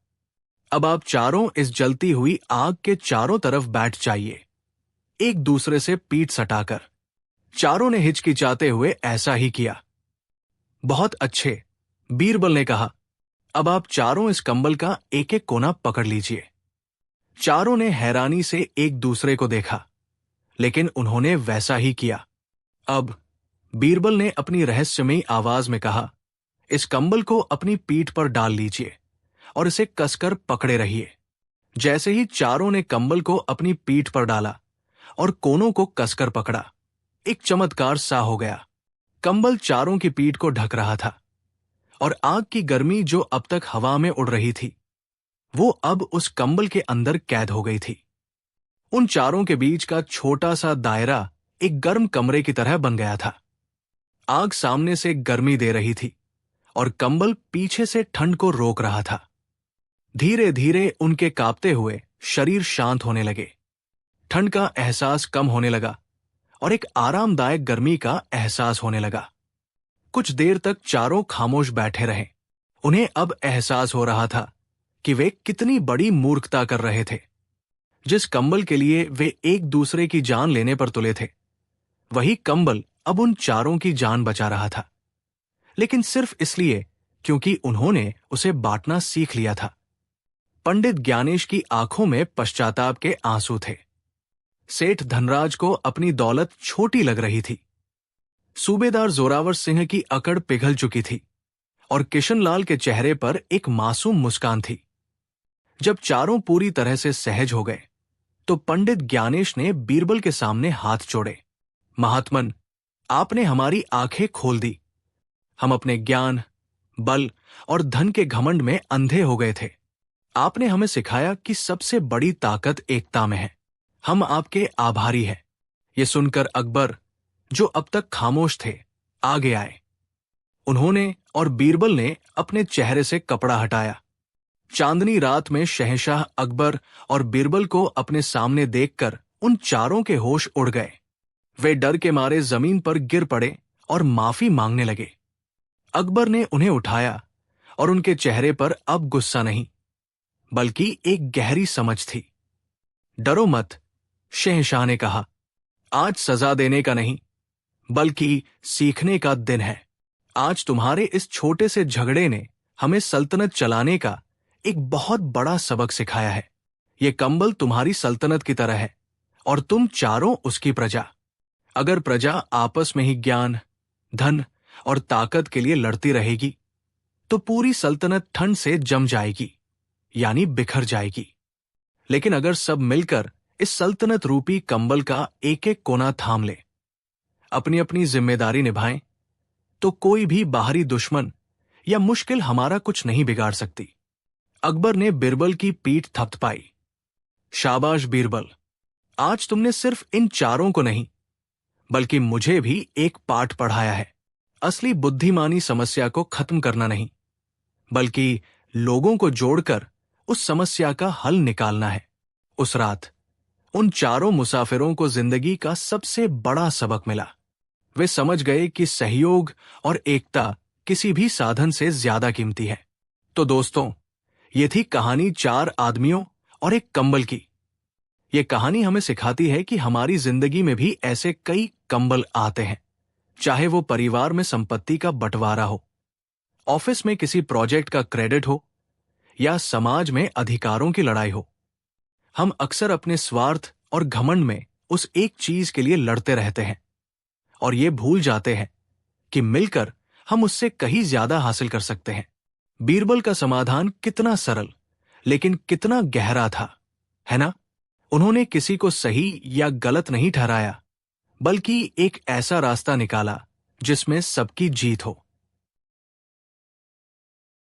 अब आप चारों इस जलती हुई आग के चारों तरफ बैठ जाइए, एक दूसरे से पीठ सटाकर। चारों ने हिचकिचाते हुए ऐसा ही किया। बहुत अच्छे, बीरबल ने कहा। अब आप चारों इस कंबल का एक एक कोना पकड़ लीजिए। चारों ने हैरानी से एक दूसरे को देखा, लेकिन उन्होंने वैसा ही किया। अब बीरबल ने अपनी रहस्यमयी आवाज में कहा, इस कंबल को अपनी पीठ पर डाल लीजिए और इसे कसकर पकड़े रहिए। जैसे ही चारों ने कंबल को अपनी पीठ पर डाला और कोनों को कसकर पकड़ा, एक चमत्कार सा हो गया। कंबल चारों की पीठ को ढक रहा था, और आग की गर्मी जो अब तक हवा में उड़ रही थी, वो अब उस कंबल के अंदर कैद हो गई थी। उन चारों के बीच का छोटा सा दायरा एक गर्म कमरे की तरह बन गया था। आग सामने से गर्मी दे रही थी और कंबल पीछे से ठंड को रोक रहा था। धीरे धीरे उनके कांपते हुए शरीर शांत होने लगे। ठंड का एहसास कम होने लगा और एक आरामदायक गर्मी का एहसास होने लगा। कुछ देर तक चारों खामोश बैठे रहे। उन्हें अब एहसास हो रहा था कि वे कितनी बड़ी मूर्खता कर रहे थे। जिस कंबल के लिए वे एक दूसरे की जान लेने पर तुले थे, वही कंबल अब उन चारों की जान बचा रहा था, लेकिन सिर्फ इसलिए क्योंकि उन्होंने उसे बांटना सीख लिया था। पंडित ज्ञानेश की आंखों में पश्चाताप के आंसू थे। सेठ धनराज को अपनी दौलत छोटी लग रही थी। सूबेदार जोरावर सिंह की अकड़ पिघल चुकी थी और किशनलाल के चेहरे पर एक मासूम मुस्कान थी। जब चारों पूरी तरह से सहज हो गए, तो पंडित ज्ञानेश ने बीरबल के सामने हाथ जोड़े। महात्मन, आपने हमारी आंखें खोल दी। हम अपने ज्ञान, बल और धन के घमंड में अंधे हो गए थे। आपने हमें सिखाया कि सबसे बड़ी ताकत एकता में है। हम आपके आभारी हैं। ये सुनकर अकबर, जो अब तक खामोश थे, आगे आए। उन्होंने और बीरबल ने अपने चेहरे से कपड़ा हटाया। चांदनी रात में शहंशाह अकबर और बीरबल को अपने सामने देखकर उन चारों के होश उड़ गए। वे डर के मारे जमीन पर गिर पड़े और माफी मांगने लगे। अकबर ने उन्हें उठाया और उनके चेहरे पर अब गुस्सा नहीं, बल्कि एक गहरी समझ थी। डरो मत, शहंशाह ने कहा। आज सजा देने का नहीं, बल्कि सीखने का दिन है। आज तुम्हारे इस छोटे से झगड़े ने हमें सल्तनत चलाने का एक बहुत बड़ा सबक सिखाया है। ये कंबल तुम्हारी सल्तनत की तरह है और तुम चारों उसकी प्रजा। अगर प्रजा आपस में ही ज्ञान, धन और ताकत के लिए लड़ती रहेगी तो पूरी सल्तनत ठंड से जम जाएगी, यानी बिखर जाएगी। लेकिन अगर सब मिलकर इस सल्तनत रूपी कंबल का एक एक कोना थाम ले, अपनी अपनी जिम्मेदारी निभाएं, तो कोई भी बाहरी दुश्मन या मुश्किल हमारा कुछ नहीं बिगाड़ सकती। अकबर ने बीरबल की पीठ थपथपाई। शाबाश बीरबल, आज तुमने सिर्फ इन चारों को नहीं बल्कि मुझे भी एक पाठ पढ़ाया है। असली बुद्धिमानी समस्या को खत्म करना नहीं, बल्कि लोगों को जोड़कर उस समस्या का हल निकालना है। उस रात उन चारों मुसाफिरों को जिंदगी का सबसे बड़ा सबक मिला। वे समझ गए कि सहयोग और एकता किसी भी साधन से ज्यादा कीमती है। तो दोस्तों, ये थी कहानी 4 आदमियों और एक कंबल की। ये कहानी हमें सिखाती है कि हमारी जिंदगी में भी ऐसे कई कंबल आते हैं, चाहे वो परिवार में संपत्ति का बंटवारा हो, ऑफिस में किसी प्रोजेक्ट का क्रेडिट हो या समाज में अधिकारों की लड़ाई हो। हम अक्सर अपने स्वार्थ और घमंड में उस एक चीज के लिए लड़ते रहते हैं और ये भूल जाते हैं कि मिलकर हम उससे कहीं ज्यादा हासिल कर सकते हैं। बीरबल का समाधान कितना सरल लेकिन कितना गहरा था, है ना? उन्होंने किसी को सही या गलत नहीं ठहराया, बल्कि एक ऐसा रास्ता निकाला जिसमें सबकी जीत हो।